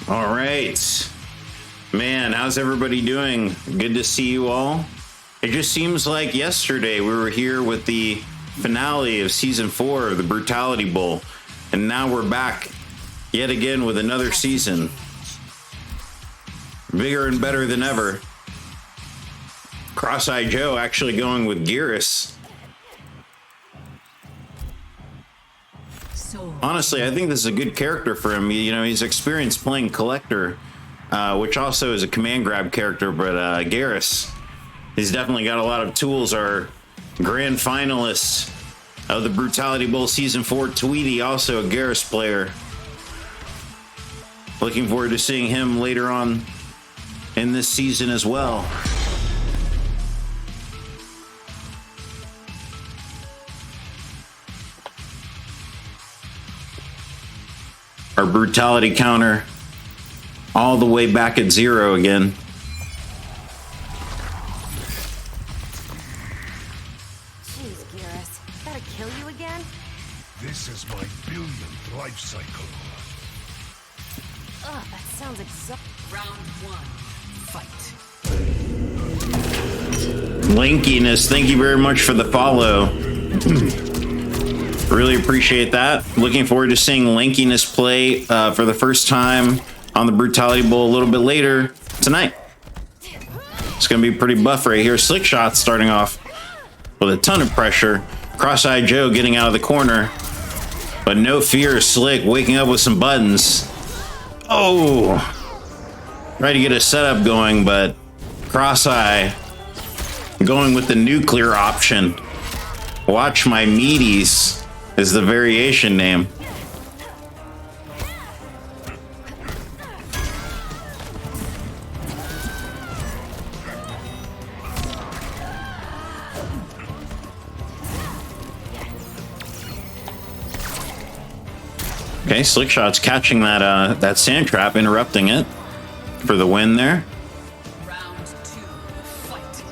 All right. Man, how's everybody doing? Good to see you all. It just seems like yesterday we were here with the finale of season 4 of the Brutality Bowl, and now we're back yet again with another season. Bigger and better than ever. Cross-Eyed Joe actually going with Geras. Honestly, I think this is a good character for him. You know, he's experienced playing Collector, which also is a command grab character, but Geras, he's definitely got a lot of tools. Our grand finalist of the Brutality Bowl Season 4, Tweety, also a Geras player. Looking forward to seeing him later on in this season as well. Our brutality counter all the way back at 0 again. Jeez, Geras, gotta kill you again? This is my 1000th life cycle. Ugh, that sounds exhausting. Round 1, fight. Lankiness, thank you very much for the follow. Really appreciate that. Looking forward to seeing Lankiness play for the first time on the Brutality Bowl a little bit later tonight. It's going to be pretty buff right here. Slick Shot starting off with a ton of pressure. Cross-Eyed Joe getting out of the corner. But no fear, Slick waking up with some buttons. Oh! Try to get a setup going, but Cross-Eye going with the nuclear option. Watch my meaties is the variation name. Okay, Slick Shot's catching that sand trap, interrupting it for the win there. Round 2, fight.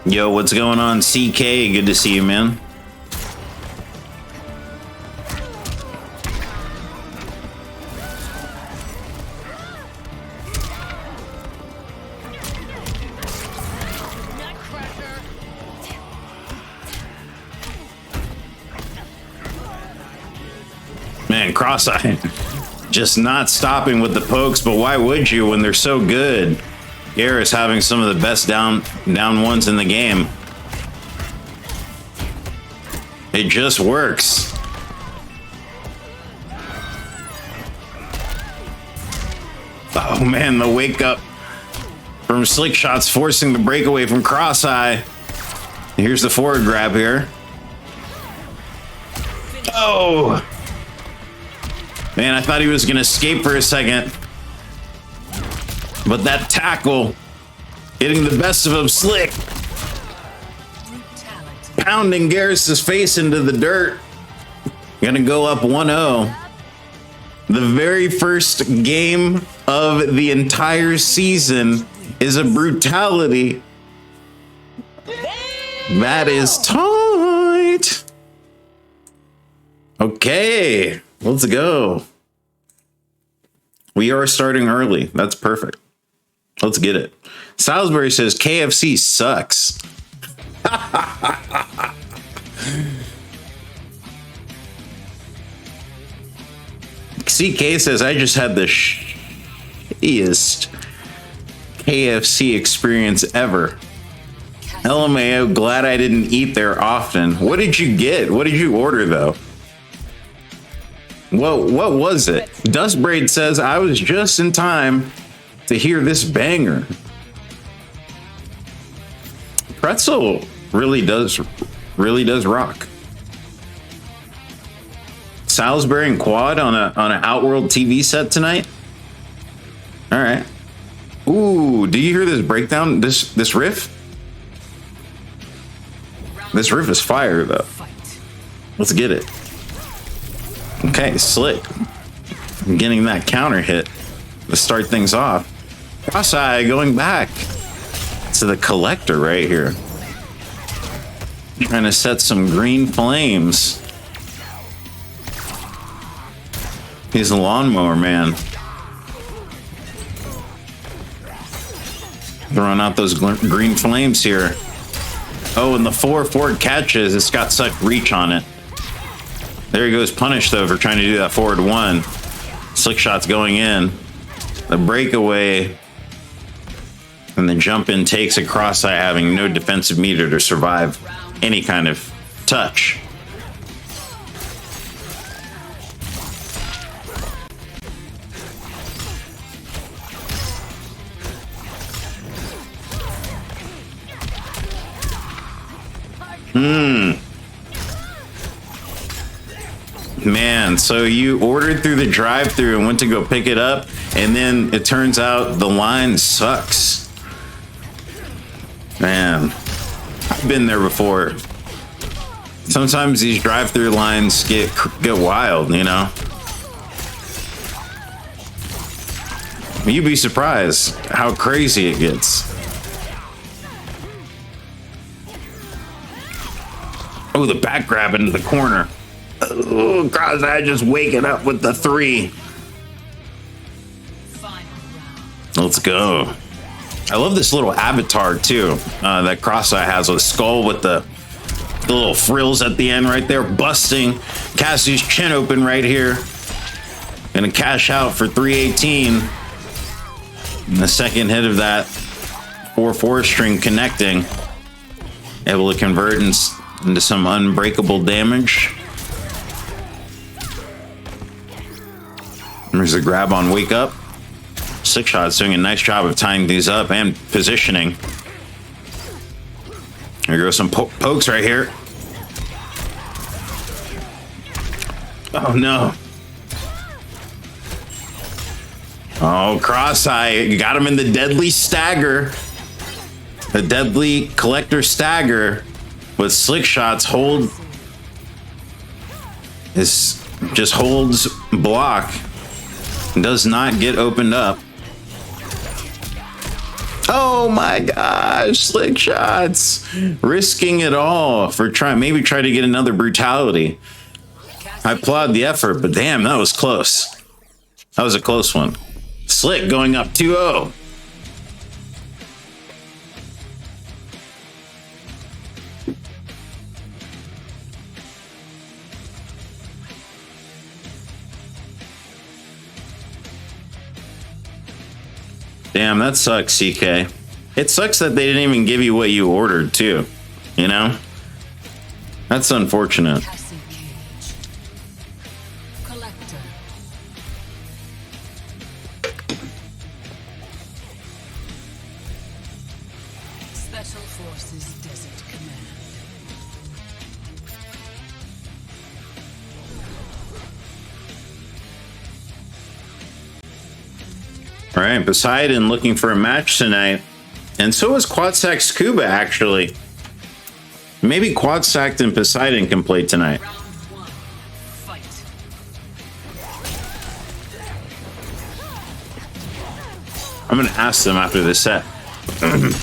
Yo, what's going on, CK? Good to see you, man. Man, Cross-Eye just not stopping with the pokes, but why would you when they're so good? Geras having some of the best down ones in the game. It just works. Oh man, the wake up from Slick Shot's forcing the breakaway from Cross-Eye. Here's the forward grab here. Oh! Man, I thought he was gonna escape for a second. But that tackle, hitting the best of him, Slick. Brutality. Pounding Geras' face into the dirt. Gonna go up 1-0. The very first game of the entire season is a Brutality. That is tight. Okay, let's go. We are starting early. That's perfect. Let's get it. Salisbury says KFC sucks. CK says I just had the shittiest KFC experience ever. LMAO, glad I didn't eat there often. What did you get? What did you order though? What was it? Dustbraid says I was just in time to hear this banger. Pretzel really does rock. Salisbury and Quad on an Outworld TV set tonight. All right. Ooh, do you hear this breakdown? This riff? This riff is fire though. Let's get it. Okay, Slick. Getting that counter hit to start things off. Cross-Eye going back. to the collector right here. Trying to set some green flames. He's a lawnmower man. Throwing out those green flames here. Oh, and the 4 forward catches, it's got such reach on it. There he goes, punished though for trying to do that forward 1. Slick shot's going in. The breakaway and the jump in takes a cross eye, having no defensive meter to survive any kind of touch. Man, so you ordered through the drive-thru and went to go pick it up, and then it turns out the line sucks. Man, I've been there before. Sometimes these drive-thru lines get wild, you know? You'd be surprised how crazy it gets. Oh, the back grab into the corner. Oh, God, I just waking up with the 3. Let's go. I love this little avatar, too, that Cross-Eye has, with a skull with the little frills at the end right there, busting Cassie's chin open right here. Gonna cash out for 318. And the second hit of that 4/4 string connecting. Able to convert into some unbreakable damage. There's a grab on Wake Up. Slick Shot's doing a nice job of tying these up and positioning. There goes some pokes right here. Oh no. Oh, Cross-Eye, you got him in the deadly stagger. The deadly collector stagger with Slick Shot's hold. This just holds block. Does not get opened up. Oh my gosh, Slick Shots risking it all for maybe try to get another Brutality. I applaud the effort, but damn, that was close. That was a close one. Slick going up 2-0. Damn, that sucks, CK. It sucks that they didn't even give you what you ordered, too. You know? That's unfortunate. Collector. Special Forces Desert Command. All right, Poseidon looking for a match tonight. And so is Quadsack Scuba, actually. Maybe Quadsack and Poseidon can play tonight. Round 1. Fight. I'm going to ask them after this set.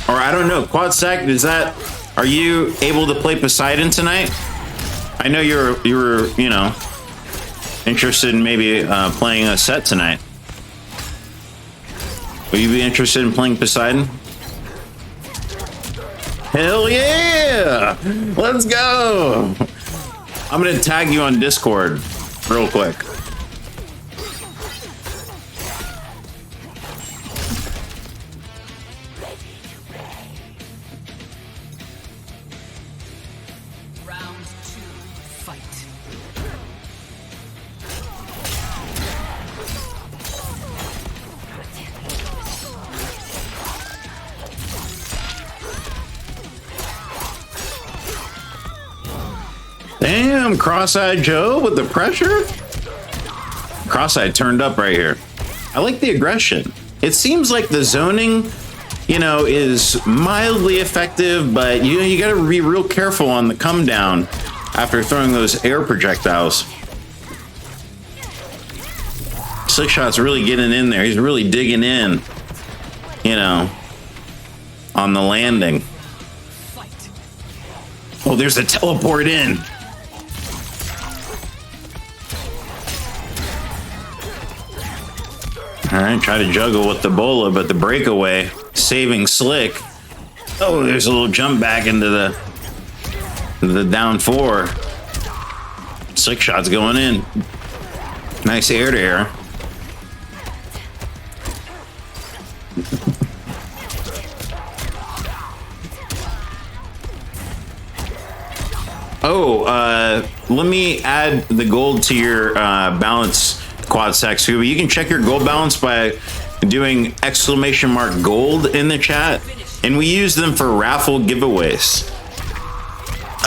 Or I don't know. Quadsack, are you able to play Poseidon tonight? I know you were, you know, interested in maybe playing a set tonight. Will you be interested in playing Poseidon? Hell yeah! Let's go! I'm gonna tag you on Discord real quick. Round 2. Fight. Damn, Cross-Eyed Joe with the pressure. Cross-Eyed turned up right here. I like the aggression. It seems like the zoning, you know, is mildly effective, but you got to be real careful on the come down after throwing those air projectiles. Slick Shot's really getting in there. He's really digging in, you know, on the landing. Fight. Oh, there's a teleport in. All right, try to juggle with the bola, but the breakaway saving Slick. Oh, there's a little jump back into the down 4. Slick shot's going in. Nice air to air. Oh, let me add the gold to your balance, Quad Sack Scuba. You can check your gold balance by doing !gold in the chat, and we use them for raffle giveaways.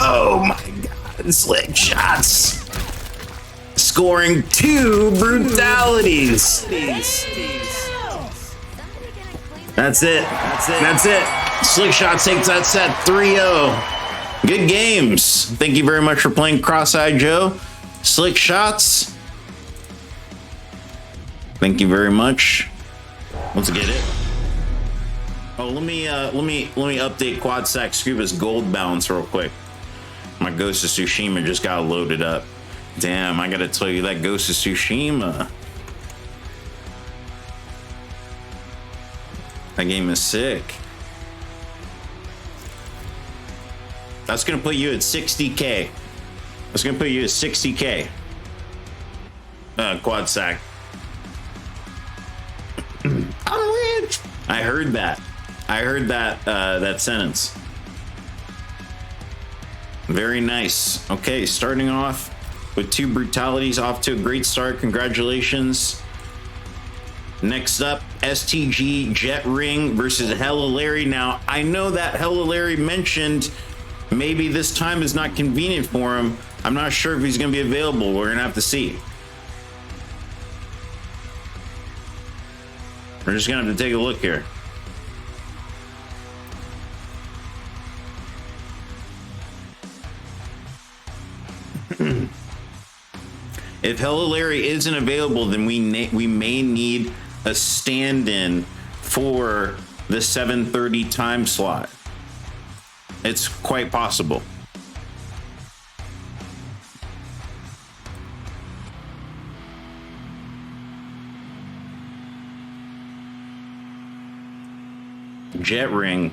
Oh my god, Slick shots! Scoring 2 brutalities! That's it. That's it. Slick Shot takes that set 3-0. Good games. Thank you very much for playing Cross-Eyed Joe. Slick Shots. Thank you very much. Let's get it. Oh, let me update Quad Sack Scuba's gold balance real quick. My Ghost of Tsushima just got loaded up. Damn, I gotta tell you, that Ghost of Tsushima, that game is sick. That's gonna put you at 60K. That's gonna put you at 60K. Quad Sack. I'm rich. I heard that. I heard that that sentence. Very nice. Okay, starting off with 2 brutalities, off to a great start. Congratulations. Next up, STG Jet Ring versus Hella Larry. Now, I know that Hella Larry mentioned maybe this time is not convenient for him. I'm not sure if he's going to be available. We're going to have to see. We're just going to have to take a look here. If Hella Larry isn't available, then we may need a stand-in for the 7:30 time slot. It's quite possible. Jet Ring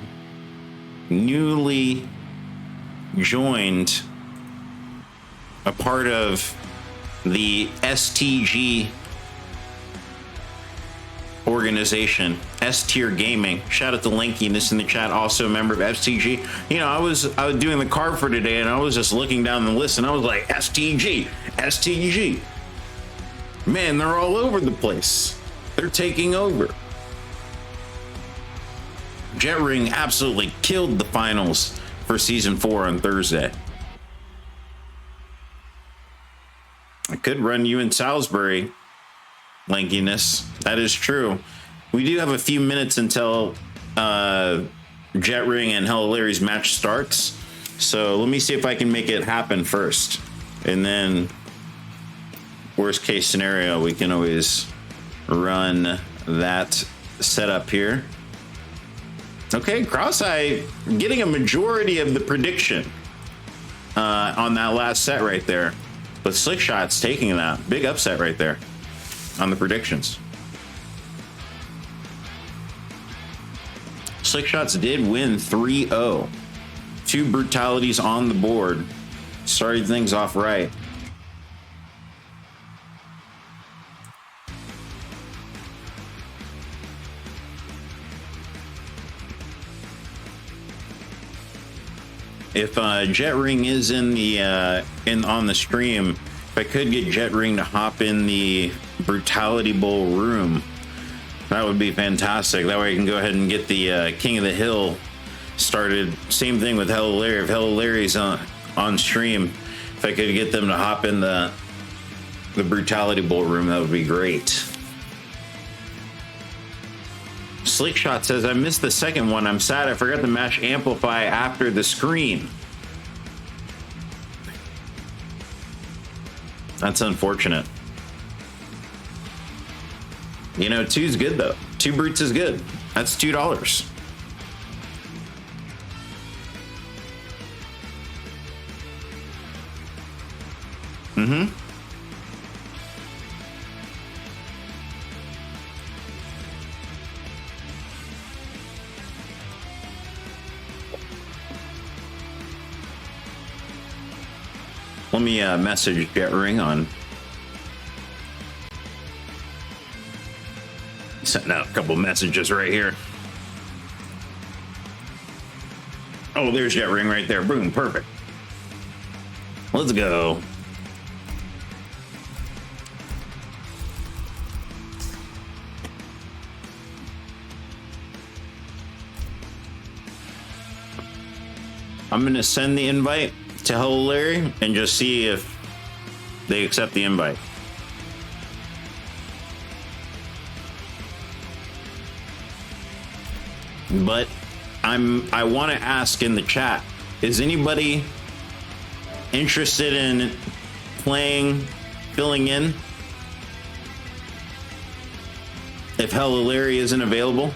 newly joined a part of the STG organization, S-Tier Gaming. Shout out to Lankiness in the chat, also a member of STG. You know, I was doing the card for today, and I was just looking down the list, and I was like, STG. Man, they're all over the place. They're taking over. Jet Ring absolutely killed the finals for Season 4 on Thursday. I could run you in Salisbury, Lankiness. That is true. We do have a few minutes until Jet Ring and Hella Larry's match starts. So let me see if I can make it happen first. And then, worst case scenario, we can always run that setup here. Okay, Cross-Eye getting a majority of the prediction on that last set right there. But Slick Shot's taking that. Big upset right there on the predictions. Slick Shots did win 3-0. 2 brutalities on the board. Started things off right. If Jet Ring is in the on the stream, if I could get Jet Ring to hop in the Brutality Bowl room, that would be fantastic. That way I can go ahead and get the King of the Hill started. Same thing with Hella Larry. If Hella Larry's on stream, if I could get them to hop in the Brutality Bowl room, that would be great. Slick Shot says, I missed the second one. I'm sad I forgot to mash amplify after the screen. That's unfortunate. You know, 2's good though. 2 brutes is good. That's $2. Mm-hmm. Let me message Jet Ring on. Sending out a couple messages right here. Oh, there's Jet Ring right there. Boom, perfect. Let's go. I'm gonna send the invite to Hello Larry and just see if they accept the invite. But I want to ask in the chat, is anybody interested in playing, filling in if Hello Larry isn't available?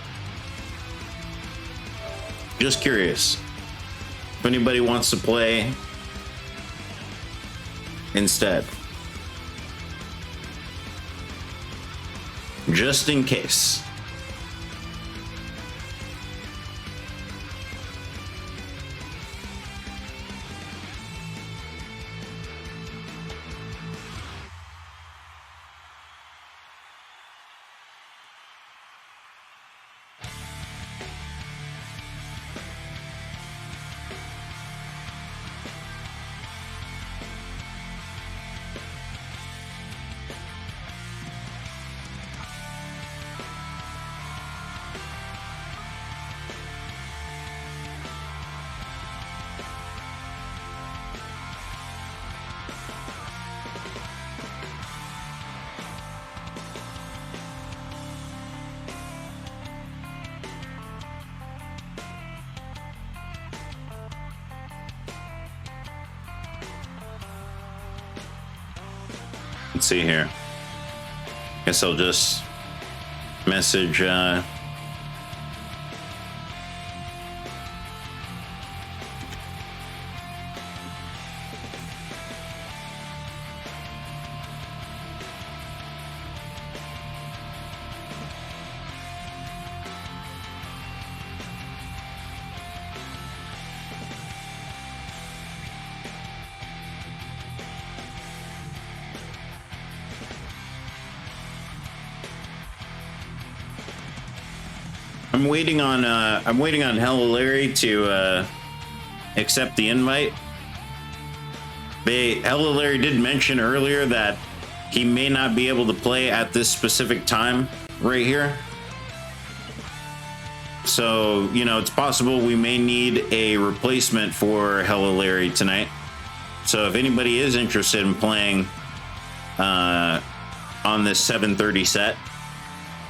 Just curious. If anybody wants to play instead. Just in case. Let's see here. Guess I'll just message I'm waiting on Hello Larry to accept the invite. Hello Larry did mention earlier that he may not be able to play at this specific time right here. So, you know, it's possible we may need a replacement for Hello Larry tonight. So if anybody is interested in playing on this 7:30 set,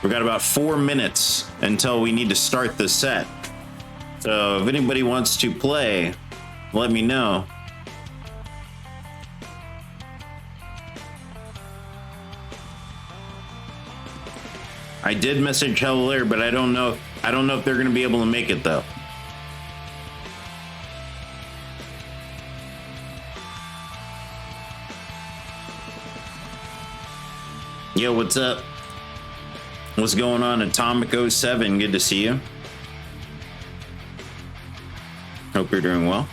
we've got about 4 minutes until we need to start the set. So if anybody wants to play, let me know. I did message Hello Larry, but I don't know if they're going to be able to make it though. Yo, what's up? What's going on, Atomic07? Good to see you. Hope you're doing well.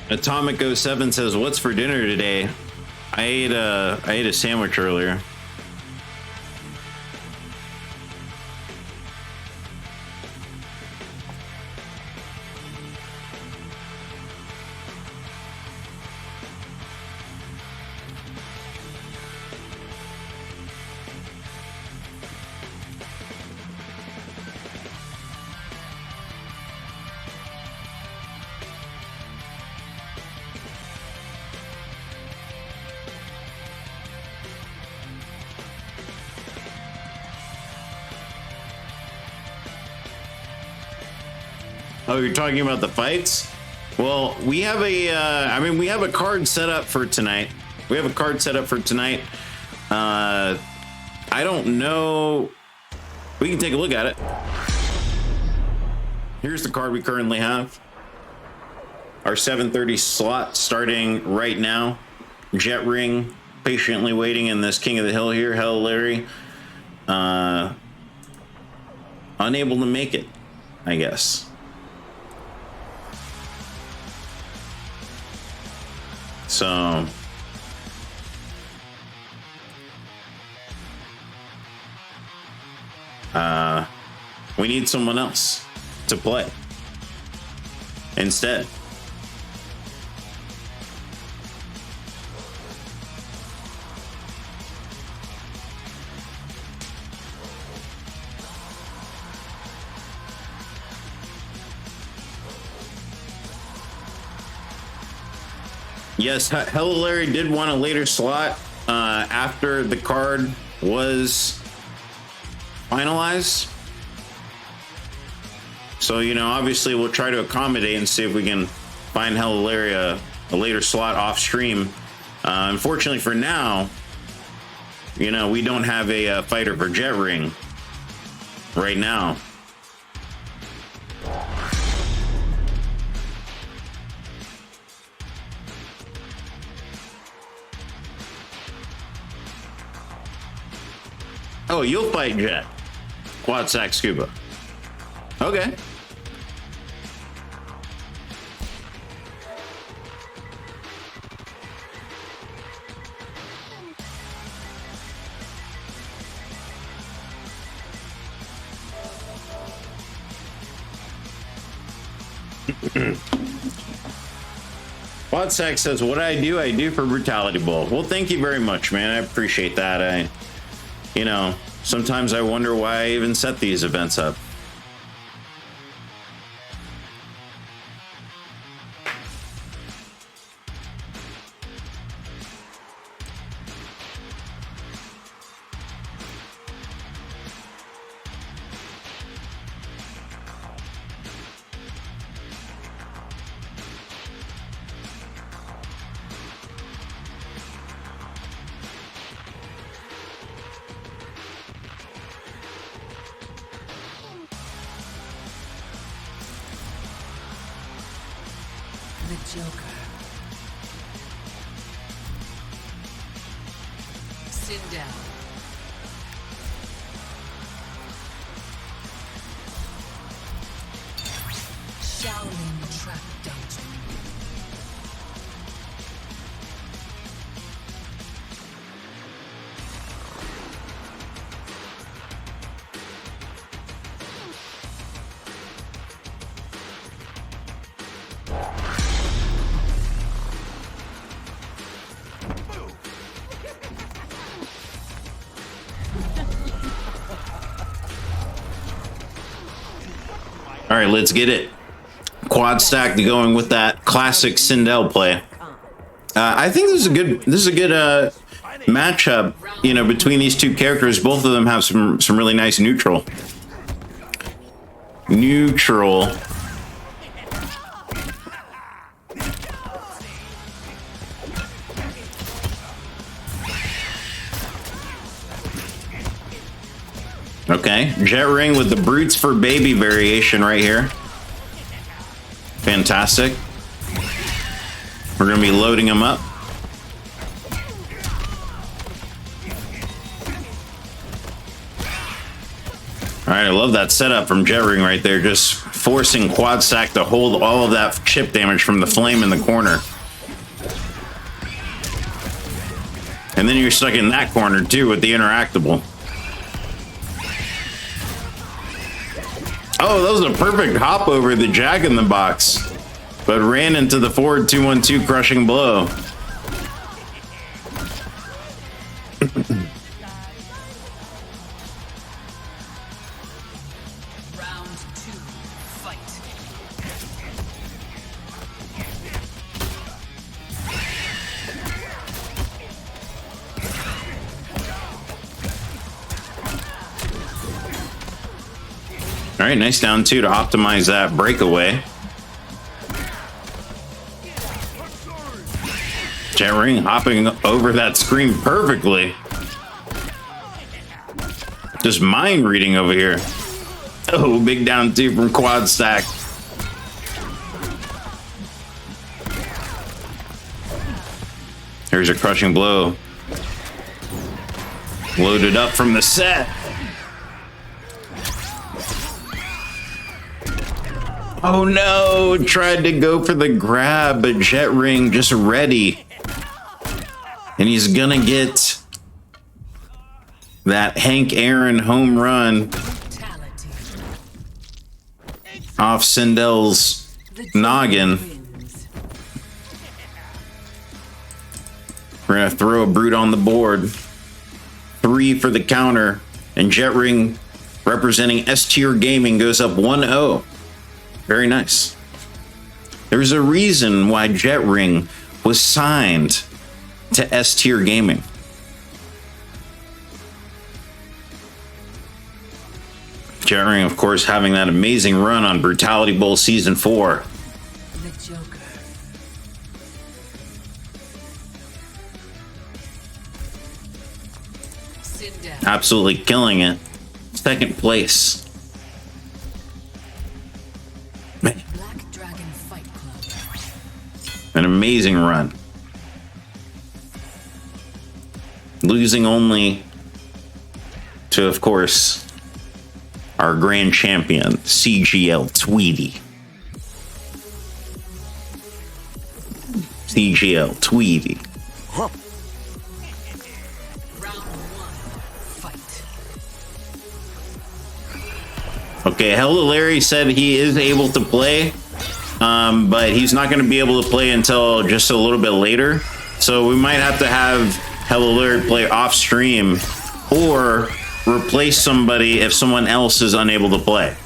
Atomic07 says, "What's for dinner today?" I ate a sandwich earlier. Oh, you're talking about the fights? Well, we have a, I mean, we have a card set up for tonight. I don't know. We can take a look at it. Here's the card we currently have. Our 7:30 slot starting right now. Jet Ring patiently waiting in this King of the Hill here. Hello, Larry. Unable to make it, I guess. So we need someone else to play instead. Yes, Hello Larry did want a later slot after the card was finalized. So, you know, obviously we'll try to accommodate and see if we can find Hello Larry a later slot off stream. Unfortunately for now, you know, we don't have a fighter for Jet Ring right now. Oh, you'll fight Jet. Quad Sack Scuba. Okay. Quad Sack says, what I do for Brutality Bowl. Well, thank you very much, man. I appreciate that. You know, sometimes I wonder why I even set these events up. The Joker. Sit down. Shaolin Trap Dungeon. All right, let's get it. Quad stack going with that classic Sindel play. I think this is a good matchup, you know, between these two characters. Both of them have some really nice neutral. Okay, Jet Ring with the Brutes for Baby variation right here. Fantastic. We're going to be loading them up. All right, I love that setup from Jet Ring right there, just forcing Quad Sack to hold all of that chip damage from the flame in the corner. And then you're stuck in that corner too with the interactable. Oh, that was a perfect hop over the Jack in the Box, but ran into the forward 2-1-2 crushing blow. Round 2, fight. All right, nice down two to optimize that breakaway. Jet Ring hopping over that screen perfectly. Just mind reading over here. Oh, big down two from Quad Stack. Here's a crushing blow. Loaded up from the set. Oh no, tried to go for the grab, but Jet Ring just ready. And he's gonna get that Hank Aaron home run Brutality. off Sindel's noggin. Wins. We're gonna throw a brute on the board. 3 for the counter, and Jet Ring representing S Tier Gaming goes up 1-0. Very nice. There's a reason why Jet Ring was signed to S Tier Gaming. Jet Ring, of course, having that amazing run on Brutality Bowl Season 4. The Joker. Sit down. Absolutely killing it. Second place. Man, Black Dragon Fight Club. an amazing run. Losing only to, of course, our grand champion, CGL Tweety. CGL Tweety. Round 1. Fight. Okay, Hello Larry said he is able to play, but he's not going to be able to play until just a little bit later. So we might have to have Hello Larry play off stream or replace somebody if someone else is unable to play.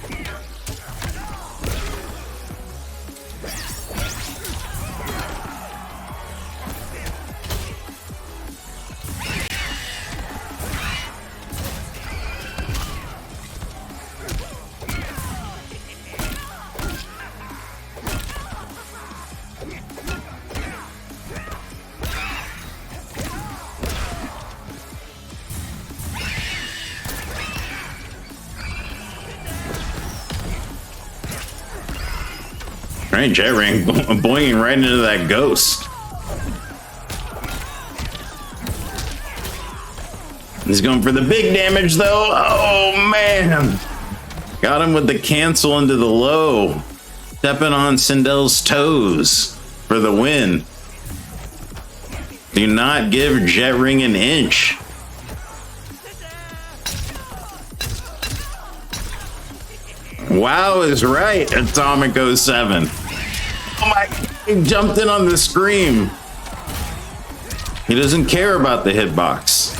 All right, Jet Ring boinging right into that ghost. He's going for the big damage, though. Oh, man. Got him with the cancel into the low. Stepping on Sindel's toes for the win. Do not give Jet Ring an inch. Wow is right, Atomic 07. Oh my, he jumped in on the scream. He doesn't care about the hitbox.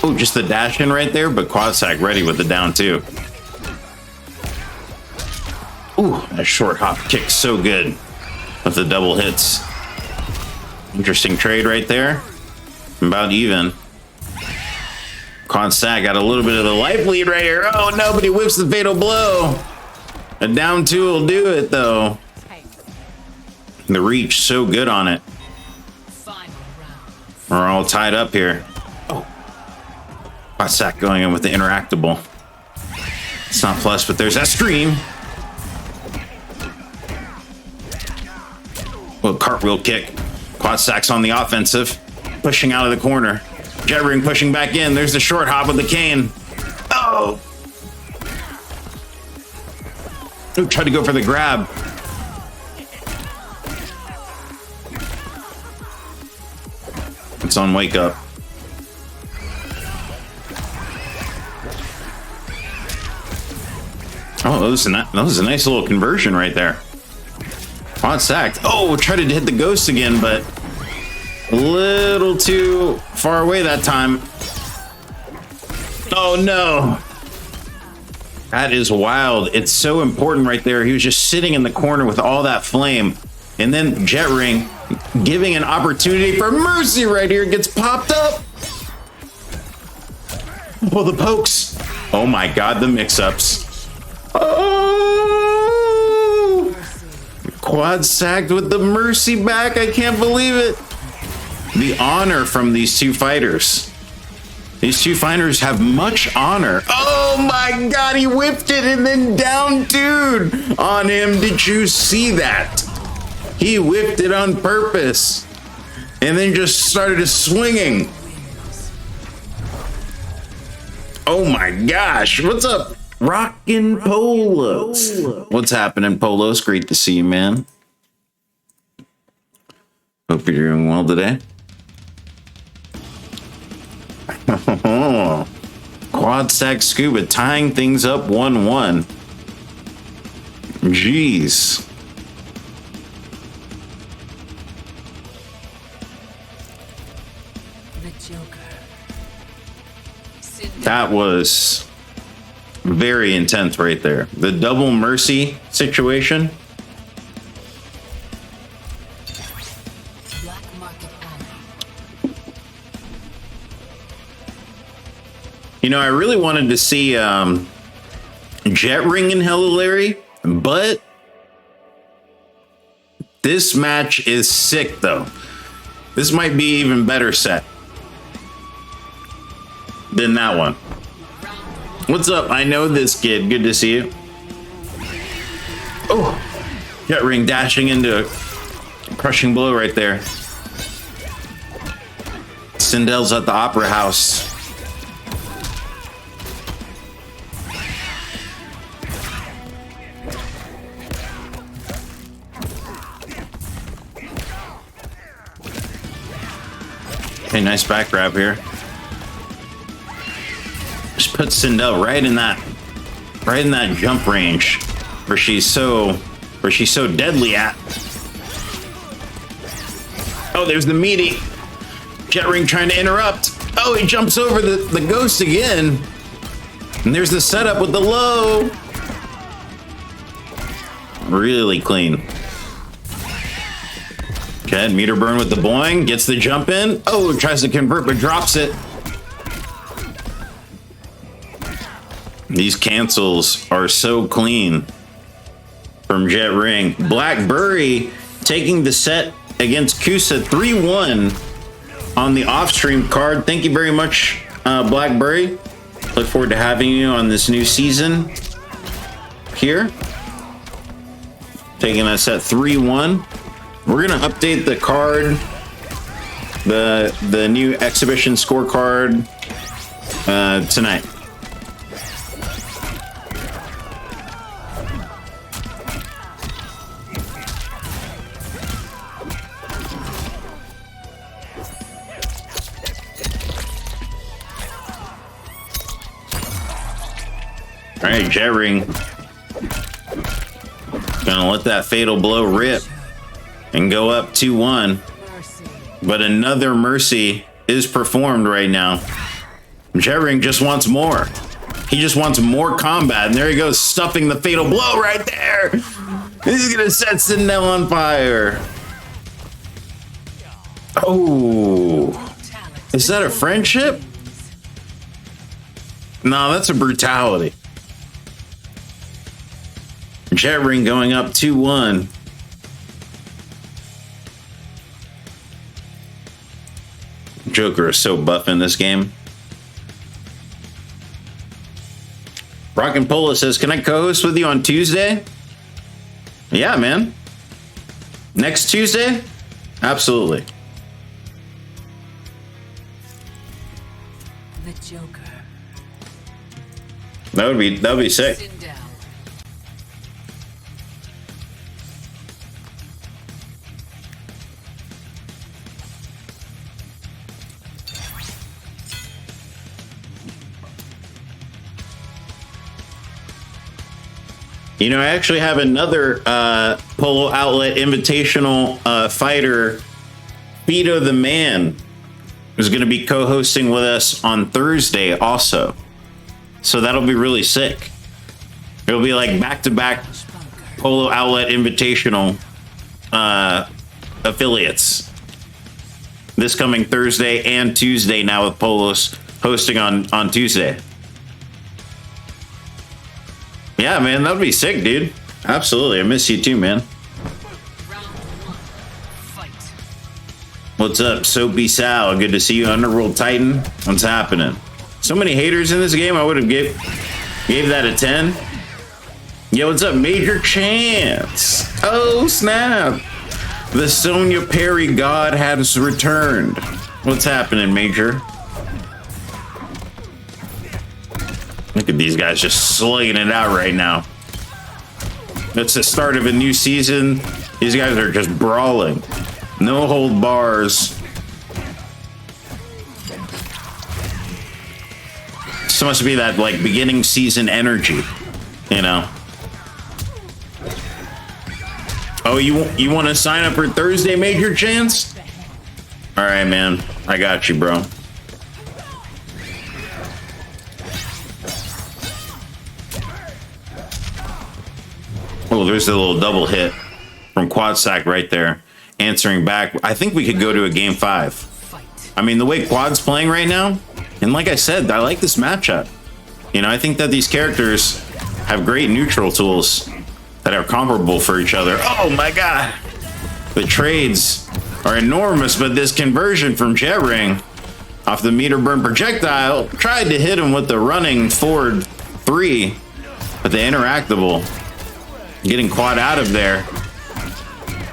Oh, just the dash in right there, but Quad Sack ready with the down two. Ooh, that short hop kick so good with the double hits. Interesting trade right there. About even. Quad Sack got a little bit of the life lead right here. Oh, nobody whips the fatal blow. A down two will do it, though. The reach so good on it. Final round. We're all tied up here. Oh. Quad Sack going in with the interactable. It's not plus, but there's that stream. Well, cartwheel kick. Quad Sack's on the offensive. Pushing out of the corner. Jet Ring pushing back in. There's the short hop with the cane. Oh! Ooh, tried to go for the grab. It's on wake up. Oh, that was a nice little conversion right there. Quad Sacked. Oh, tried to hit the ghost again, but a little too far away that time. Oh no. That is wild. It's so important right there. He was just sitting in the corner with all that flame. And then Jet Ring giving an opportunity for mercy right here. Gets popped up. Oh, the pokes. Oh my God, the mix-ups. Oh! Quad sagged with the mercy back. I can't believe it. The honor from these two fighters. These two fighters have much honor. Oh my God, he whipped it and then down dude on him. Did you see that? He whipped it on purpose and then just started swinging. Oh my gosh, what's up? Rockin' Polos. What's happening, Polos? Great to see you, man. Hope you're doing well today. Quad sack scuba tying things up 1-1. Jeez. The Joker. That was very intense right there. The double mercy situation. Black market alley. You know, I really wanted to see Jet Ring and Hella Larry, but this match is sick though. This might be even better set than that one. What's up? I know this kid. Good to see you. Oh, Jet Ring dashing into a crushing blow right there. Sindel's at the Opera House. Okay, nice back grab here. Just put Sindel right in that jump range where she's so deadly at. Oh, there's the meaty. Jet Ring trying to interrupt. Oh, he jumps over the ghost again. And there's the setup with the low. Really clean. Okay, meter burn with the boing. Gets the jump in. Oh, tries to convert but drops it. These cancels are so clean from Jet Ring. Blackberry taking the set against Kusa 3-1 on the off-stream card. Thank you very much, Blackberry. Look forward to having you on this new season here. Taking that set 3-1. We're gonna update the card, the new exhibition scorecard tonight. All right, Jet Ring. Gonna let that fatal blow rip and go up 2-1. But another mercy is performed right now. Jet Ring just wants more. He just wants more combat. And there he goes, stuffing the fatal blow right there. He's gonna set Sindel on fire. Oh, is that a friendship? No, that's a brutality. Jet Ring going up 2-1. Joker is so buff in this game. Rockin' Pola says, can I co-host with you on Tuesday? Yeah, man. Next Tuesday? Absolutely. The Joker. That would be sick. Sindel. You know, I actually have another Polo Outlet Invitational fighter, Fido the Man, who's going to be co-hosting with us on Thursday also. So that'll be really sick. It'll be like back-to-back Polo Outlet Invitational affiliates. This coming Thursday and Tuesday now with Polos posting on Tuesday. Yeah, man, that'd be sick, dude. Absolutely. I miss you too, man. Round one. Fight. What's up, Soapy Sal? Good to see you, Underworld Titan. What's happening? So many haters in this game. I would have gave that a 10. Yeah, what's up, Major Chance? Oh, snap. The Sonya Perry God has returned. What's happening, Major? Look at these guys just slugging it out right now. It's the start of a new season. These guys are just brawling. No hold bars. This must be that like beginning season energy, you know. Oh, you want to sign up for Thursday, Major Chance? All right, man. I got you, bro. Oh, there's a little double hit from Quad Sack right there. Answering back. I think we could go to a game 5. I mean, the way Quad's playing right now, and like I said, I like this matchup. You know, I think that these characters have great neutral tools that are comparable for each other. Oh my god. The trades are enormous, but this conversion from Jet Ring off the meter burn projectile tried to hit him with the running forward 3, but the interactable getting Quad out of there.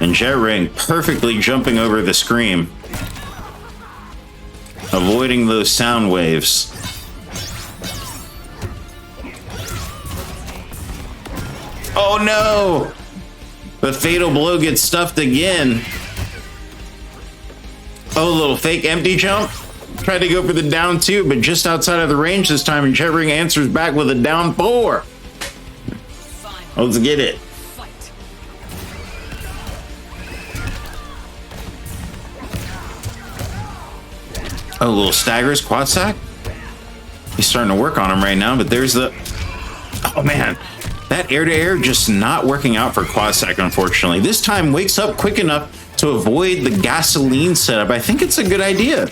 And Jet Ring perfectly jumping over the scream, avoiding those sound waves. Oh no! The fatal blow gets stuffed again. Oh, a little fake empty jump. Tried to go for the down 2, but just outside of the range this time, and Jet Ring answers back with a down 4. Let's get it. Oh, a little staggers, Quad Sack. He's starting to work on him right now, but there's the... Oh, man. That air-to-air just not working out for Quad Sack, unfortunately. This time wakes up quick enough to avoid the gasoline setup. I think it's a good idea.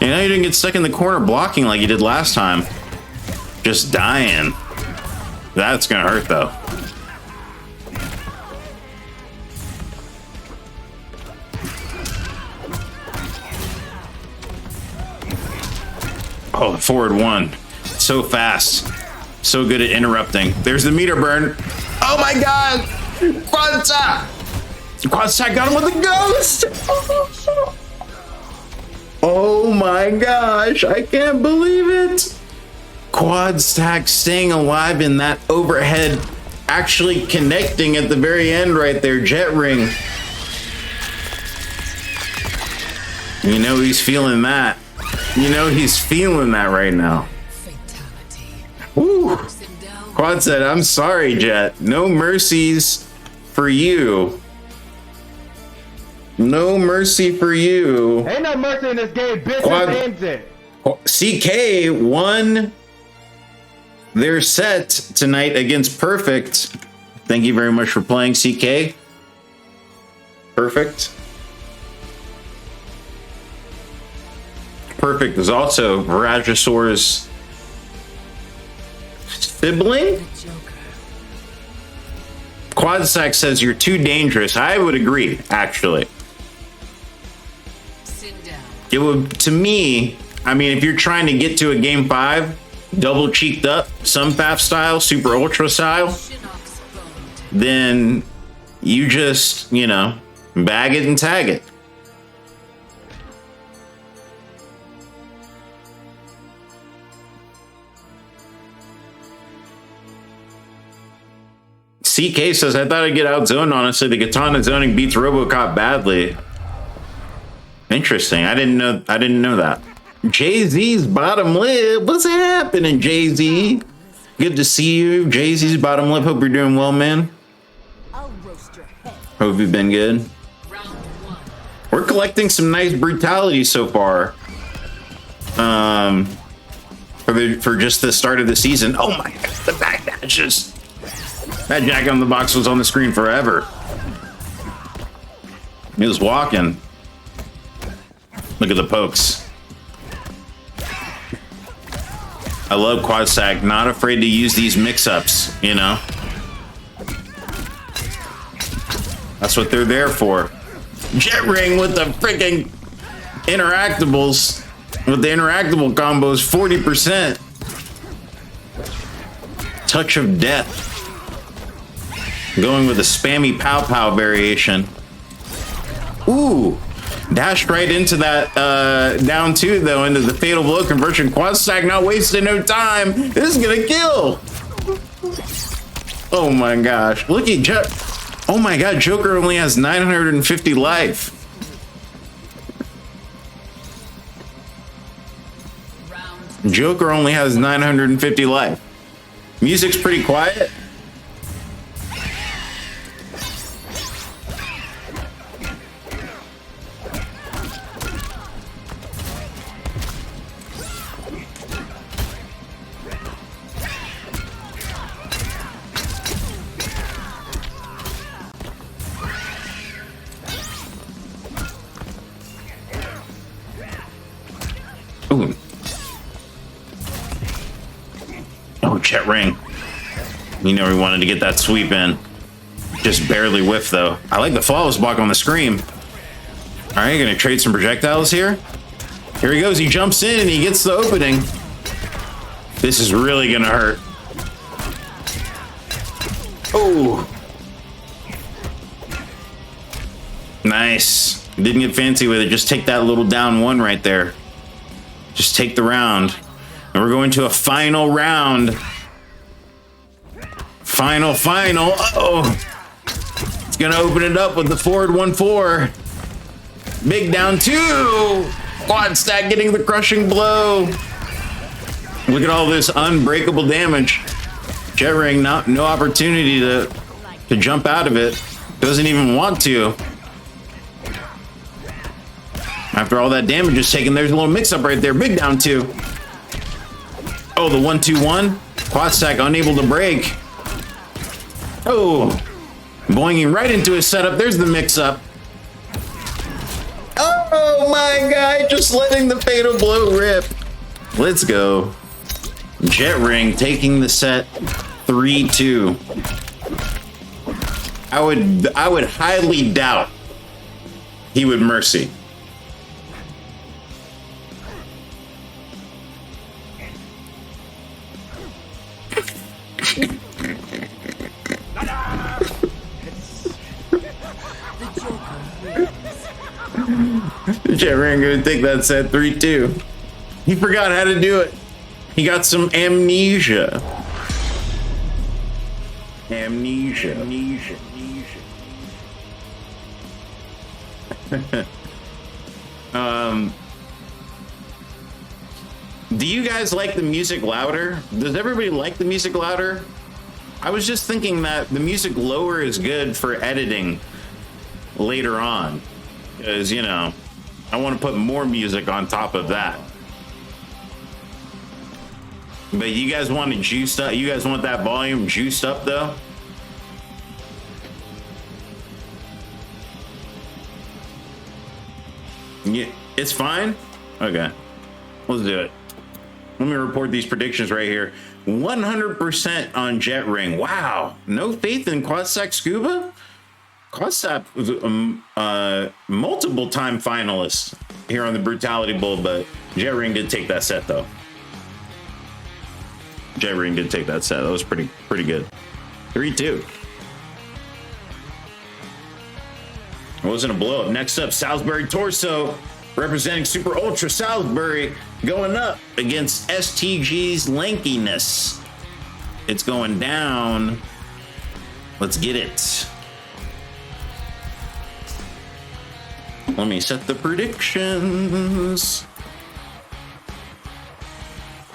You know, he didn't get stuck in the corner blocking like he did last time. Just dying. That's gonna hurt, though. Oh, forward 1. So fast. So good at interrupting. There's the meter burn. Oh my god! Quad Sack! Quad Sack got him with a ghost! Oh my gosh, I can't believe it! Quad Sack staying alive in that overhead, actually connecting at the very end right there. Jet Ring. You know he's feeling that. You know he's feeling that right now. Woo. Quad said, I'm sorry, Jet. No mercies for you. No mercy for you. Ain't no mercy in this game, bitch. Quad ends it. CK won their set tonight against Perfect. Thank you very much for playing, CK. Perfect. Perfect is also Viragosaur's sibling. Quad Sack says you're too dangerous. I would agree, actually. Sit down. It would, to me, I mean, if you're trying to get to a game 5, double cheeked up, Sunpath style, super ultra style, then you just, you know, bag it and tag it. CK says, I thought I'd get outzoned, honestly. The katana zoning beats RoboCop badly. Interesting. I didn't know that. Jay-Z's bottom lip. What's happening, Jay-Z? Good to see you. Jay-Z's bottom lip. Hope you're doing well, man. Hope you've been good. We're collecting some nice brutality so far. For just the start of the season. Oh my god, the back dashes. That Jack on the Box was on the screen forever. He was walking. Look at the pokes. I love quad stack. Not afraid to use these mix-ups, you know? That's what they're there for. Jet Ring with the freaking interactables. With the interactable combos, 40%. Touch of Death. Going with a spammy pow pow variation. Ooh. Dashed right into that down two though, into the fatal blow conversion. Quad stack not wasting no time. This is gonna kill. Oh my gosh. Look at Jet. Oh my god, Joker only has 950 life. Joker only has 950 life. Music's pretty quiet. Ooh. Oh, Jet Ring. You know, we wanted to get that sweep in. Just barely whiffed, though. I like the flawless block on the scream. All right, gonna trade some projectiles here. Here he goes. He jumps in and he gets the opening. This is really gonna hurt. Oh. Nice. Didn't get fancy with it. Just take that little down one right there. Just take the round. And we're going to a final round. Final. Uh-oh. It's going to open it up with the forward 1-4. Big down two. Quad stack getting the crushing blow. Look at all this unbreakable damage. Jet Ring, no opportunity to jump out of it. Doesn't even want to. After all that damage is taken, there's a little mix-up right there. Big down two. Oh, the 1-2-1. Quad stack unable to break. Oh. Boinging right into his setup. There's the mix-up. Oh my god, just letting the fatal blow rip. Let's go. Jet Ring taking the set 3-2. I would highly doubt he would mercy. Jet Ring gonna take that set 3-2. He forgot how to do it. He got some amnesia. Amnesia. Do you guys like the music louder? Does everybody like the music louder? I was just thinking that the music lower is good for editing later on. Because, you know, I want to put more music on top of that. But you guys want it juiced up? You guys want that volume juiced up, though? Yeah, it's fine? Okay. Let's do it. Let me report these predictions right here. 100% on Jet Ring. Wow. No faith in Quad Stack Scuba? Quad Stack was multiple time finalist here on the Brutality Bowl, but Jet Ring did take that set, though. Jet Ring did take that set. That was pretty good. 3-2. It wasn't a blow up. Next up, Salisbury Torso, representing Super Ultra Salisbury, going up against STG's Lankiness. It's going down. Let's get it. Let me set the predictions.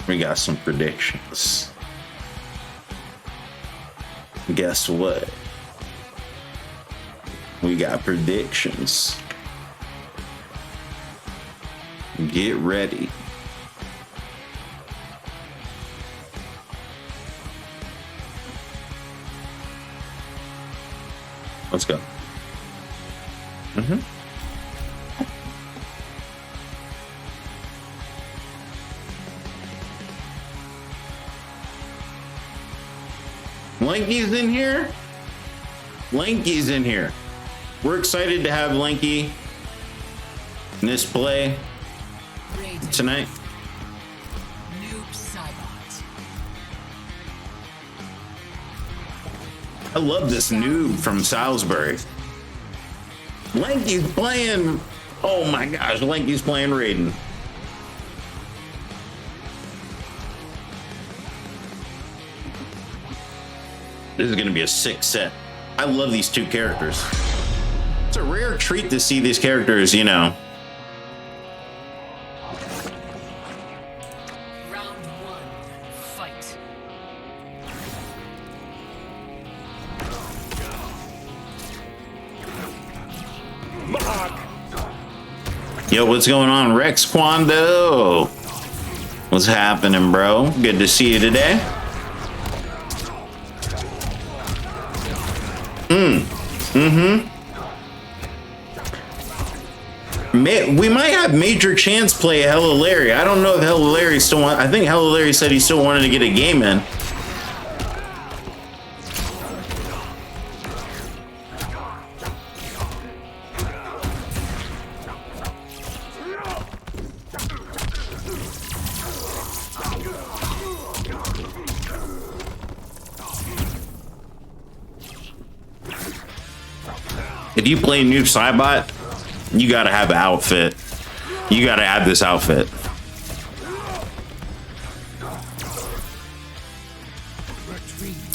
We got some predictions. Guess what? We got predictions. Get ready. Let's go. Lanky's in here. Lanky's in here. We're excited to have Lanky in this play Raiden. tonight. Noob Saibot. I love this noob from Salisbury. Lanky's playing. Oh my gosh, Lanky's playing Raiden. This is going to be a sick set. I love these two characters. It's a rare treat to see these characters, you know. Round one. Fight. Yo, what's going on, Rex Quando? What's happening, bro? Good to see you today. We might have Major Chance play Hella Larry. I don't know if Hella Larry still want. I think Hella Larry said he still wanted to get a game in. If you play Noob Saibot, you gotta have an outfit. You gotta have this outfit.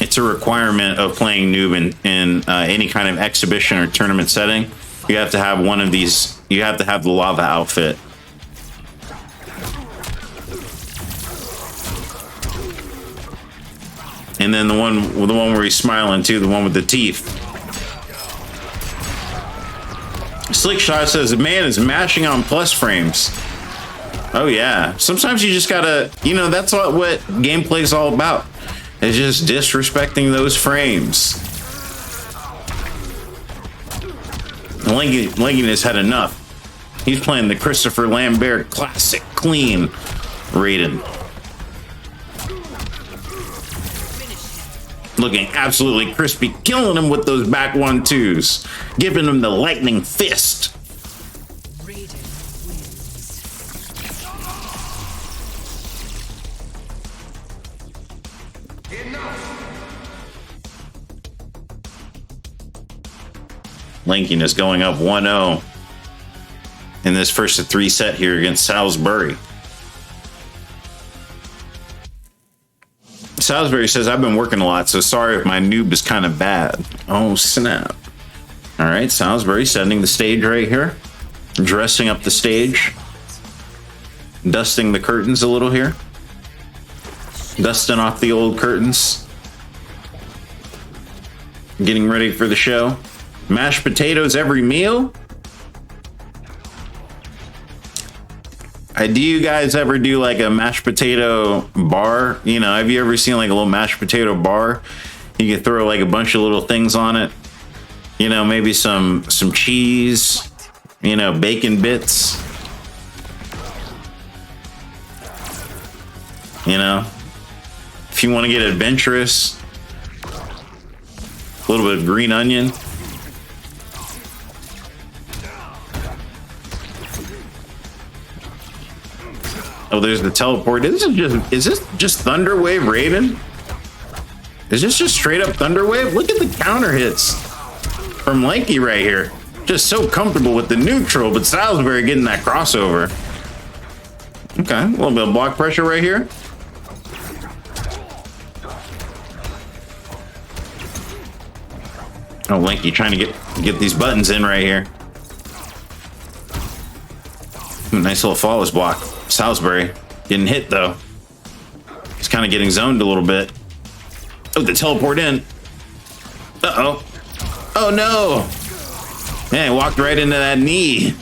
It's a requirement of playing Noob in any kind of exhibition or tournament setting. You have to have one of these. You have to have the lava outfit. And then the one where he's smiling too, the one with the teeth. Slick Shot says the man is mashing on plus frames. Oh yeah. Sometimes you just gotta, you know, that's what gameplay is all about. It's just disrespecting those frames. Lincoln has had enough. He's playing the Christopher Lambert classic clean Raiden. Looking absolutely crispy, killing him with those back 1-2s, giving him the lightning fist. Raiden Lincoln is going up 1-0 in this first of 3 set here against Salisbury. Salisbury says, I've been working a lot, so sorry if my noob is kind of bad. Oh, snap. All right, Salisbury setting the stage right here. Dressing up the stage. Dusting the curtains a little here. Dusting off the old curtains. Getting ready for the show. Mashed potatoes every meal? Do you guys ever do like a mashed potato bar? You know, have you ever seen like a little mashed potato bar? You can throw like a bunch of little things on it. You know, maybe some cheese, you know, bacon bits. You know, if you want to get adventurous, a little bit of green onion. Oh, there's the teleport. Is this just Thunderwave Raiden? Is this just straight up Thunderwave? Look at the counter hits from Lanky right here. Just so comfortable with the neutral, but Salisbury getting that crossover. Okay, a little bit of block pressure right here. Oh, Lanky trying to get these buttons in right here. Nice little flawless block. Salisbury getting hit though. He's kind of getting zoned a little bit. Oh, the teleport in. Uh-oh. Oh no. Man, he walked right into that knee.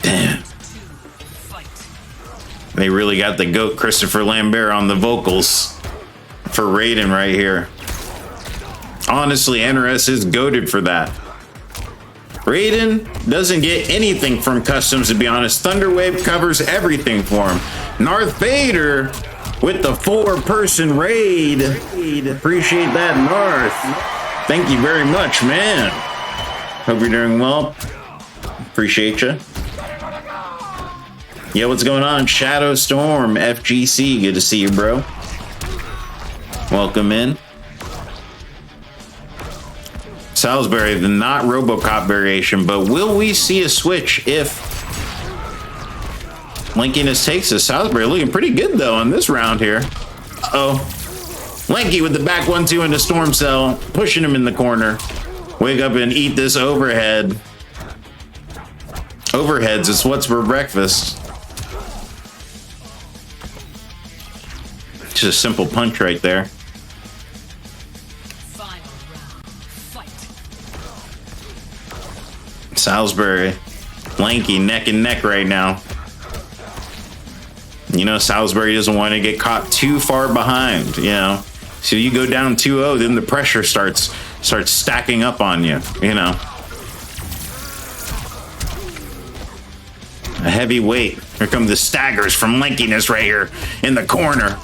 Damn. They really got the GOAT Christopher Lambert on the vocals for Raiden right here. Honestly, NRS is goated for that. Raiden doesn't get anything from customs, to be honest. Thunderwave covers everything for him. Darth Vader with the 4-person raid. Appreciate that, North. Thank you very much, man. Hope you're doing well. Appreciate you. Yeah, what's going on? Shadow Storm, FGC. Good to see you, bro. Welcome in. Salisbury, the not RoboCop variation, but will we see a switch if Lankiness takes us? Salisbury looking pretty good, though, on this round here. Uh-oh. Lanky with the back 1-2 into Storm Cell, pushing him in the corner. Wake up and eat this overhead. Overheads is what's for breakfast. Just a simple punch right there. Final round. Fight. Salisbury, Lanky, neck and neck right now. You know, Salisbury doesn't want to get caught too far behind, you know. So you go down 2-0, then the pressure starts stacking up on you, you know. A heavy weight. Here come the staggers from Lankiness right here in the corner.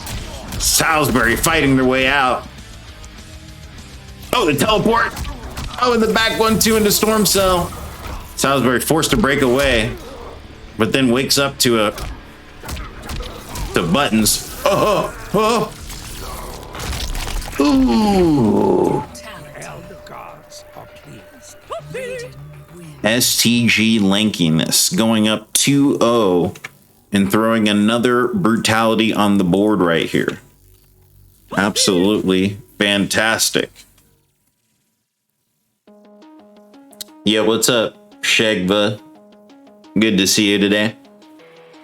Salisbury fighting their way out. Oh, the teleport. Oh, in the back 1-2 into Storm Cell. Salisbury forced to break away, but then wakes up to buttons. Oh, oh. Ooh. STG Lankiness going up 2-0 and throwing another Brutality on the board right here. Absolutely fantastic. Yeah, what's up, Shegva? Good to see you today.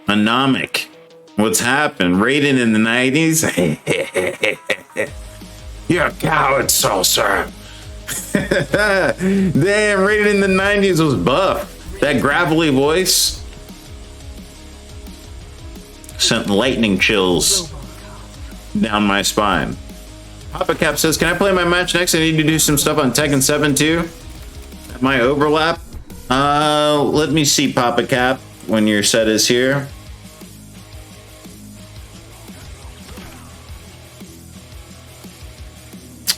Anomic, what's happened? Raiden in the 90s? You're a coward, Saucer. Damn, Raiden in the 90s was buff. That gravelly voice sent lightning chills down my spine. Papa Cap says, can I play my match next? I need to do some stuff on Tekken 7 too. My overlap. Let me see, Papa Cap, when your set is here.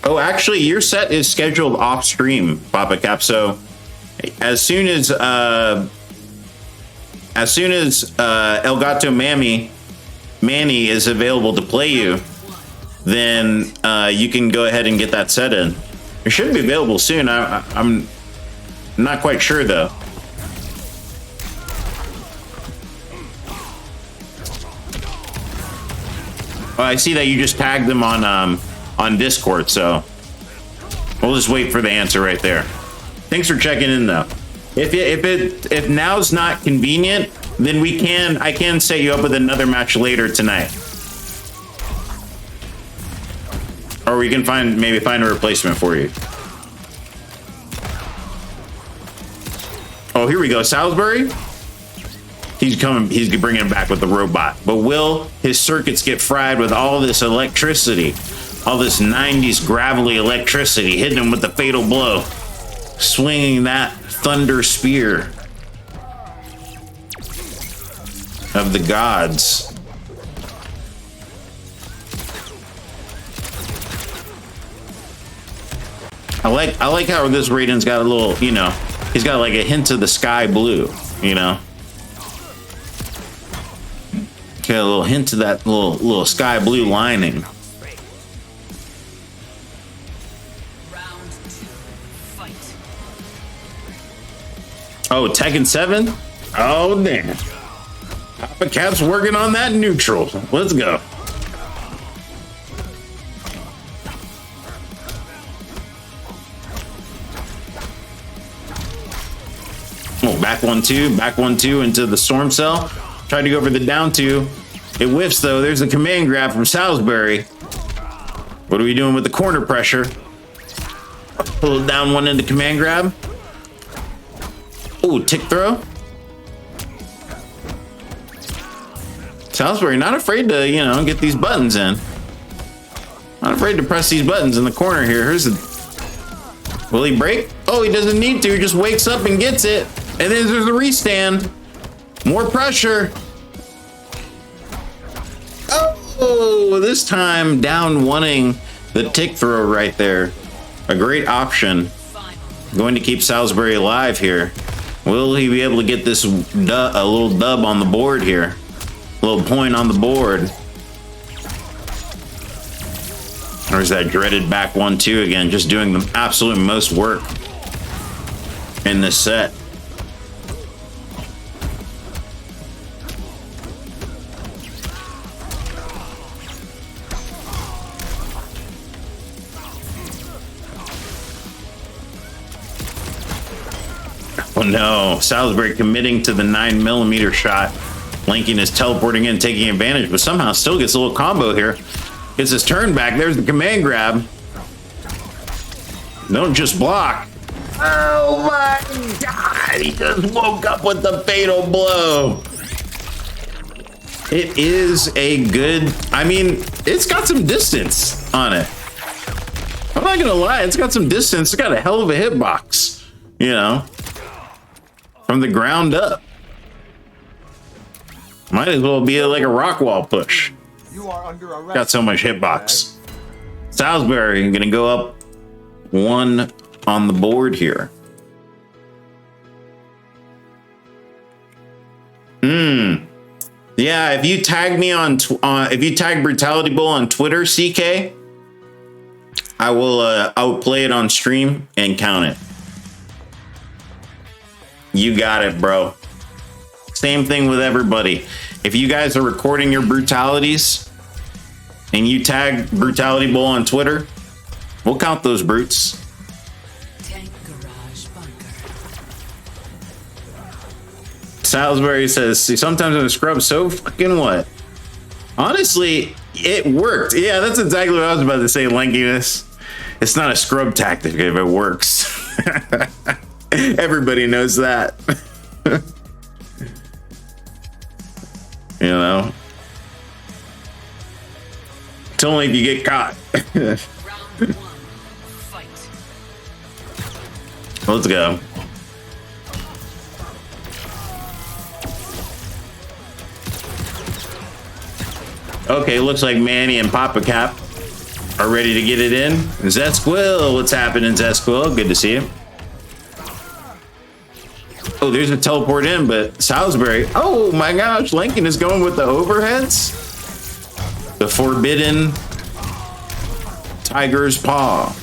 Oh, actually, your set is scheduled off stream, Papa Cap. So as soon as Elgato Manny is available to play you, then you can go ahead and get that set in. It should be available soon. I'm not quite sure though. Oh, I see that you just tagged them on Discord, so we'll just wait for the answer right there. Thanks for checking in though. If now's not convenient, then I can set you up with another match later tonight. Or we can maybe find a replacement for you. Oh, here we go. Salisbury. He's bringing him back with the robot. But will his circuits get fried with all this electricity? All this 90s gravelly electricity hitting him with the fatal blow. Swinging that thunder spear of the gods. I like how this Raiden's got a little, you know, he's got like a hint of the sky blue, you know. Got a little hint of that little sky blue lining. Round 2. Fight. Oh, Tekken 7? Oh, damn. Papa Cap's working on that neutral. Let's go. Oh, back 1-2 into the Storm Cell. Tried to go for the down 2. It whiffs though. There's a command grab from Salisbury. What are we doing with the corner pressure? Pull down 1 into command grab. Oh, tick throw. Salisbury not afraid to, you know, get these buttons in. Not afraid to press these buttons in the corner here. Here's the... Will he break? Oh, he doesn't need to. He just wakes up and gets it. And then there's the restand. More pressure. Oh, Oh, this time down wanting the tick throw right there. A great option. Going to keep Salisbury alive here. Will he be able to get this a little dub on the board here? A little point on the board. There's that dreaded back 1-2 again, just doing the absolute most work in this set. Oh no, Salisbury committing to the 9mm shot. Linking is teleporting in, taking advantage, but somehow still gets a little combo here. Gets his turn back. There's the command grab. Don't just block. Oh my God, he just woke up with the fatal blow. It is a good, I mean, it's got some distance on it. I'm not gonna lie, it's got some distance. It's got a hell of a hitbox, you know, from the ground up. Might as well be like a rock wall push. You are under arrest. Got so much hitbox. Salisbury gonna go up 1 on the board here. Yeah, if you tag me on if you tag Brutality Bull on Twitter, CK, I will play it on stream and count it. You got it, bro. Same thing with everybody. If you guys are recording your brutalities and you tag Brutality Bull on Twitter, we'll count those brutes. Tank garage bunker. Salisbury says, see, sometimes in a scrub, so fucking what? Honestly, it worked. Yeah, that's exactly what I was about to say, lankiness. It's not a scrub tactic if it works. Everybody knows that. You know? It's only if you get caught. Round 1. Fight. Let's go. Okay, looks like Manny and Papa Cap are ready to get it in. Zesquill, what's happening, Zesquill? Good to see you. Oh, there's a teleport in, but Salisbury. Oh my gosh, Lincoln is going with the overheads. The forbidden tiger's paw.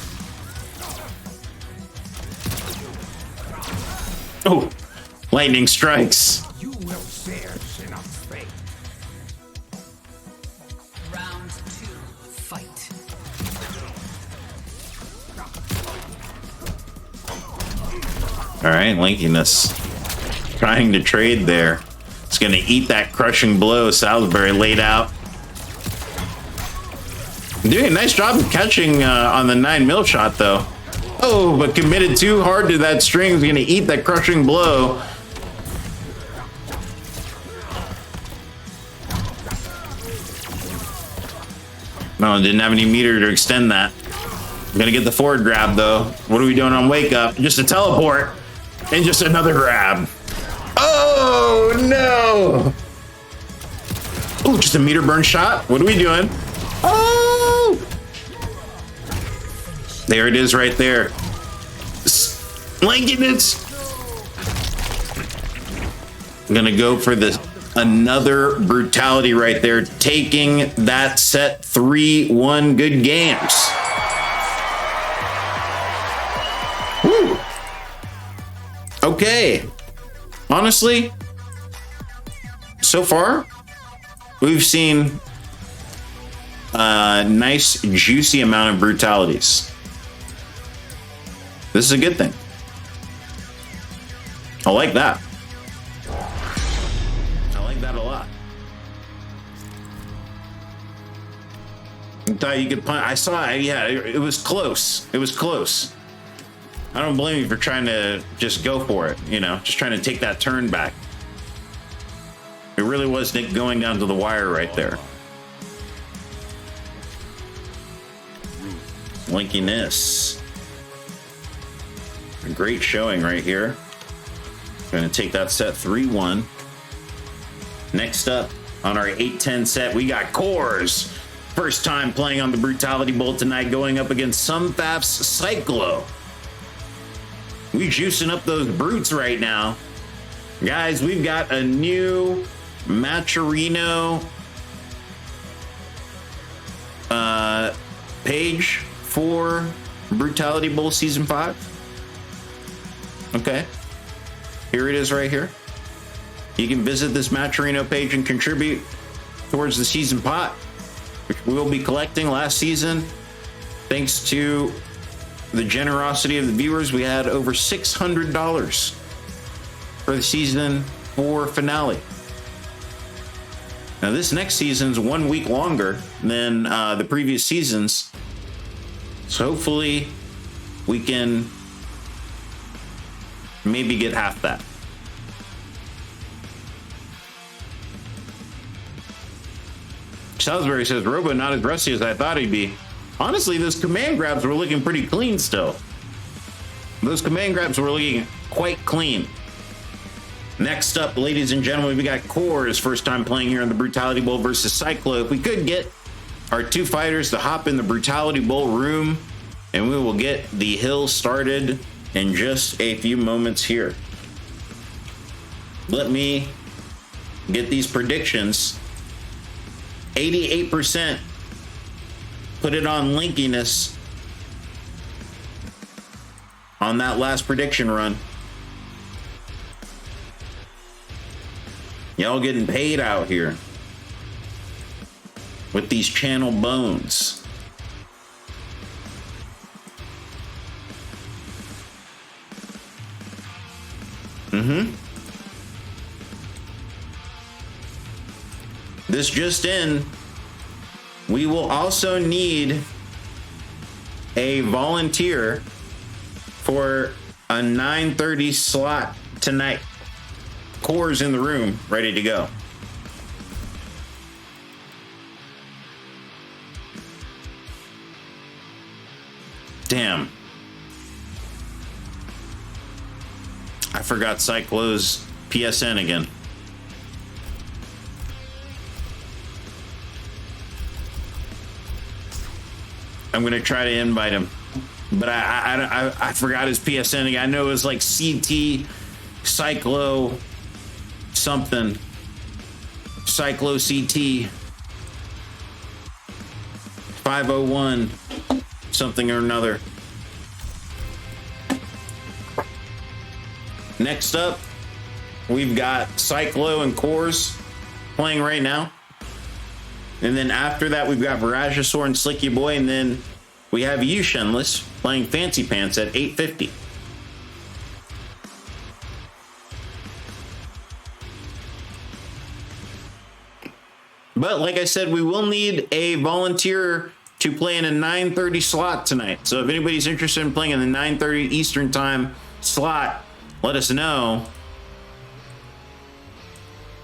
Oh, lightning strikes. You will share enough fate. Round 2. Fight. All right, Linkiness trying to trade there. It's going to eat that crushing blow. Salisbury laid out. Doing a nice job of catching on the 9mm shot, though. Oh, but committed too hard to that string. Is going to eat that crushing blow. No, didn't have any meter to extend that. I'm going to get the forward grab, though. What are we doing on Wake Up? Just a teleport. And just another grab. Oh, no. Oh, just a meter burn shot. What are we doing? Oh. There it is right there. Lincoln is. I'm going to go for another brutality right there. Taking that set 3-1. Good games. Woo. Okay. Honestly, so far, we've seen a nice, juicy amount of brutalities. This is a good thing. I like that. I like that a lot. I thought you could punt. I saw it. Yeah, it was close. It was close. I don't blame you for trying to just go for it, you know, just trying to take that turn back. It really was going down to the wire right there. Linkiness. A great showing right here. Going to take that set 3-1. Next up, On our 8-10 set, we got Cores. First time playing on the Brutality Bowl tonight, going up against Sumfaf's Cyclo. We juicing up those brutes right now. Guys, we've got a new Maturino page for Brutality Bowl Season 5. Okay. Here it is right here. You can visit this Maturino page and contribute towards the season pot, which we will be collecting last season. Thanks to the generosity of the viewers, we had over $600 for the season 4 finale. Now, this next season's 1 week longer than the previous seasons, so hopefully we can maybe get half that. Salisbury says, Robo not as rusty as I thought he'd be. Honestly, those command grabs were looking pretty clean still. Those command grabs were looking quite clean. Next up, ladies and gentlemen, we got Cores, first time playing here on the Brutality Bowl versus Cyclo. If we could get our two fighters to hop in the Brutality Bowl room, and we will get the hill started in just a few moments here. Let me get these predictions. 88%. Put it on linkiness on that last prediction run. Y'all getting paid out here with these channel bones. This just in, we will also need a volunteer for a 9:30 slot tonight. Cores in the room, ready to go. Damn. I forgot Cyclo's PSN again. I'm gonna try to invite him, but I forgot his PSN again. I know it was like CT Cyclo something, Cyclo CT 501 something or another. Next up, we've got Cyclo and Cores playing right now. And then after that, we've got Viragosaur and Slicky Boy. And then we have you, Shenless, playing Fancy Pants at 850. But like I said, we will need a volunteer to play in a 9:30 slot tonight. So if anybody's interested in playing in the 9:30 Eastern time slot, let us know.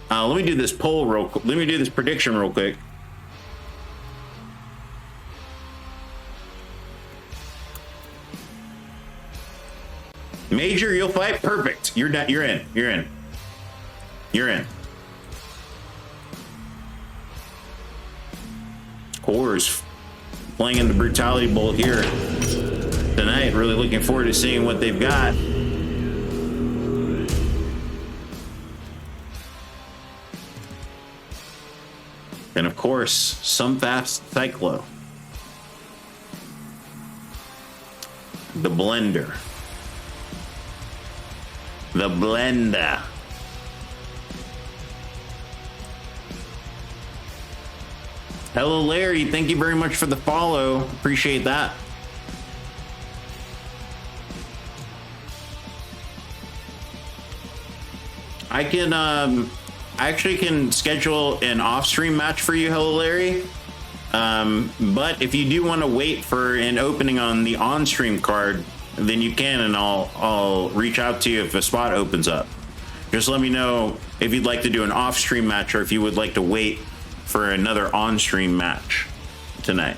Let me do this poll real quick. Let me do this prediction real quick. Major, you'll fight. Perfect. You're in. You're in. You're in. Cores playing in the Brutality Bowl here tonight. Really looking forward to seeing what they've got. And of course, Sumfaf's Cyclo. The blender. The blender. Hello, Larry. Thank you very much for the follow. Appreciate that. I can, I actually can schedule an off-stream match for you, Hello, Larry. But if you do want to wait for an opening on the on-stream card, then you can, and I'll reach out to you if a spot opens up. Just let me know if you'd like to do an off-stream match or if you would like to wait for another on-stream match tonight.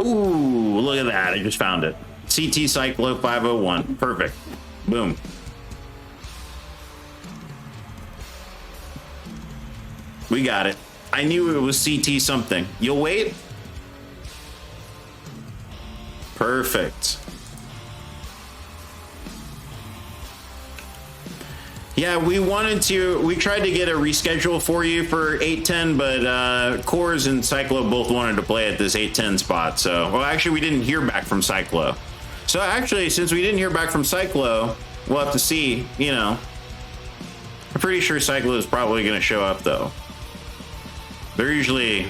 Ooh, look at that. I just found it. CT Cyclo 501. Perfect. Boom. We got it. I knew it was CT something. You'll wait? Perfect. Yeah, we tried to get a reschedule for you for 810, but Coors and Cyclo both wanted to play at this 810 spot. So, well, actually, we didn't hear back from Cyclo. So, actually, since we didn't hear back from Cyclo, we'll have to see, you know. I'm pretty sure Cyclo is probably going to show up, though. They're usually,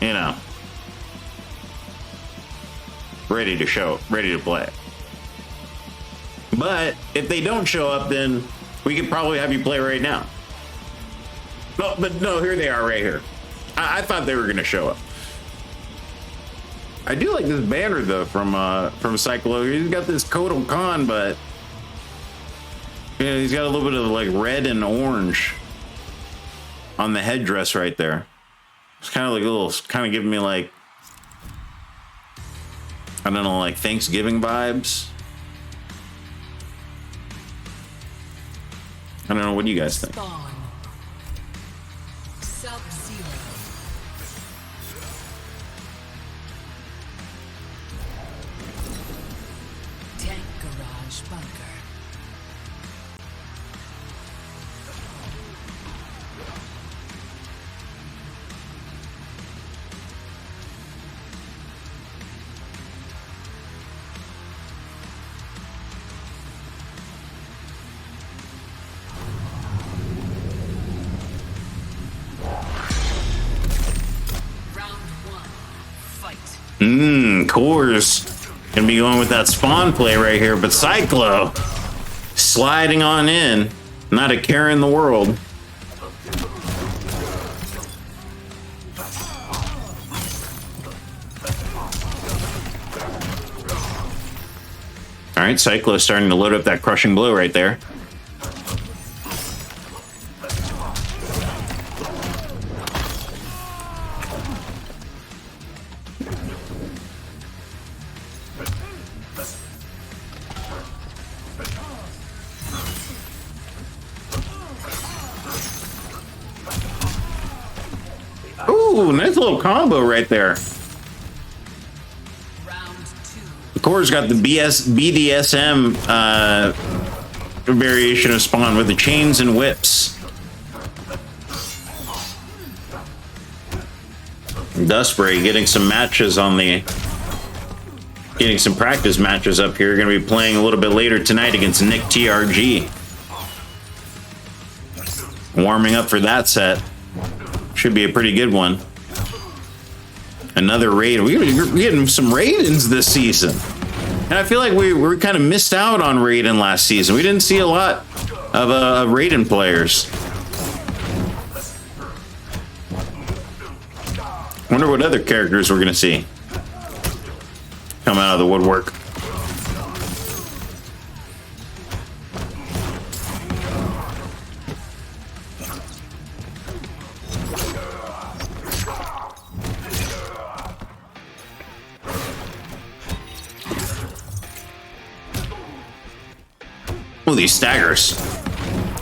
you know, ready to play. But if they don't show up, then we could probably have you play right now. No, but no, here they are right here. I thought they were going to show up. I do like this banner though from Cyclo. He's got this Kotal Khan, but yeah, he's got a little bit of like red and orange on the headdress right there. It's kind of like a little, kind of giving me like, I don't know, like Thanksgiving vibes. I don't know. What do you guys think? Spawn. Sub-Zero. Tank Garage Bunker. Coors gonna be going with that spawn play right here, but Cyclo sliding on in, not a care in the world. All right, Cyclo starting to load up that crushing blow right there. Ooh, nice little combo right there. Round two. Of course, got the BDSM variation of Spawn with the chains and whips. Dustbray getting some matches on the, getting some practice matches up here. Going to be playing a little bit later tonight against Nick TRG. Warming up for that set. Should be a pretty good one. Another raid. We're getting some Raidens this season. And I feel like we kind of missed out on Raiden last season. We didn't see a lot of Raiden players. Wonder what other characters we're going to see come out of the woodwork. Oh, these staggers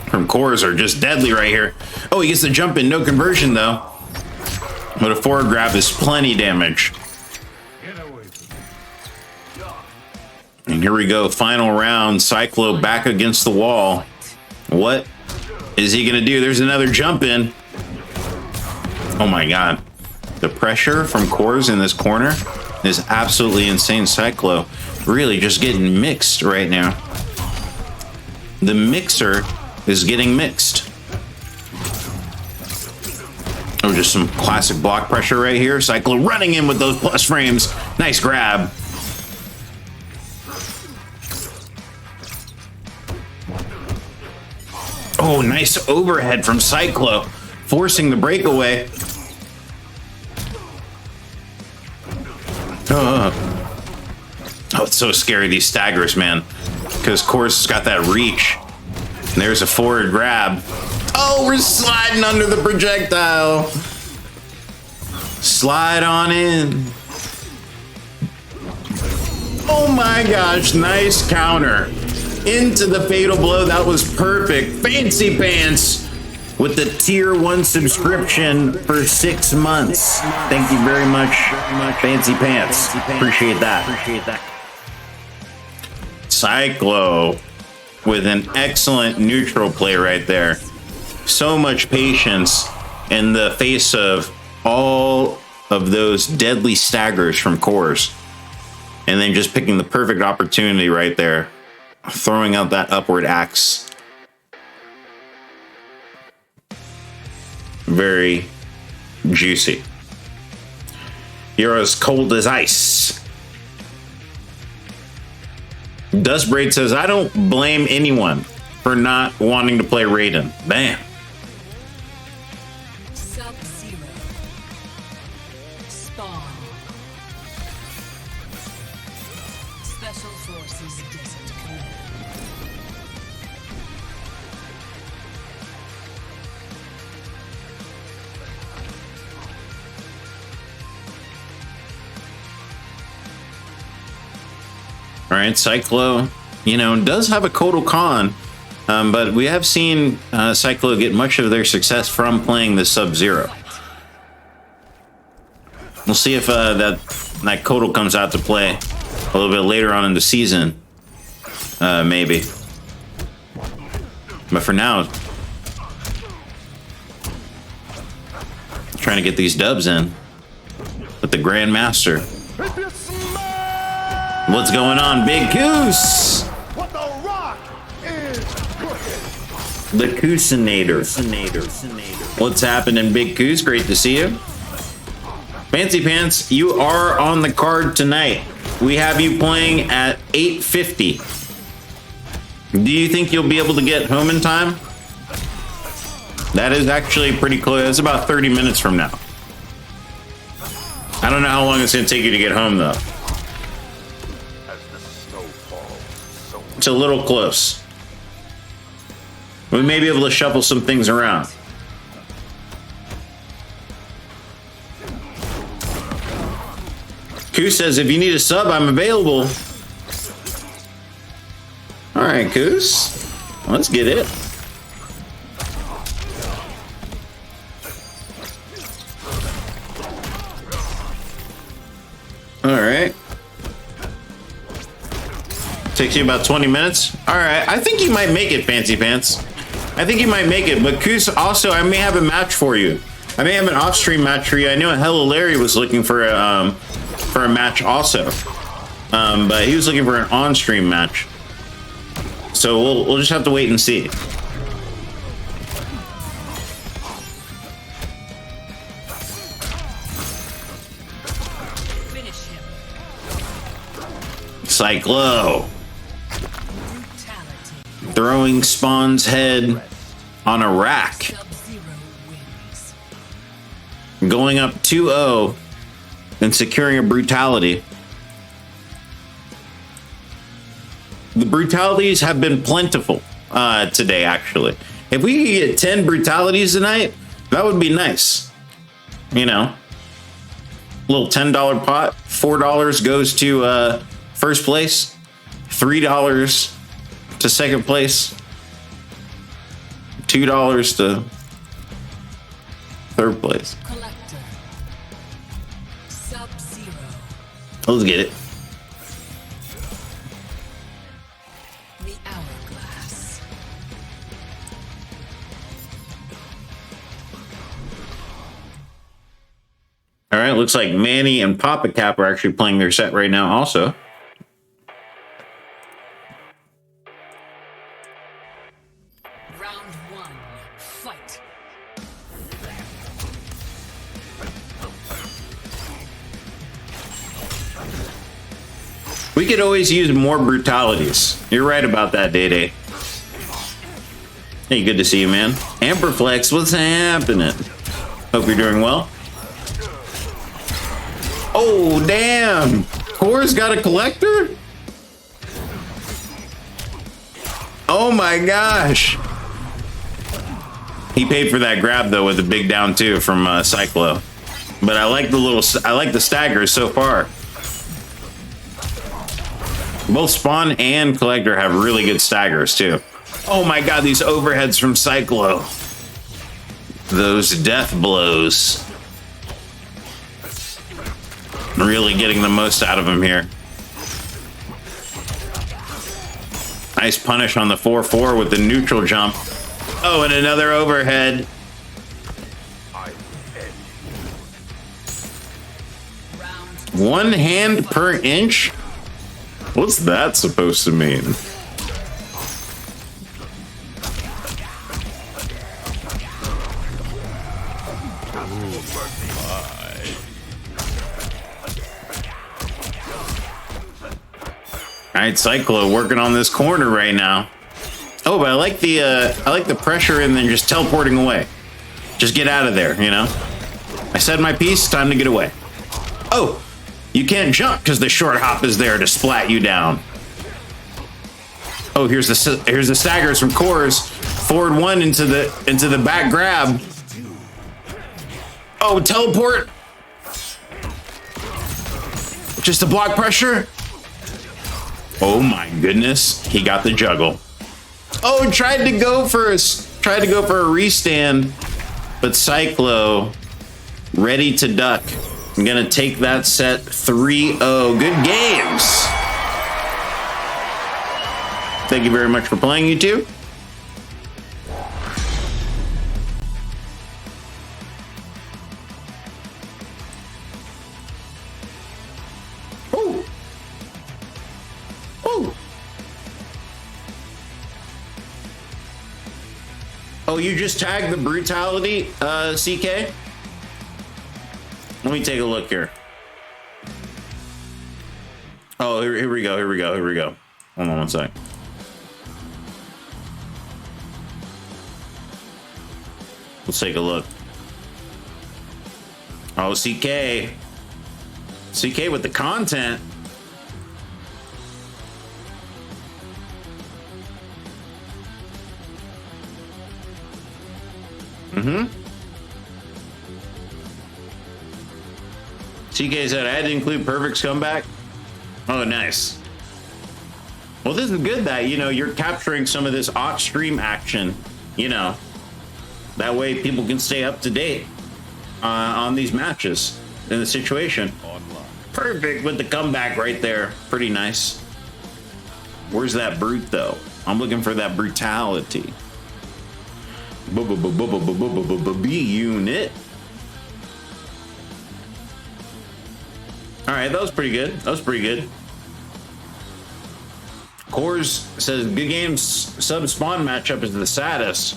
from Coors are just deadly right here. Oh, he gets the jump in, no conversion though. But a forward grab is plenty damage. And here we go, final round. Cyclo back against the wall. What is he gonna do? There's another jump in. Oh my god. The pressure from Coors in this corner is absolutely insane. Cyclo really just getting mixed right now. The mixer is getting mixed. Oh, just some classic block pressure right here. Cyclo running in with those plus frames. Nice grab. Oh, nice overhead from Cyclo, forcing the breakaway. Oh, it's so scary, these staggers, man. Because Coors has got that reach. And there's a forward grab. Oh, we're sliding under the projectile. Slide on in. Oh my gosh, nice counter. Into the fatal blow. That was perfect. Fancy Pants with the tier 1 subscription for 6 months. Thank you very much, Fancy Pants. Appreciate that. Cyclo with an excellent neutral play right there. So much patience in the face of all of those deadly staggers from cores. And then just picking the perfect opportunity right there. Throwing out that upward axe. Very juicy. You're as cold as ice. Dustbraid says, I don't blame anyone for not wanting to play Raiden. Bam. Sub-Zero. Spawn. Special Forces Desert Command. All right, Cyclo, does have a Kotal Khan, but we have seen Cyclo get much of their success from playing the Sub-Zero. We'll see if that Kotal comes out to play a little bit later on in the season, maybe. But for now, trying to get these dubs in with the Grandmaster. What's going on, Big Goose? What the rock is cooking. The Cousinator. What's happening, Big Goose? Great to see you. Fancy Pants, you are on the card tonight. We have you playing at 8:50. Do you think you'll be able to get home in time? That is actually pretty close. It's about 30 minutes from now. I don't know how long it's going to take you to get home, though. It's a little close. We may be able to shuffle some things around. Koos says, if you need a sub, I'm available. All right, Koos. Let's get it. All right. Takes you about 20 minutes. All right, I think you might make it, Fancy Pants. I think you might make it, but Koos, also, I may have a match for you. I may have an off-stream match for you. I know Hello Larry was looking for a match also, but he was looking for an on-stream match. So we'll just have to wait and see. Finish him. Cyclo. Brutality. Throwing Spawn's head on a rack. Sub-Zero wins. Going up 2-0 and securing a Brutality. The Brutalities have been plentiful today, actually. If we could get 10 Brutalities tonight, that would be nice. You know, a little $10 pot. $4 goes to first place. $3 to second place. $2 to third place. Collector. Sub-Zero. Let's get it. The Hourglass. All right, looks like Manny and Papa Cap are actually playing their set right now also. Round one. Fight. We could always use more Brutalities. You're right about that, Day Day. Hey, good to see you, man. Amperflex, what's happening? Hope you're doing well. Oh, damn. Core's got a collector? Oh my gosh. He paid for that grab though with the big down two from Cyclo. But I like the staggers so far. Both Spawn and Collector have really good staggers too. Oh my god, these overheads from Cyclo. Those death blows. Really getting the most out of him here. Nice punish on the 4-4 with the neutral jump. Oh, and another overhead. One hand per inch? What's that supposed to mean? Alright, Cyclo working on this corner right now. Oh, but I like the pressure and then just teleporting away. Just get out of there, you know? I said my piece, time to get away. Oh, you can't jump because the short hop is there to splat you down. Oh, here's the staggers from Cores. Forward one into the back grab. Oh, teleport. Just to block pressure. Oh my goodness, he got the juggle. Oh, tried to go for a restand, but Cyclo ready to duck. I'm gonna take that set 3-0. Good games. Thank you very much for playing, you two. Oh. Oh. Oh, you just tagged the Brutality, CK? Let me take a look here. Oh, here we go. Hold on one sec. Let's take a look. Oh, CK. CK with the content. CK said, I had to include Perfect's comeback. Oh, nice. Well, this is good that, you know, you're capturing some of this off-stream action, you know. That way people can stay up to date on these matches in the situation. Perfect with the comeback right there. Pretty nice. Where's that brute, though? I'm looking for that Brutality. B unit. All right, that was pretty good. Cores says good game sub spawn matchup is the saddest.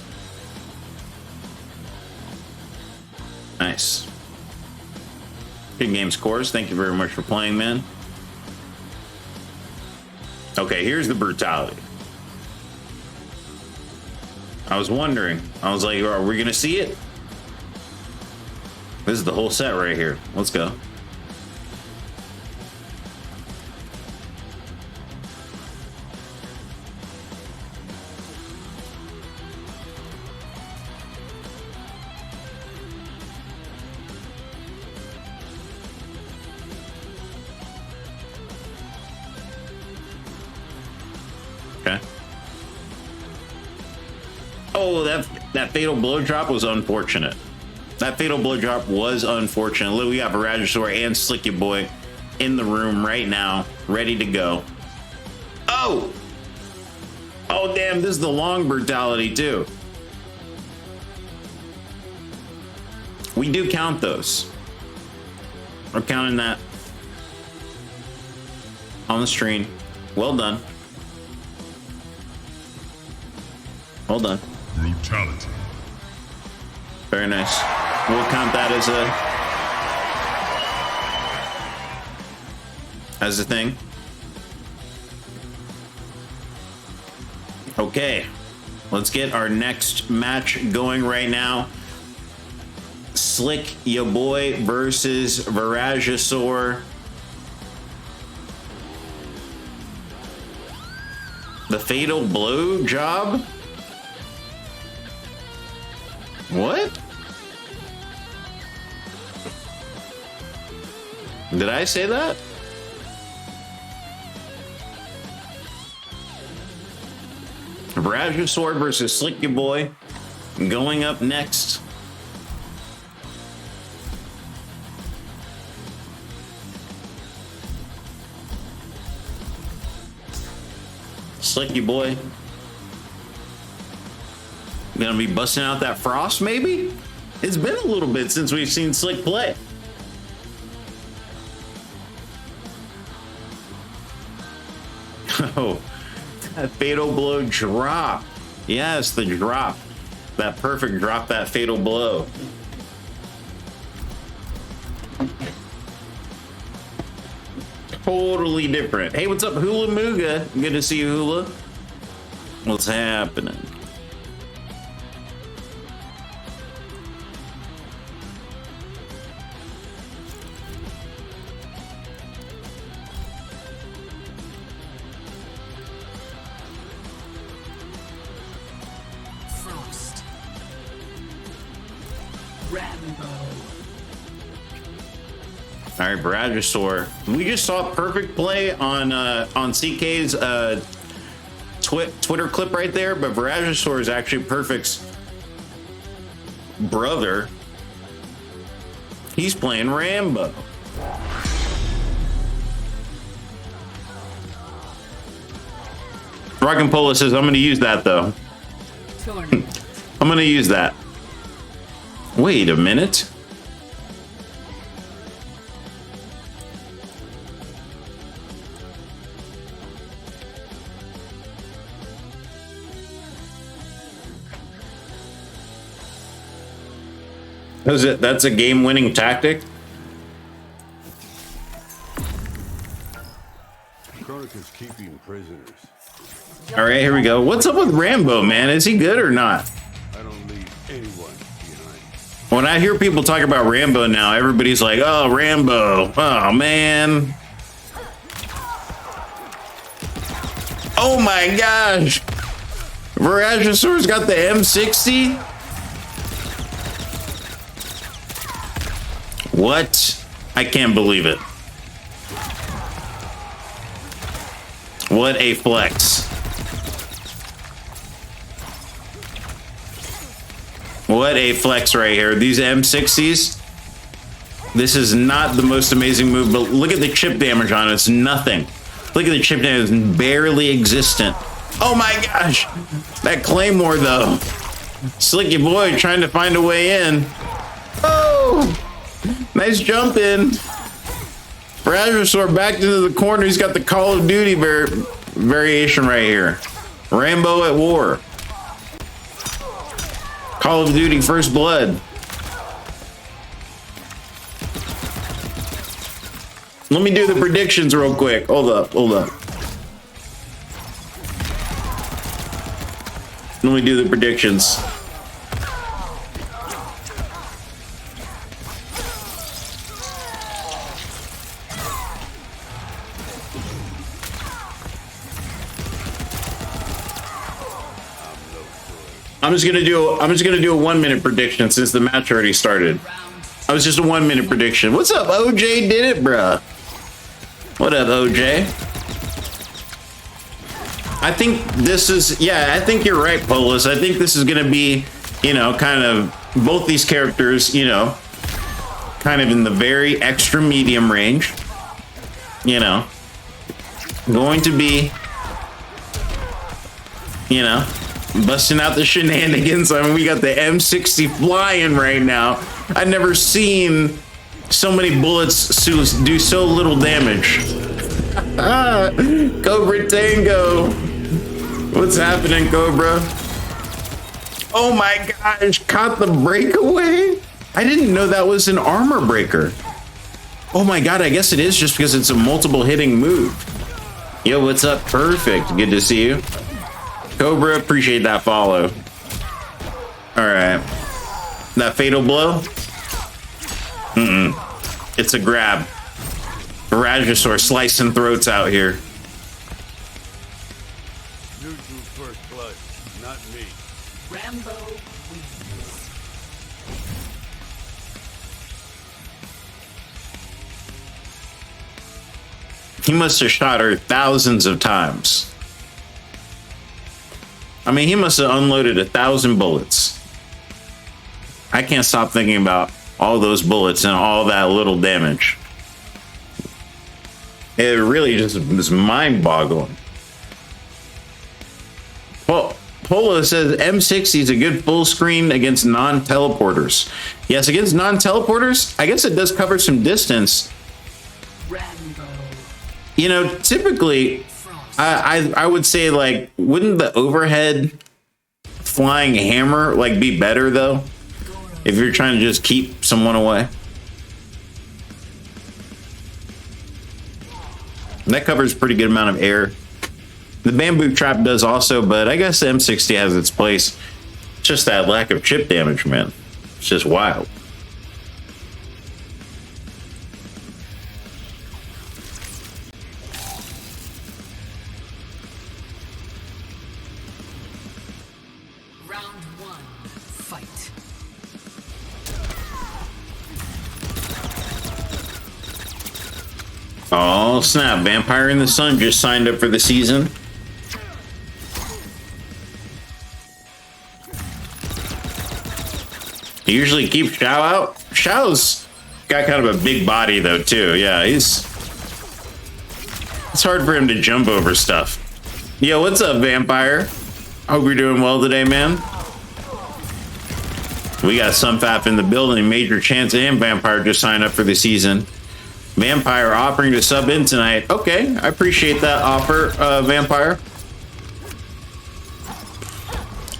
Nice. Good game, Cores. Thank you very much for playing, man. Okay, here's the Brutality. I was wondering. I was like, are we gonna see it? This is the whole set right here. Let's go. Okay. Oh, that fatal blow drop was unfortunate. That fatal blow drop was unfortunate. Look, we got Viragosaur and Slicky Boy in the room right now, ready to go. Oh! Oh, damn, this is the long Brutality, too. We do count those. We're counting that on the screen. Well done. Well done. Brutality. Very nice. We'll count that as a thing. Okay, let's get our next match going right now. Slick Ya Boy versus Viragosaur. The fatal blow job? What? Did I say that? Bragosaur versus Slicky Boy going up next. Slicky Boy gonna be busting out that frost, maybe? It's been a little bit since we've seen Slick play. Oh, that fatal blow drop. Yes, the drop. That perfect drop, that fatal blow. Totally different. Hey, what's up, Hula Mooga? Good to see you, Hula. What's happening? Frost. Rambo. All right, Bragosaur. We just saw a perfect play on CK's Twitter clip right there, but Bragosaur is actually Perfect's brother. He's playing Rambo. Rockin' Pola says, I'm going to use that, though. Tournament. I'm going to use that. Wait a minute. That's a game-winning tactic? Chronic is keeping prisoners. All right, here we go. What's up with Rambo, man? Is he good or not? I don't leave anyone behind. When I hear people talk about Rambo now, everybody's like, oh, Rambo. Oh, man. Oh, my gosh. Bragosaur's got the M60? What? I can't believe it. What a flex. What a flex right here. These M60s, this is not the most amazing move, but look at the chip damage on it. It's nothing. Look at the chip damage. It's barely existent. Oh my gosh. That Claymore, though. Slicky Boy trying to find a way in. Oh! Nice jump in. Bragosaur back into the corner. He's got the Call of Duty variation right here. Rambo at war. Call of Duty First Blood. Let me do the predictions real quick. Hold up. Let me do the predictions. I'm just gonna do a 1 minute prediction since the match already started. I was just a 1 minute prediction. What's up, OJ? Did it, bruh? What up, OJ? I think this is, yeah, I think you're right, Polis. I think this is gonna be, you know, kind of both these characters, you know, kind of in the very extra medium range. You know, going to be, you know, busting out the shenanigans. I mean, we got the M60 flying right now. I've never seen so many bullets do so little damage. Cobra Tango. What's happening, Cobra? Oh my gosh, caught the breakaway? I didn't know that was an armor breaker. Oh my god, I guess it is just because it's a multiple hitting move. Yo, what's up? Perfect. Good to see you. Cobra, appreciate that follow. All right. That fatal blow? It's a grab. Bragosaur slicing throats out here. You do first blood, not me. Rambo wins. He must have shot her thousands of times. I mean, he must have unloaded 1,000 bullets. I can't stop thinking about all those bullets and all that little damage. It really just is mind-boggling. Well, Polo says M60 is a good full screen against non-teleporters. Yes, against non-teleporters, I guess it does cover some distance. Rambo. You know, typically, I would say, like, wouldn't the overhead flying hammer, like, be better, though? If you're trying to just keep someone away. That covers a pretty good amount of air. The bamboo trap does also, but I guess the M60 has its place. It's just that lack of chip damage, man. It's just wild. Round one, fight. Oh, snap. Vampire in the Sun just signed up for the season. He usually keeps Shao out. Shao's got kind of a big body, though, too. Yeah, it's hard for him to jump over stuff. Yo, what's up, Vampire? Hope you're doing well today, man. We got Sunfap in the building. Major Chance and Vampire just signed up for the season. Vampire offering to sub in tonight. Okay, I appreciate that offer, Vampire.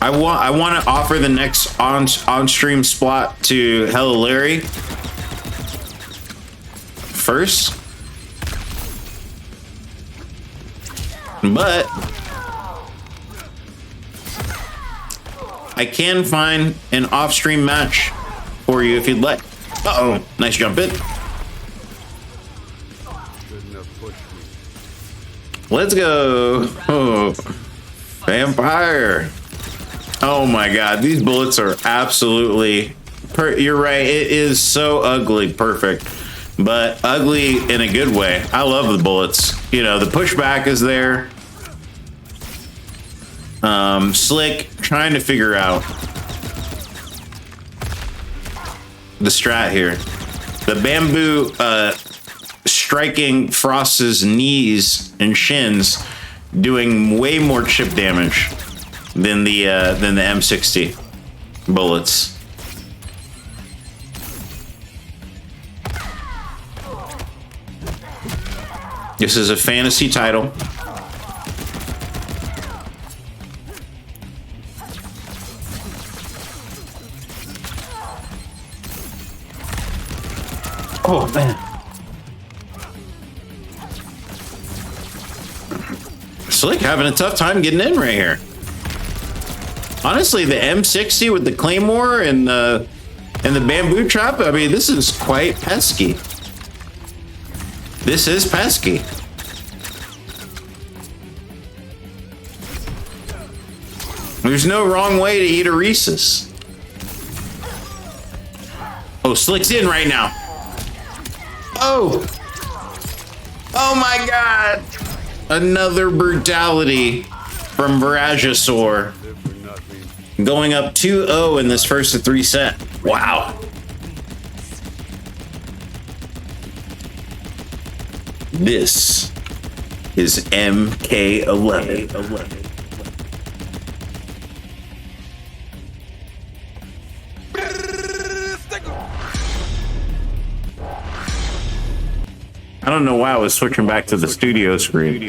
I want to offer the next on-stream spot to Hello Larry first, but I can find an off-stream match for you if you'd like. Uh-oh, nice jump it. Let's go. Oh, Vampire. Oh my god, these bullets are absolutely you're right, it is so ugly perfect, but ugly in a good way. I love the bullets. You know, the pushback is there. Slick trying to figure out the strat here. The bamboo striking Frost's knees and shins, doing way more chip damage than the M60 bullets. This is a fantasy title. Oh man. Slick having a tough time getting in right here. Honestly, the M60 with the Claymore and the bamboo trap, I mean, this is quite pesky. This is pesky. There's no wrong way to eat a Reese's. Oh, Slick's in right now. Oh. Oh my god. Another brutality from Viragosaur. Going up 2-0 in this first of 3 set. Wow. This is MK11. I don't know why I was switching back to the studio screen.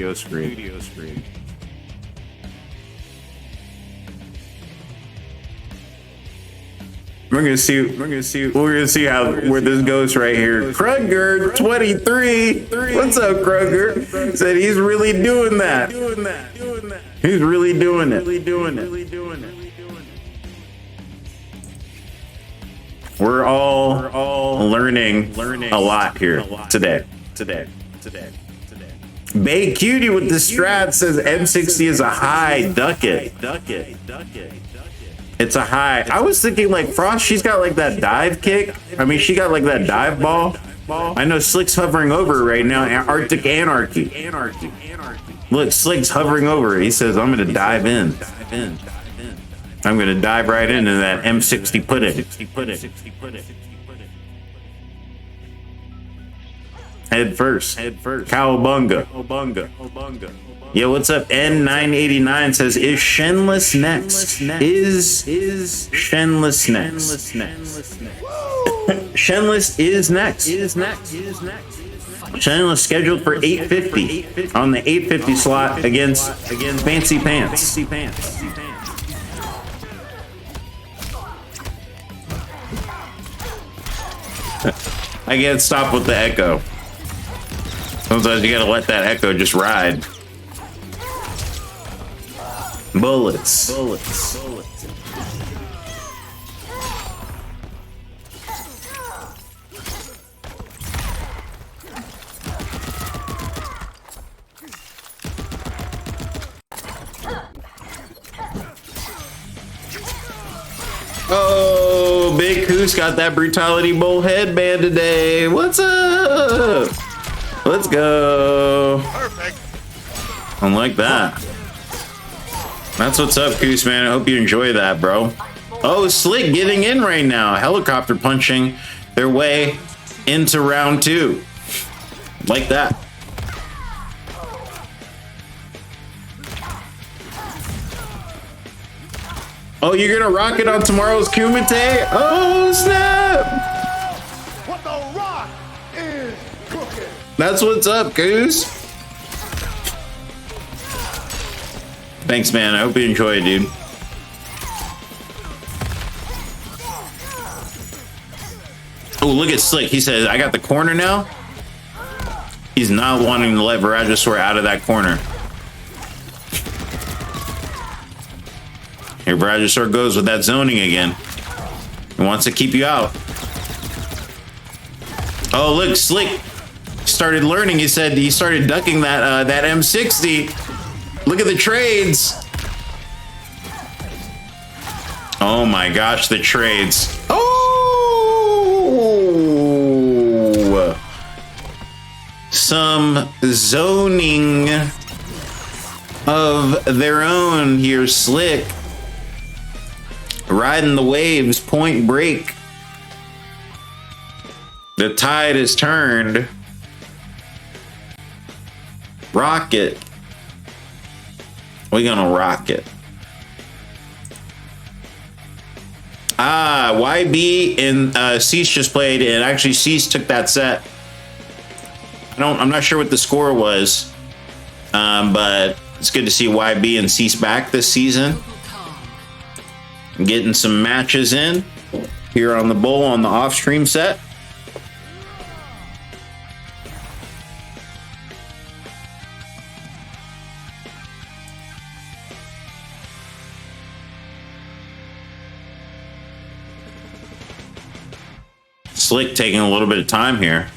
We're gonna see how where this goes right here. Kruger 23. What's up, Kruger? Said he's really doing that. He's really doing it. We're all learning a lot here today. Bay Cutie with the strat says M60 is a high. Duck it. It's a high. I was thinking like Frost, she's got like that dive kick. I mean, she got like that dive ball. I know Slick's hovering over right now. Arctic Anarchy. Look, Slick's hovering over it. He says, I'm going to dive in. I'm going to dive right into that M60 pudding. Head first. Cowabunga. Yo, what's up? N989 says, is Shenless next? Is Shenless next? Shenless is next. Shenless scheduled for 8:50 on the 8:50 slot against Fancy Pants. I can't stop with the echo. Sometimes you gotta let that echo just ride. Bullets. Oh, Big Goose got that Brutality Bowl headband today. What's up? Let's go. Perfect. Unlike that. That's what's up, Goose, man. I hope you enjoy that, bro. Oh, Slick getting in right now. Helicopter punching their way into round 2. Like that. Oh, you're gonna rock it on tomorrow's Kumite? Oh, snap! What the rock is cooking. That's what's up, Goose. Thanks, man. I hope you enjoy it, dude. Oh, look at Slick. He says, I got the corner now. He's not wanting to let Viragosaur out of that corner. Here Viragosaur goes with that zoning again. He wants to keep you out. Oh, look, Slick started learning. He said he started ducking that that M60. Look at the trades. Oh my gosh, the trades. Oh! Some zoning of their own here, Slick. Riding the waves, point break. The tide has turned. Rocket. We're gonna rock it. Ah, YB and Cease just played, and actually Cease took that set. I'm not sure what the score was, but it's good to see YB and Cease back this season. Getting some matches in here on the bowl on the off-stream set. Slick taking a little bit of time here.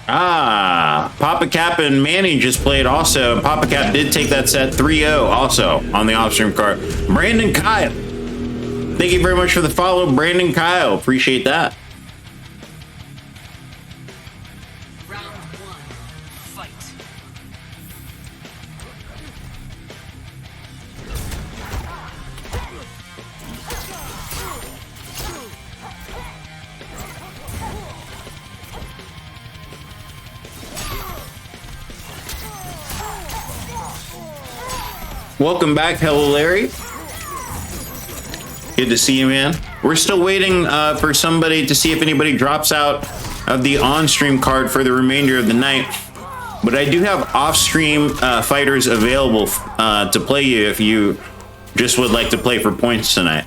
Ah, Papa Cap and Manny just played also. Papa Cap did take that set 3-0 also on the off-stream card. Brandon Kyle. Thank you very much for the follow, Brandon Kyle. Appreciate that. Round 1, fight. Welcome back. Hello, Larry. Good to see you, man. We're still waiting for somebody to see if anybody drops out of the on-stream card for the remainder of the night. But I do have off-stream fighters available to play you if you just would like to play for points tonight.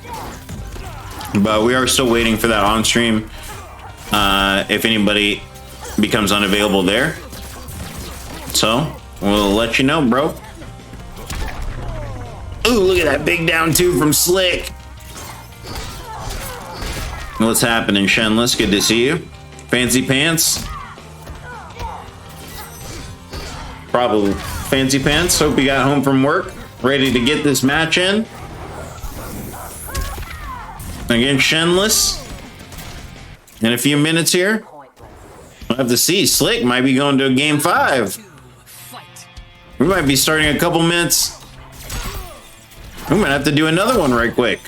But we are still waiting for that on-stream if anybody becomes unavailable there. So we'll let you know, bro. Ooh, look at that big down two from Slick. What's happening, Shenless? Good to see you. Fancy Pants. Probably Fancy Pants. Hope you got home from work. Ready to get this match in. Against Shenless. In a few minutes here. We'll have to see. Slick might be going to a game 5. Fight. We might be starting a couple minutes. We might have to do another one right quick.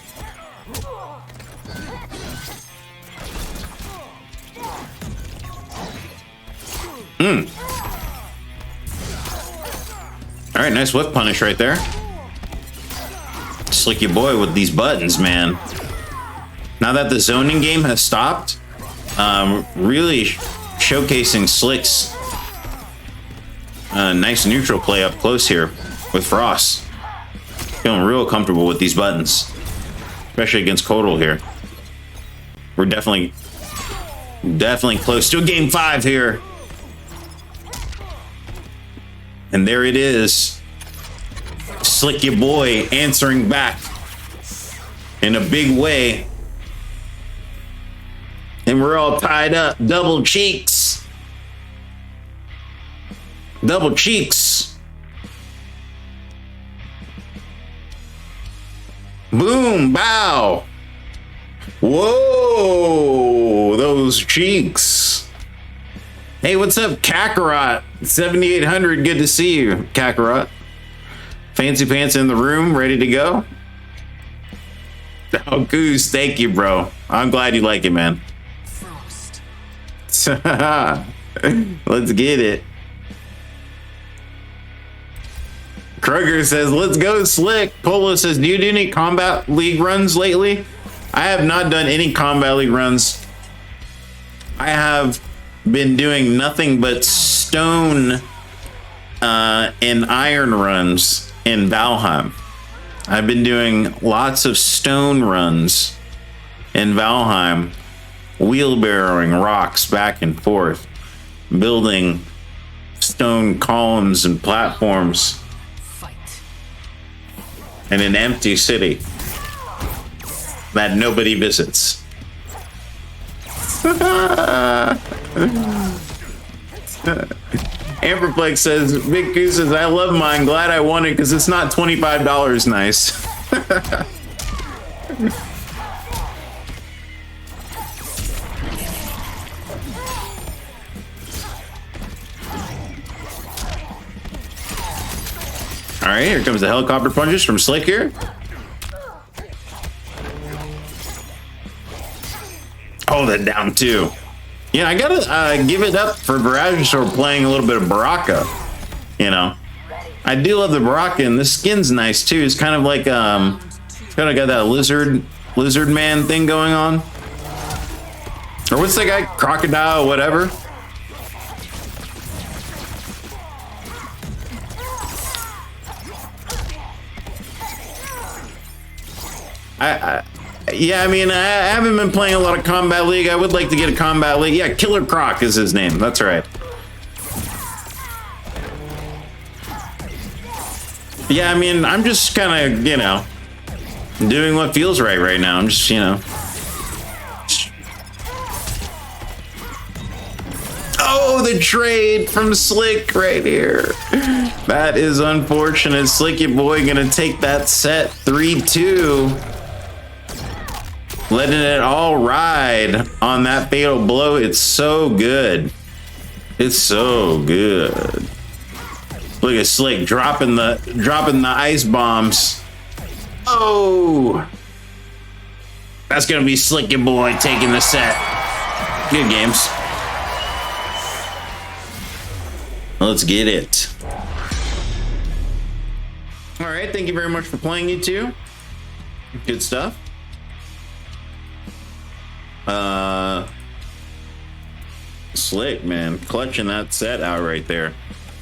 All right, nice whip punish right there. Slick your boy with these buttons, man. Now that the zoning game has stopped, really showcasing Slick's nice neutral play up close here with Frost. Feeling real comfortable with these buttons, especially against Kodal here. We're definitely close to a game 5 here. And there it is. Slick your boy answering back in a big way. And we're all tied up. Double cheeks. Double cheeks. Boom, bow. Whoa, those cheeks. Hey, what's up, Kakarot? 7800, good to see you, Kakarot. Fancy Pants in the room, ready to go. Oh, Goose, thank you, bro. I'm glad you like it, man. Frost. Let's get it. Kroger says, let's go, Slick. Polo says, do you do any Kombat League runs lately? I have not done any Kombat League runs. I have been doing nothing but stone and iron runs in Valheim. I've been doing lots of stone runs in Valheim, wheelbarrowing rocks back and forth, building stone columns and platforms Fight. in an empty city that nobody visits. Amberplex says, Big Goose says, I love mine. Glad I won it because it's not $25 nice. All right, here comes the helicopter punches from Slick here. Oh, that down too. Yeah, I gotta give it up for Viragosaur playing a little bit of Baraka. You know, I do love the Baraka, and this skin's nice too. It's kind of like kind of got that lizard man thing going on. Or what's that guy? Crocodile, whatever. Yeah, I mean, I haven't been playing a lot of Kombat League. I would like to get a Kombat League. Yeah, Killer Croc is his name. That's right. Yeah, I mean, I'm just kind of, you know, doing what feels right now. I'm just, you know. Oh, the trade from Slick right here. That is unfortunate. Slick, your boy, gonna take that set 3-2. Letting it all ride on that fatal blow. It's so good. It's so good. Look at Slick dropping the ice bombs. Oh, that's gonna be Slick, your boy, taking the set. Good games. Let's get it. All right, thank you very much for playing, you two. Good stuff. Slick, man, clutching that set out right there.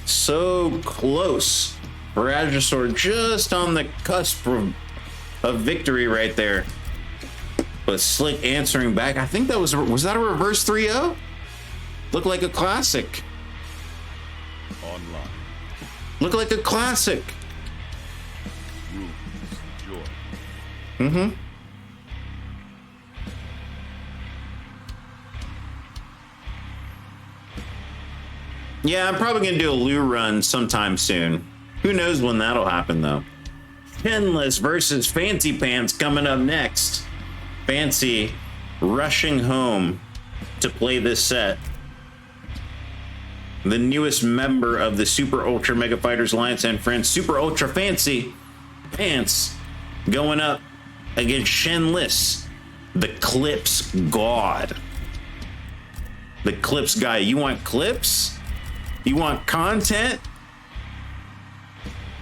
So close. Viragosaur just on the cusp of victory right there. But Slick answering back. I think that was that a reverse 3-0? Looked like a classic. Online. Looked like a classic. Rules. Joy. Mm-hmm. Yeah, I'm probably gonna do a Lou run sometime soon. Who knows when that'll happen though. Chinless versus Fancy Pants coming up next. Fancy rushing home to play this set. The newest member of the Super Ultra Mega Fighters Alliance and friends, Super Ultra Fancy Pants, going up against Shenless, the Clips God. The Clips guy. You want clips? You want content?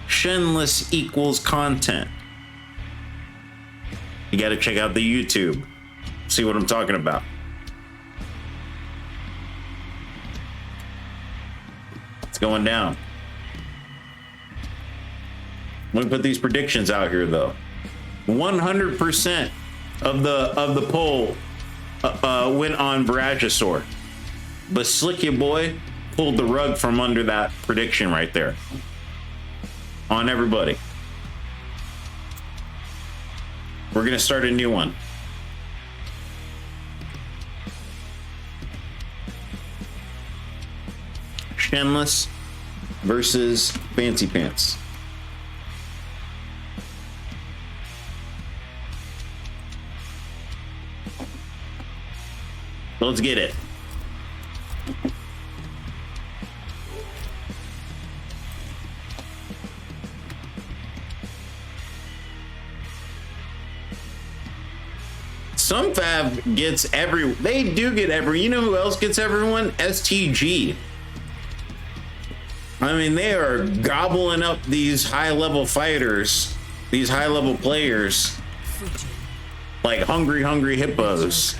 Shenless equals content. You got to check out the YouTube. See what I'm talking about. It's going down. Let me put these predictions out here though. 100% of the poll went on Viragosaur. But Slick Your Boy pulled the rug from under that prediction right there. On everybody. We're gonna start a new one. Shenless versus Fancy Pants. Let's get it. Some Fab gets they do get you know who else gets everyone? STG. I mean, they are gobbling up these high-level fighters, these high-level players, like hungry hippos.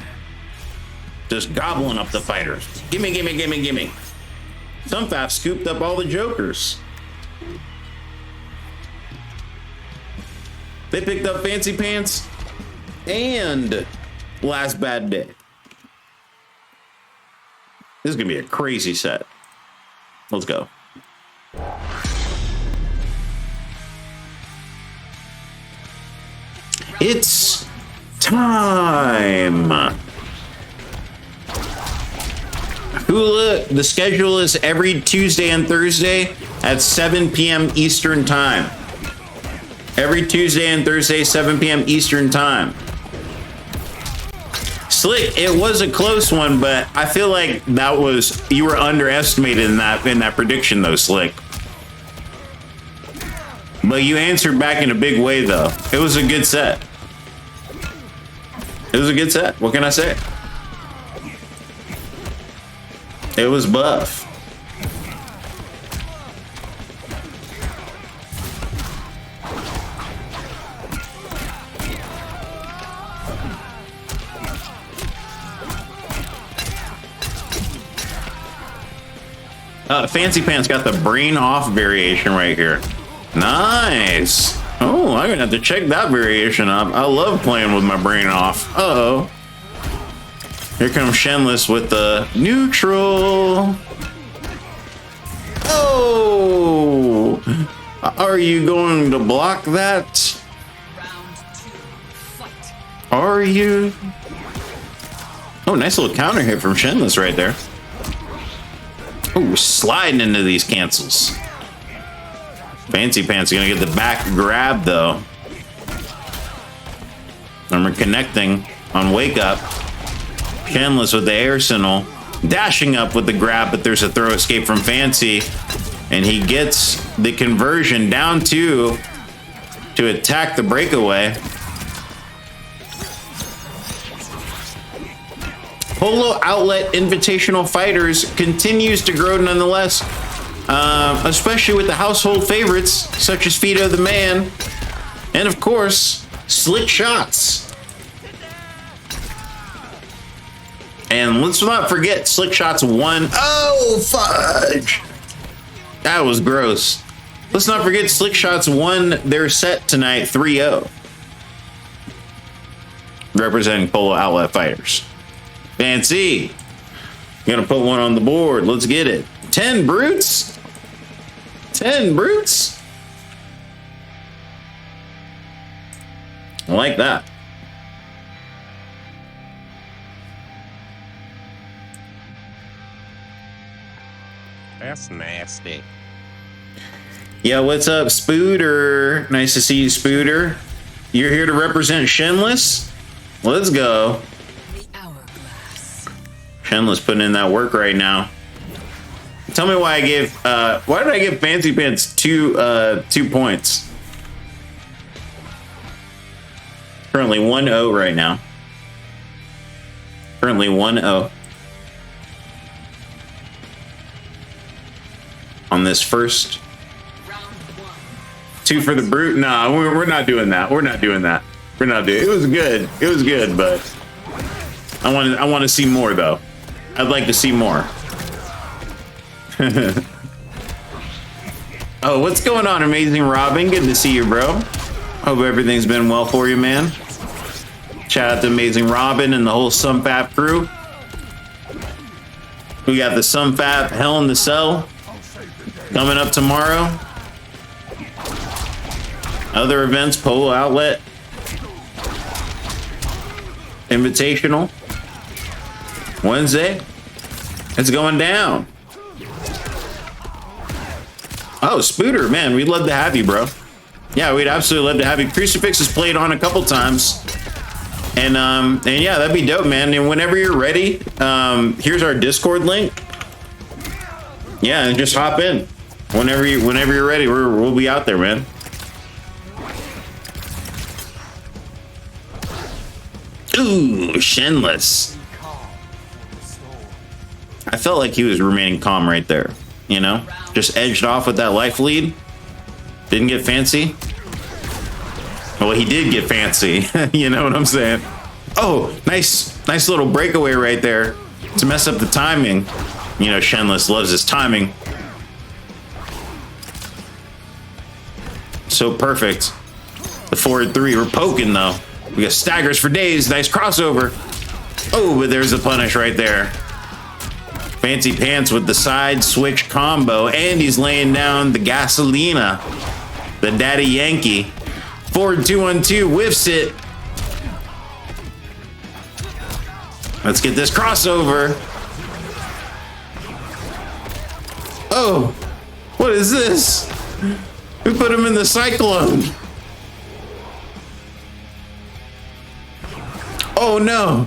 Just gobbling up the fighters. Gimme, gimme, gimme, gimme. Some Fab scooped up all the jokers. They picked up Fancy Pants and Last Bad Day. This is gonna be a crazy set. Let's go. It's time. Hula, the schedule is every Tuesday and Thursday at 7 p.m. Eastern Time. Every Tuesday and Thursday, 7 p.m. Eastern Time. Slick, it was a close one, but I feel like you were underestimated in that prediction though, Slick. But you answered back in a big way though. It was a good set. It was a good set. What can I say? It was buff. Fancy Pants got the brain off variation right here. Nice. Oh, I'm gonna have to check that variation up. I love playing with my brain off. Uh-oh. Here comes Shenless with the neutral. Oh! Are you going to block that? Are you? Oh, nice little counter hit from Shenless right there. Oh, sliding into these cancels. Fancy Pants gonna get the back grab though. And we're connecting on Wake Up. Shenless with the air signal, dashing up with the grab, but there's a throw escape from Fancy, and he gets the conversion down to attack the breakaway. Polo Outlet Invitational Fighters continues to grow nonetheless, especially with the household favorites such as Fido the Man, and of course, Slick Shots. And let's not forget, Slick Shots won. Oh, fudge! That was gross. Let's not forget, Slick Shots won their set tonight 3-0. Representing Polo Outlet Fighters. Fancy. Gonna put one on the board. Let's get it. 10 brutes? 10 brutes? I like that. That's nasty. Yo, what's up, Spooter? Nice to see you, Spooter. You're here to represent Shinless? Let's go. The hourglass. Shinless putting in that work right now. Tell me why I gave, why did I give Fancy Pants 2 points? Currently 1-0 right now. Currently 1-0. On this first. Round one. 2 for the brute. Nah, we're not doing that. We're not doing that. We're not doing it. It was good. It was good, but I want to see more though. I'd like to see more. Oh, what's going on, Amazing Robin? Good to see you, bro. Hope everything's been well for you, man. Shout out to Amazing Robin and the whole Sunfap crew. We got the Sunfap Hell in the Cell coming up tomorrow. Other events, Polo Outlet, Invitational, Wednesday. It's going down. Oh, Spooter, man, we'd love to have you, bro. Yeah, we'd absolutely love to have you. Crucifix has played on a couple times. And yeah, that'd be dope, man. And whenever you're ready, here's our Discord link. Yeah, and just hop in. Whenever you're ready, we'll be out there, man. Ooh, Shinless. I felt like he was remaining calm right there, you know? Just edged off with that life lead. Didn't get fancy. Well, he did get fancy. You know what I'm saying? Oh, nice little breakaway right there to mess up the timing. You know, Shinless loves his timing. So perfect. The forward 3, we're poking though. We got staggers for days. Nice crossover. Oh, but there's the punish right there. Fancy Pants with the side switch combo, and he's laying down the Gasolina, the Daddy Yankee. Forward 2-1-2, whiffs it. Let's get this crossover. Oh, what is this? We put him in the Cyclone. Oh no.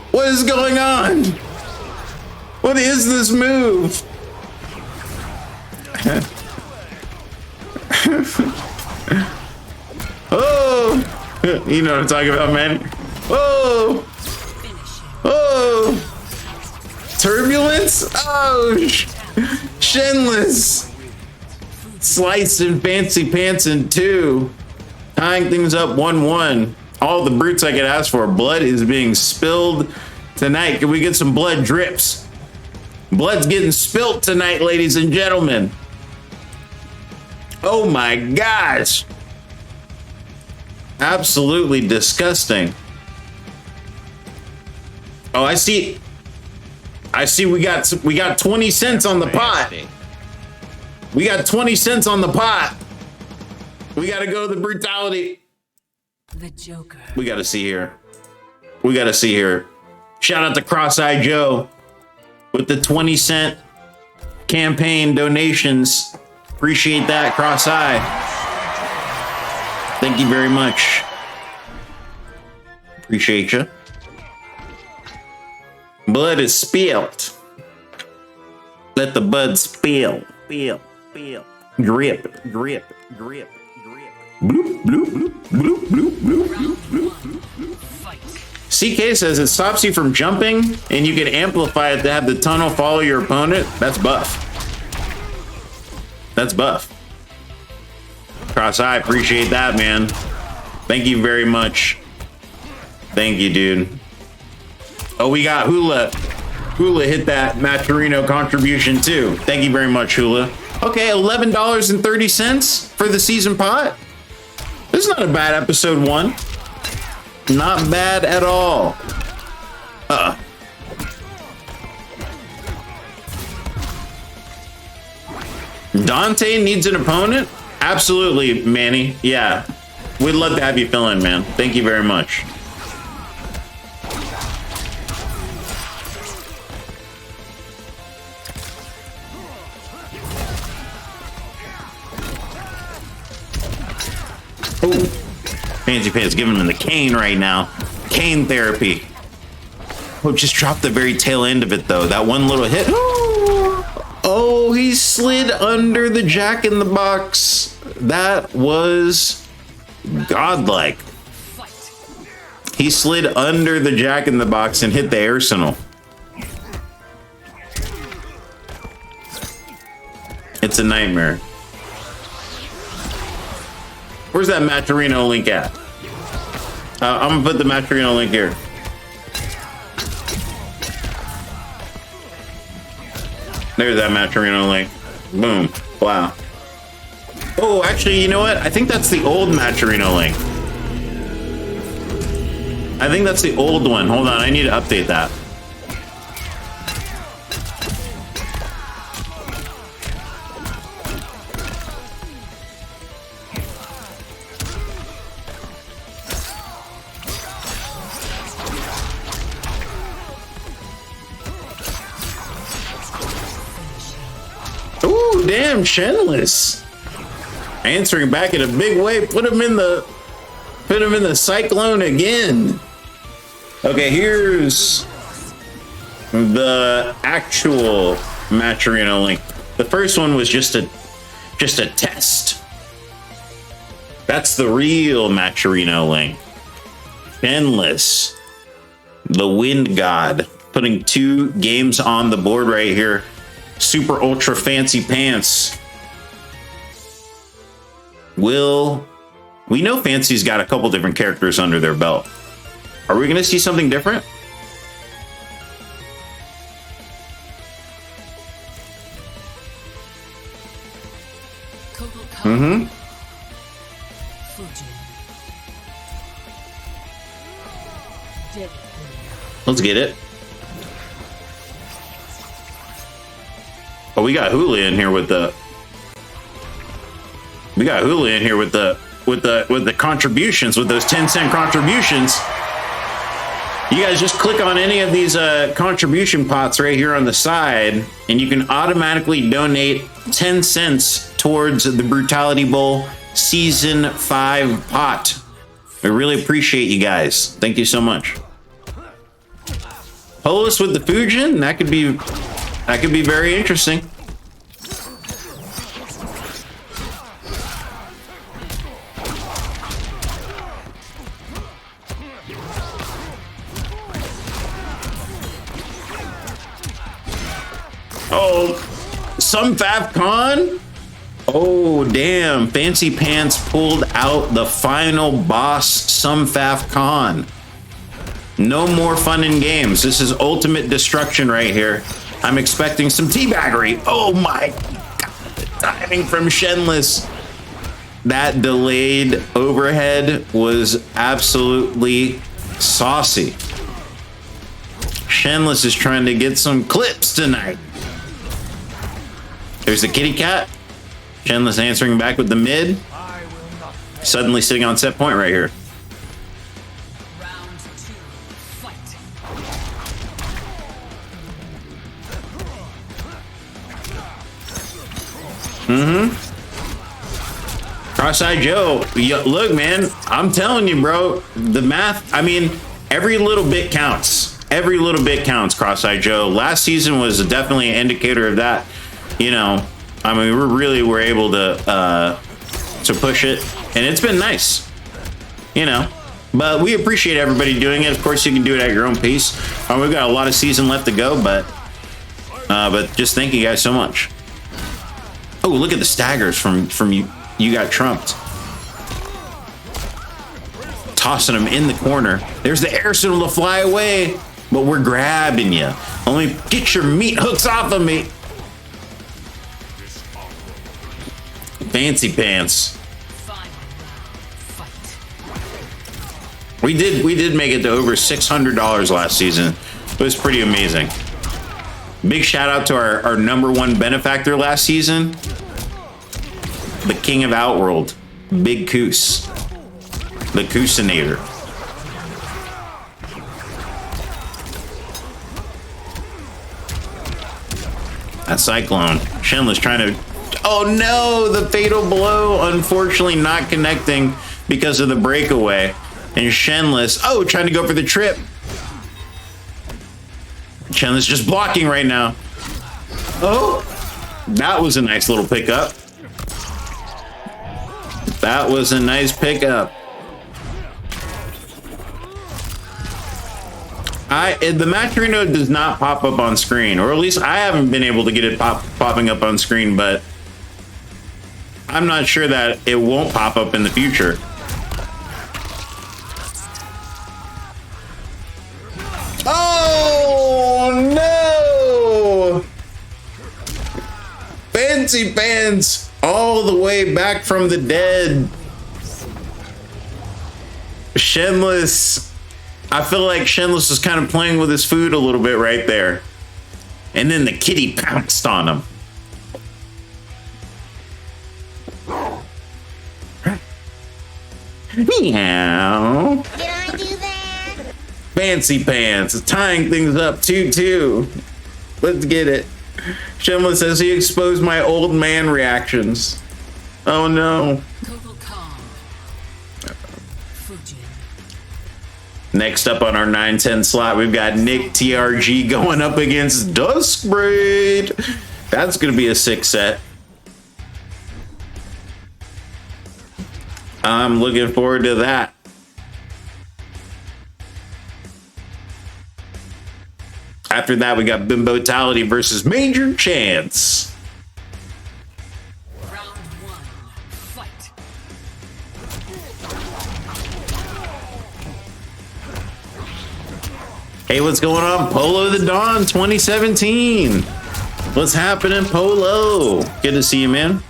What is going on? What is this move? Oh, you know what I'm talking about, man. Oh, oh, turbulence. Oh, Shinless. Sliced and Fancy Pants in 2. Tying things up 1-1. All the brutes I could ask for. Blood is being spilled tonight. Can we get some blood drips? Blood's getting spilt tonight, ladies and gentlemen. Oh my gosh. Absolutely disgusting. Oh, I see we got 20 cents on the pot. We got 20 cents on the pot. We got to go to the Brutality. The Joker. We got to see here. We got to see here. Shout out to Cross-Eyed Joe with the 20-cent campaign donations. Appreciate that, Cross-Eye. Thank you very much. Appreciate you. Blood is spilled. Let the blood spill. Spill. Spill. Drip. Drip. Drip. Drip. Bloop, bloop, bloop, bloop, bloop, bloop, bloop, bloop. Fight. CK says it stops you from jumping and you can amplify it to have the tunnel follow your opponent. That's buff. That's buff. Cross-Eye, appreciate that, man. Thank you very much. Thank you, dude. Oh, we got Hula. Hula hit that Maturino contribution too. Thank you very much, Hula. Okay, $11.30 for the season pot. This is not a bad episode 1. Not bad at all. Dante needs an opponent? Absolutely, Manny. Yeah. We'd love to have you fill in, man. Thank you very much. Ooh. Fancy Pants giving him the cane right now. Cane therapy. Oh, just dropped the very tail end of it, though. That one little hit. Oh, he slid under the Jack in the Box. That was godlike. He slid under the Jack in the Box and hit the arsenal. It's a nightmare. Where's that Maturino link at? I'm gonna put the Maturino link here. There's that Maturino link. Boom. Wow. Oh, actually, you know what? I think that's the old Maturino link. I think that's the old one. Hold on, I need to update that. Ooh, damn, Shenless. Answering back in a big way. Put him in the cyclone again. Okay, here's the actual Maturino link. The first one was just a test. That's the real Maturino link. Endless. The Wind God. Putting 2 games on the board right here. Super ultra fancy pants. We know Fancy's got a couple different characters under their belt. Are we gonna see something different? Mm-hmm. Let's get it. Oh, we got Hula in here with the. We got Hula in here with the contributions, with those 10-cent contributions. You guys just click on any of these contribution pots right here on the side, and you can automatically donate 10 cents towards the Brutality Bowl Season 5 pot. I really appreciate you guys. Thank you so much. Polis with the Fujin, that could be very interesting. Oh, some Fafcon? Oh, damn. Fancy Pants pulled out the final boss, some Fafcon. No more fun in games. This is ultimate destruction right here. I'm expecting some teabaggery. Oh my God, the timing from Shenless. That delayed overhead was absolutely saucy. Shenless is trying to get some clips tonight. There's the kitty cat. Shenless answering back with the mid. Suddenly sitting on set point right here. Round 2, fight. Cross-eyed Joe. Look, man, I'm telling you, bro. The math, I mean, every little bit counts. Every little bit counts, Cross-eyed Joe. Last season was definitely an indicator of that. You know, I mean, we were able to push it, and it's been nice, you know. But we appreciate everybody doing it. Of course, you can do it at your own pace. We've got a lot of season left to go, but just thank you guys so much. Oh, look at the staggers from you. You got trumped. Tossing them in the corner. There's the air signal to fly away, but we're grabbing you. Only get your meat hooks off of me. Fancy Pants. We did make it to over $600 last season. It was pretty amazing. Big shout out to our #1 benefactor last season, the King of Outworld, Big Coos, the Coosinator. That Cyclone. Shenless trying to. Oh no, the fatal blow, unfortunately not connecting. because of the breakaway. And Shenless, oh, trying to go for the trip. Shenless just blocking right now. Oh, that was a nice little pickup. That was a nice pickup. The Maturino does not pop up on screen, or at least I haven't been able to get it popping up on screen, but I'm not sure that it won't pop up in the future. Oh no! Fancy Pants all the way back from the dead. Shenless. I feel like Shenless was kind of playing with his food a little bit right there. And then the kitty pounced on him. Meow. Did I do that? Fancy Pants tying things up 2-2. Let's get it. Shenless says he exposed my old man reactions. Oh no. Next up on our 9-10 slot, we've got Nick TRG going up against Duskbraid. That's going to be a 6 set. I'm looking forward to that. After that, we got Brutality versus Major Chance. Round 1, fight. Hey, what's going on? Polo the Dawn 2017. What's happening, Polo? Good to see you, man.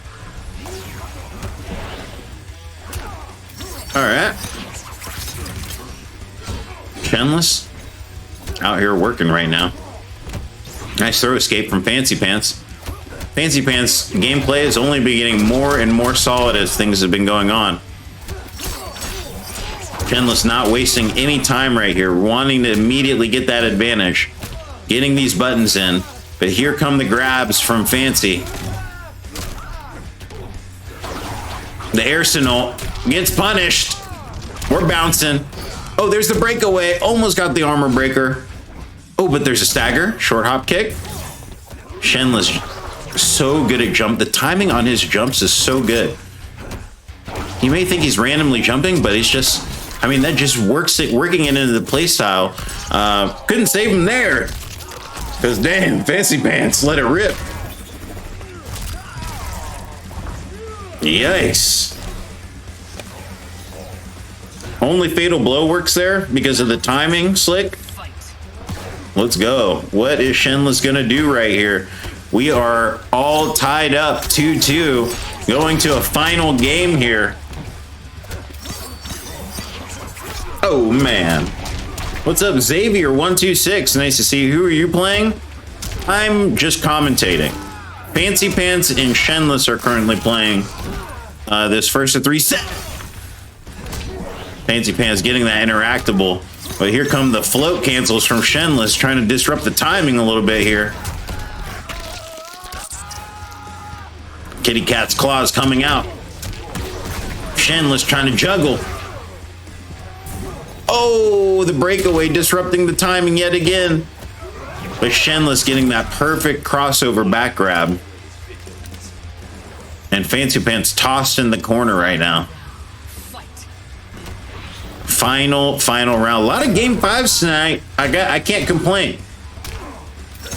All right. Shenless out here working right now. Nice throw escape from Fancy Pants. Fancy Pants gameplay is only been getting more and more solid as things have been going on. Shenless not wasting any time right here, wanting to immediately get that advantage, getting these buttons in. But here come the grabs from Fancy. The air Sinnoh gets punished. We're bouncing. Oh, there's the breakaway. Almost got the armor breaker. Oh, but there's a stagger. Short hop kick. Shenless so good at jump. The timing on his jumps is so good. You may think he's randomly jumping, but he's just, I mean, that just working it into the playstyle. Couldn't save him there. Because damn, Fancy Pants let it rip. Yikes. Only Fatal Blow works there because of the timing, Slick. Let's go. What is Shenless gonna do right here? We are all tied up 2-2, going to a final game here. Oh man. What's up, Xavier126? Nice to see you. Who are you playing? I'm just commentating. Fancy Pants and Shenless are currently playing this first of 3 set. Fancy Pants getting that interactable. But here come the float cancels from Shenless, trying to disrupt the timing a little bit here. Kitty Cat's claws coming out. Shenless trying to juggle. Oh, the breakaway disrupting the timing yet again. But Shenless getting that perfect crossover back grab. And Fancy Pants tossed in the corner right now. Final round. A lot of game 5s tonight. I can't complain.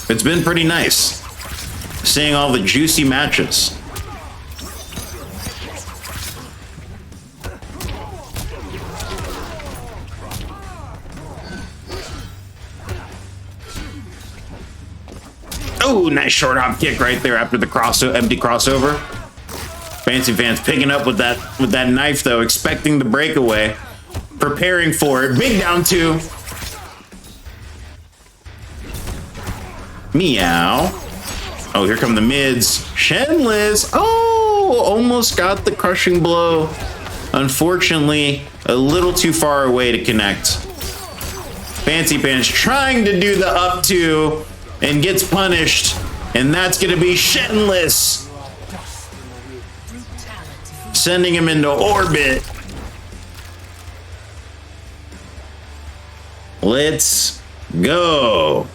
It's been pretty nice seeing all the juicy matches. Oh, nice short hop kick right there after the empty crossover. Fancy Pants picking up with that knife though, expecting the breakaway. Preparing for it. Big down 2. Meow. Oh, here come the mids. Shenless. Oh, almost got the crushing blow. Unfortunately, a little too far away to connect. Fancy Pants trying to do the up 2 and gets punished. And that's going to be Shenless. Sending him into orbit. Let's go.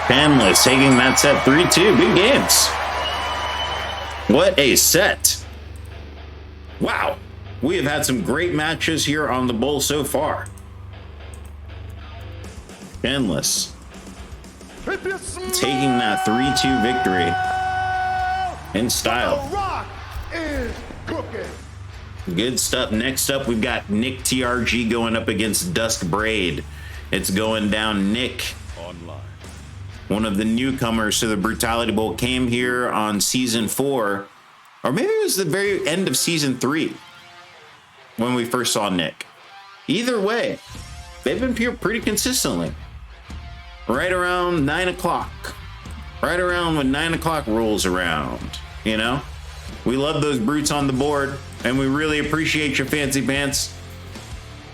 Panless taking that set 3-2. Good games. What a set. Wow. We have had some great matches here on the bowl so far. Panless taking that 3-2 victory in style. Rock is cooking. Good stuff. Next up, we've got Nick TRG going up against Dusk Braid. It's going down. Nick, Online. one of the newcomers to the Brutality Bowl, came here on season 4, or maybe it was the very end of season 3 when we first saw Nick. Either way, they've been here pretty consistently. Right around 9 o'clock. Right around when 9 o'clock rolls around, you know? We love those brutes on the board, and we really appreciate your fancy pants.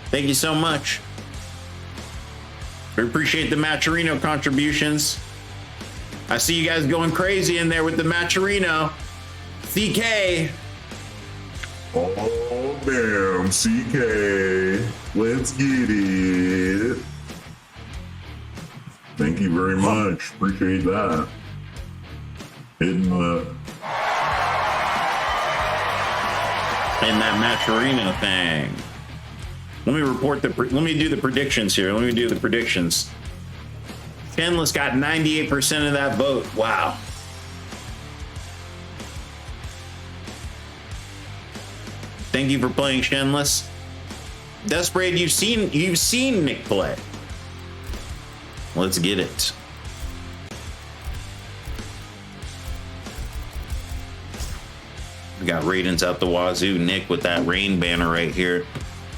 Thank you so much. We appreciate the Maturino contributions. I see you guys going crazy in there with the Maturino. CK. Oh, damn, CK. Let's get it. Thank you very much. Appreciate that. Hitting the... And that Maturino thing. Let me report let me do the predictions here. Let me do the predictions. Kenless got 98% of that vote. Wow. Thank you for playing, Shenless. Desperate, you've seen Nick play. Let's get it. We got Raiden's out the wazoo. Nick with that rain banner right here.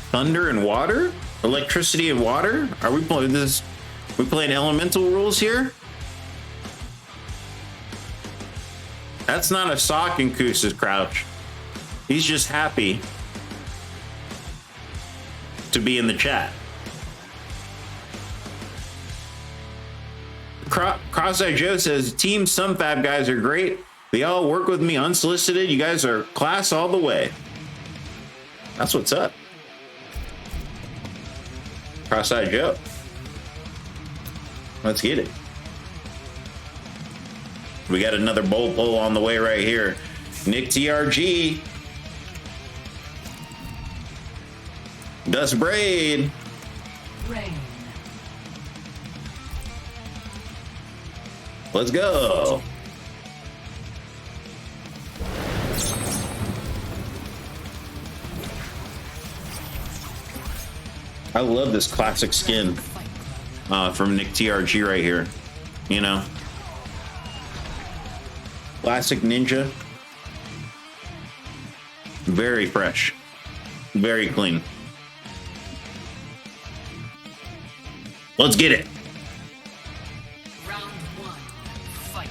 Thunder and water? Electricity and water? Are we playing this? We playing elemental rules here? That's not a sock in Koos's crouch. He's just happy to be in the chat. Cross-Eyed Joe says, Team Sunfab guys are great. They all work with me unsolicited. You guys are class all the way. That's what's up. Cross-Eyed Joe. Let's get it. We got another bowl pull on the way right here. Nick TRG. Dust Braid. Rain. Let's go. I love this classic skin from Nick TRG right here. You know, classic ninja. Very fresh, very clean. Let's get it. Round one. Fight.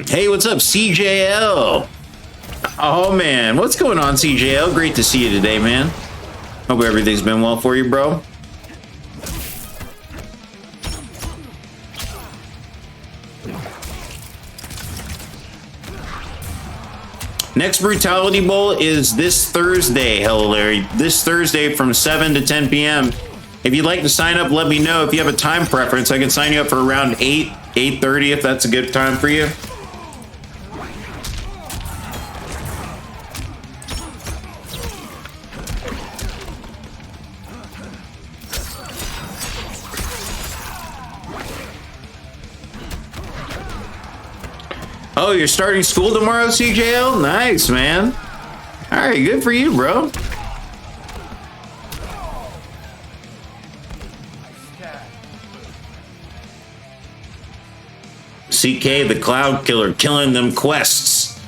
Hey, what's up, CJL? Oh man, what's going on, CJL? Great to see you today, man. Hope everything's been well for you, bro. Next Brutality Bowl is this Thursday, hello Larry. This Thursday from 7 to 10 p.m. If you'd like to sign up, let me know. If you have a time preference, I can sign you up for around 8:30 if that's a good time for you. Oh, you're starting school tomorrow, CJL? Nice, man. All right, good for you, bro. CK, the Cloud Killer, killing them quests.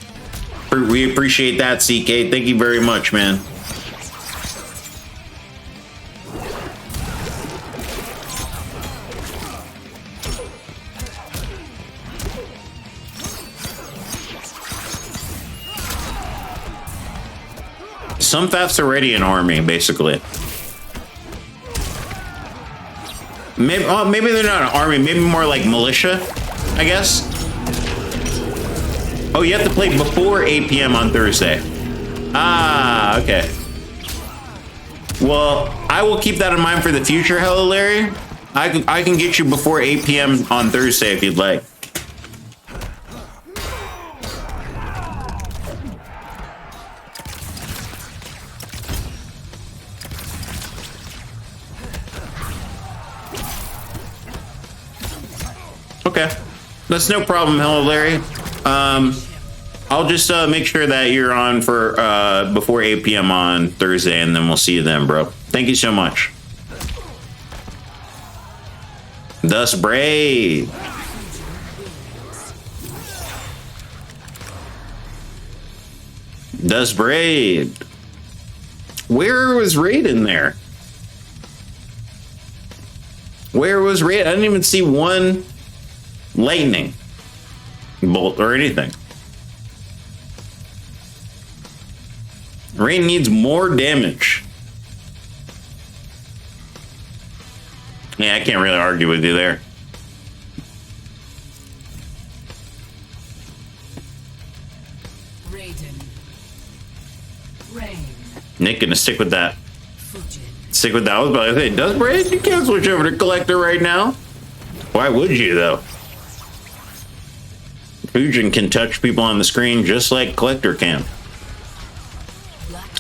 We appreciate that, CK. Thank you very much, man. Some Faf's already an army, basically. Maybe they're not an army, maybe more like militia, I guess. Oh, you have to play before 8 p.m. on Thursday. Ah, okay. Well, I will keep that in mind for the future, Hello Larry. I can get you before 8 p.m. on Thursday if you'd like. Okay, that's no problem, Hello Larry. I'll just make sure that you're on for before 8 p.m. on Thursday, and then we'll see you then, bro. Thank you so much. Thus Braid. Thus Braid. Where was Raid in there? Where was Raid? I didn't even see one lightning bolt or anything. Raid needs more damage. Yeah, I can't really argue with you there. Nick gonna stick with that. Stick with that. I was about to say, does Braid? You can't switch over to Collector right now. Why would you though? Fujin can touch people on the screen just like Collector can.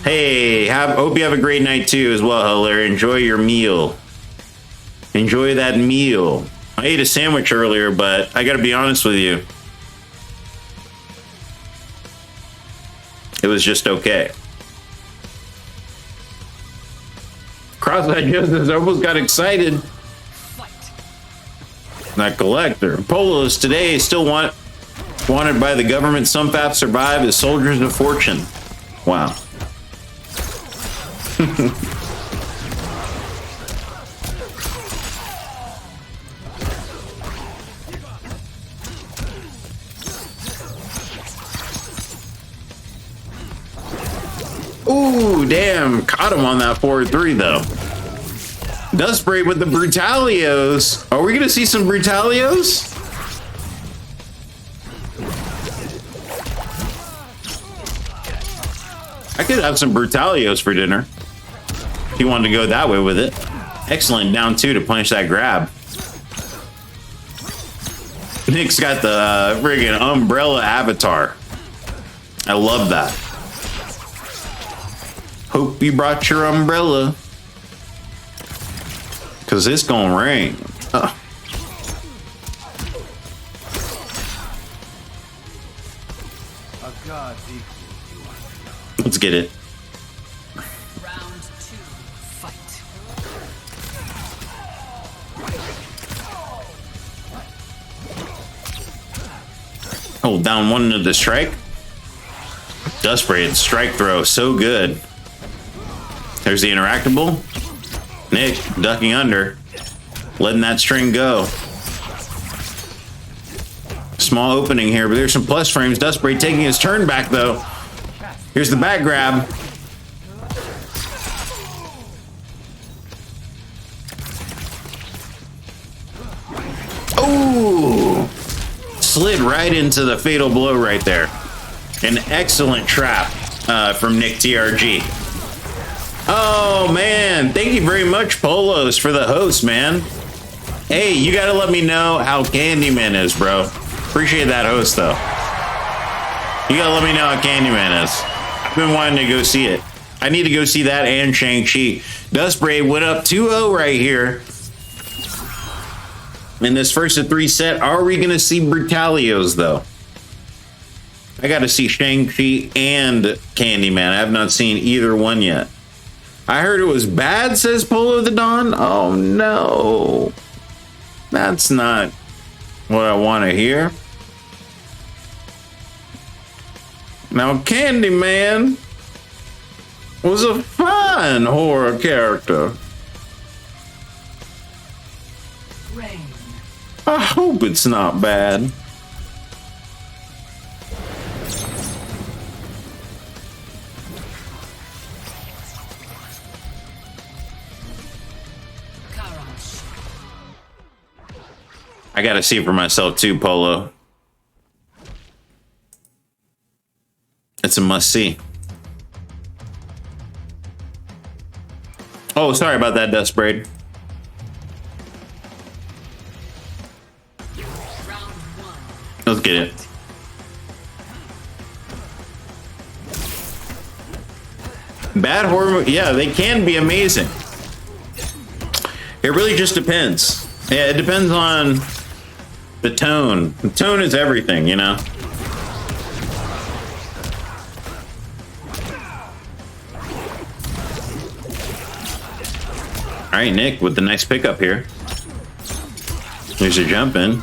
Hey, hope you have a great night too as well, Larry. Enjoy your meal. Enjoy that meal. I ate a sandwich earlier, but I gotta be honest with you. It was just okay. Cross-eyed Justice almost got excited. That Collector. Polos today still wanted by the government. Some fat survive as soldiers of fortune. Wow. Ooh, damn. Caught him on that 4-3, though. Dust Braid with the Brutalios. Are we going to see some Brutalios? I could have some Brutalios for dinner. If you wanted to go that way with it. Excellent. Down 2 to punish that grab. Nick's got the friggin' umbrella avatar. I love that. Hope you brought your umbrella. Cause it's gonna rain. Let's get it. Round 2, fight. Hold down 1 into the strike. Dust Braid strike throw, so good. There's the interactable. Nick ducking under, letting that string go. Small opening here, but there's some plus frames. Dust Braid taking his turn back though. Here's the back grab. Ooh! Slid right into the fatal blow right there. An excellent trap from Nick TRG. Oh man, thank you very much, Polos, for the host, man. Hey, you gotta let me know how Candyman is, bro. Appreciate that host, though. You gotta let me know how Candyman is. I've been wanting to go see it. I need to go see that and Shang-Chi. Dust Braid went up 2-0 right here. In this first of 3 set, are we gonna see Brutalios, though? I gotta see Shang-Chi and Candyman. I have not seen either one yet. I heard it was bad, says Polo the Dawn. Oh no. That's not what I want to hear. Now, Candyman was a fine horror character. Rain. I hope it's not bad. I gotta see it for myself too, Polo. It's a must see. Oh, sorry about that, Dust Braid. Let's get it. Bad horror movie, yeah, they can be amazing. It really just depends. Yeah, it depends on the tone. The tone is everything, you know? All right, Nick with the nice pickup here. There's a jump in.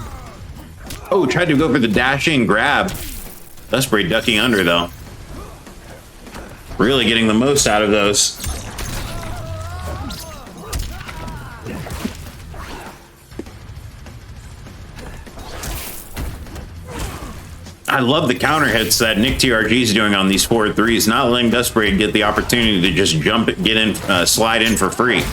Oh, tried to go for the dashing grab. Dust Braid ducking under, though. Really getting the most out of those. I love the counter hits that Nick TRG is doing on these 4-3s, not letting Dust Braid get the opportunity to just jump, get in, slide in for free.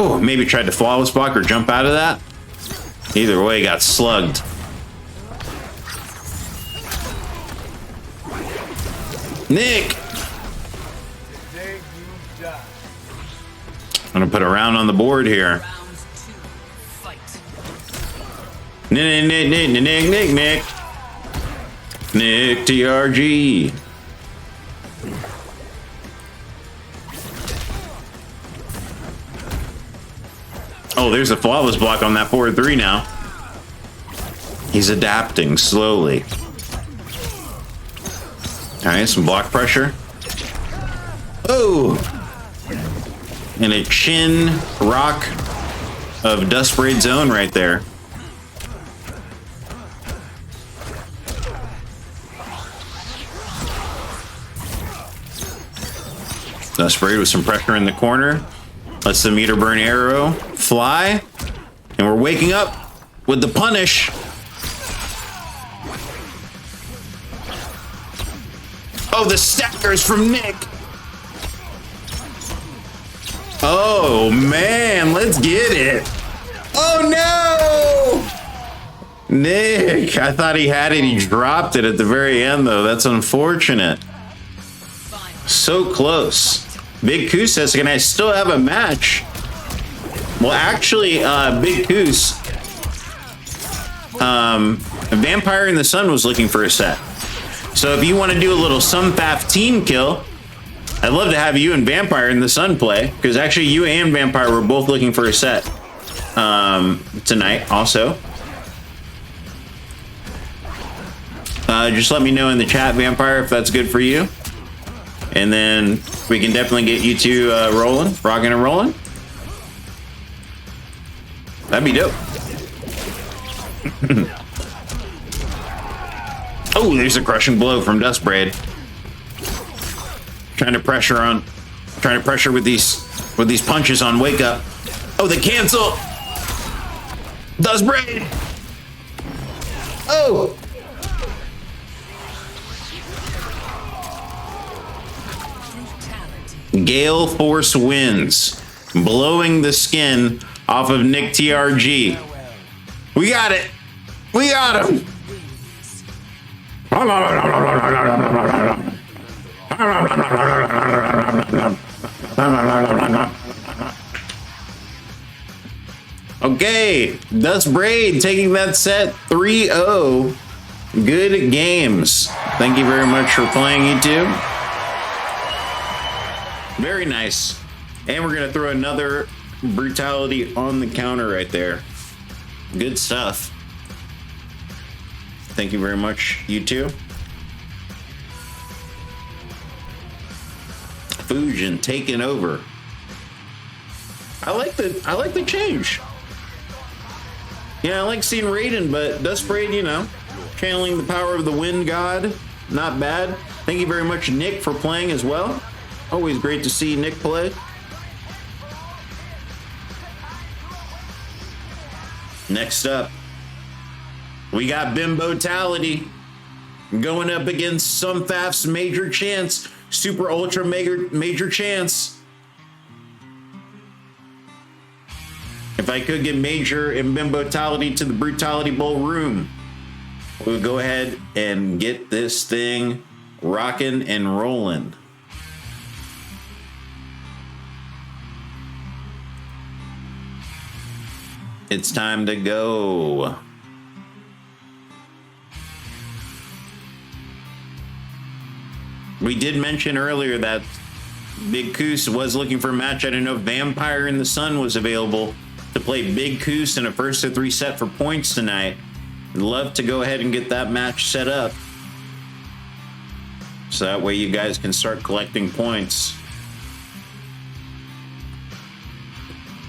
Oh, maybe tried to flawless block or jump out of that. Either way, got slugged. Nick! I'm gonna put a round on the board here. Nick TRG. Oh, there's a flawless block on that 4-3 now. He's adapting slowly. All right, some block pressure. Oh! And a chin rock of Dust Braid zone right there. Dust Braid with some pressure in the corner. Lets the meter burn arrow fly. And we're waking up with the punish. Oh, the stackers from Nick. Oh, man, let's get it. Oh, no. Nick, I thought he had it. He dropped it at the very end, though. That's unfortunate. So close. Big Coos says, can I still have a match? Well, actually, Big Coos, Vampire in the Sun was looking for a set. So if you want to do a little Sunfath team kill, I'd love to have you and Vampire in the Sun play, because actually you and Vampire were both looking for a set tonight also. Just let me know in the chat, Vampire, if that's good for you. And then we can definitely get you two rolling, rocking and rolling. That'd be dope. Oh, there's a crushing blow from Dust Braid. Trying to pressure with these punches on Wake Up. Oh, they cancel. Dust Braid. Oh. Gale Force wins, blowing the skin off of Nick TRG. We got it. We got him. Okay, Dust Braid taking that set 3-0. Good games. Thank you very much for playing, you two. Very nice. And we're gonna throw another Brutality on the counter right there. Good stuff. Thank you very much, you two. Fusion taking over. I like the change. Yeah, I like seeing Raiden, but Dust Braid, you know, channeling the power of the Wind God. Not bad. Thank you very much, Nick, for playing as well. Always great to see Nick play. Next up, we got Brutality going up against Sunfath's Major Chance, Super Ultra Major Chance. If I could get Major and Brutality to the Brutality Bowl room, we'll go ahead and get this thing rocking and rolling. It's time to go. We did mention earlier that Big Coos was looking for a match. I didn't know Vampire in the Sun was available to play Big Coos in a first to 3 set for points tonight. I'd love to go ahead and get that match set up, so that way you guys can start collecting points.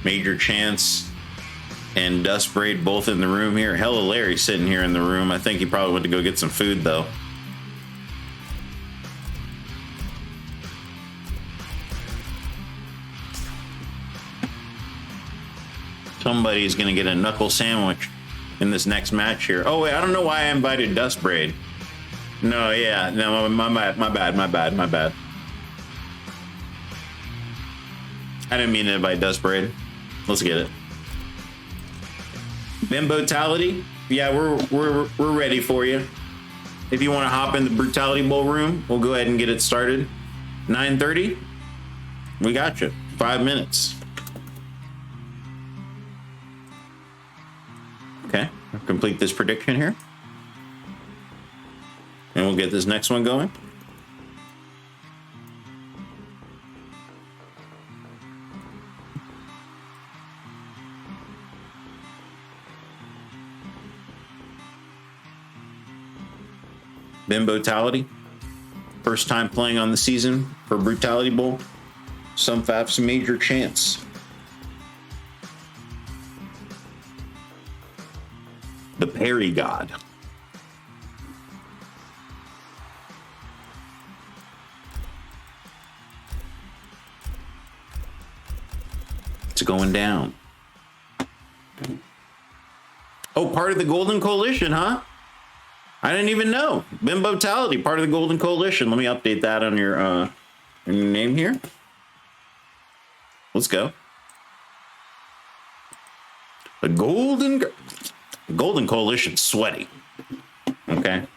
Major Chance and Dust Braid both in the room here. Hella Larry sitting here in the room. I think he probably went to go get some food though. Somebody's gonna get a knuckle sandwich in this next match here. Oh wait, I don't know why I invited Dust Braid. No, yeah, no, my bad. I didn't mean to invite Dust Braid. Let's get it. Brutality, yeah, we're ready for you. If you want to hop in the Brutality Bowl room, we'll go ahead and get it started. 9:30. We got you. 5 minutes. Okay, I'll complete this prediction here. And we'll get this next one going. Brutality. First time playing on the season for Brutality Bowl. Some FAF's Major Chance. The Parry God. It's going down. Oh, part of the Golden Coalition, huh? I didn't even know. Brutality, part of the Golden Coalition. Let me update that on your name here. Let's go. The Golden Coalition, sweaty. Okay.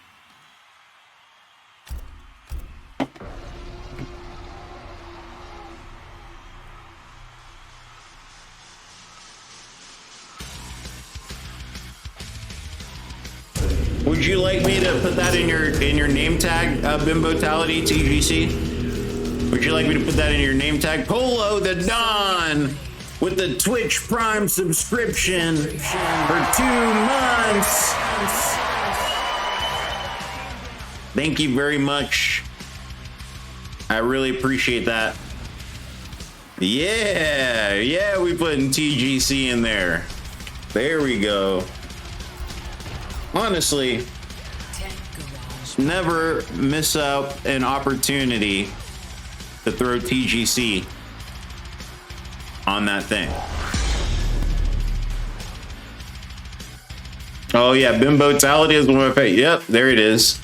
Would you like me to put that in your name tag, Brutality TGC? Would you like me to put that in your name tag? Polo the Don with the Twitch Prime subscription for 2 months. Thank you very much. I really appreciate that. Yeah, we putting TGC in there. There we go. Honestly, never miss out an opportunity to throw TGC on that thing. Oh yeah, Brutality is one of my favorites. Yep, there it is.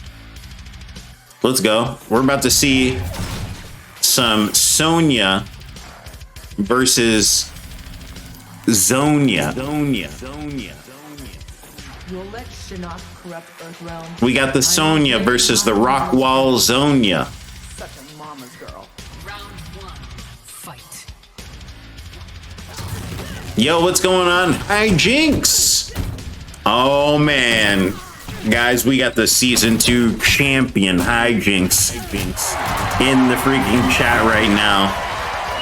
Let's go. We're about to see some Sonya versus Zonia. You'll let Shinnok corrupt Earthrealm. We got the Sonya versus the Rockwall Zonia. Such a mama's girl. Round 1, fight. Yo, what's going on? Hi, Jinx. Oh man, guys, we got the season 2 champion. Hi, Jinx. In the freaking chat right now.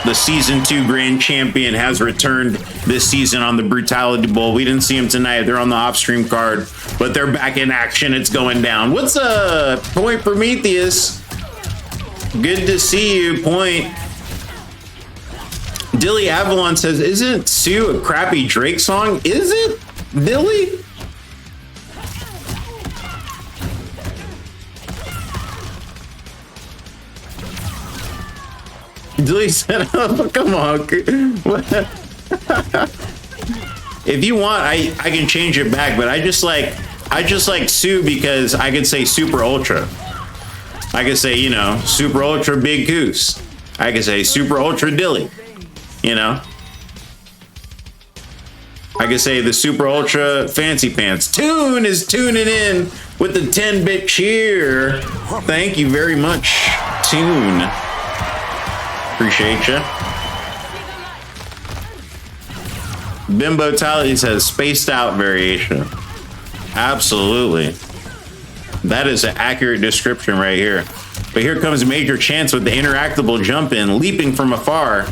The season 2 grand champion has returned this season on the Brutality Bowl. We didn't see him tonight. They're on the off-stream card, but they're back in action. It's going down. What's up, Point Prometheus? Good to see you, Point. Dilly Avalon says, isn't Sue a crappy Drake song? Is it, Dilly? Dilly said, oh, come on. If you want, I can change it back, but I just like Sue because I could say Super Ultra. I could say, you know, Super Ultra Big Goose. I could say Super Ultra Dilly. You know? I could say the Super Ultra Fancy Pants. Tune is tuning in with the 10-bit cheer. Thank you very much, Tune. Appreciate you. Brutality says spaced out variation. Absolutely. That is an accurate description right here. But here comes Major Chance with the interactable jump in, leaping from afar.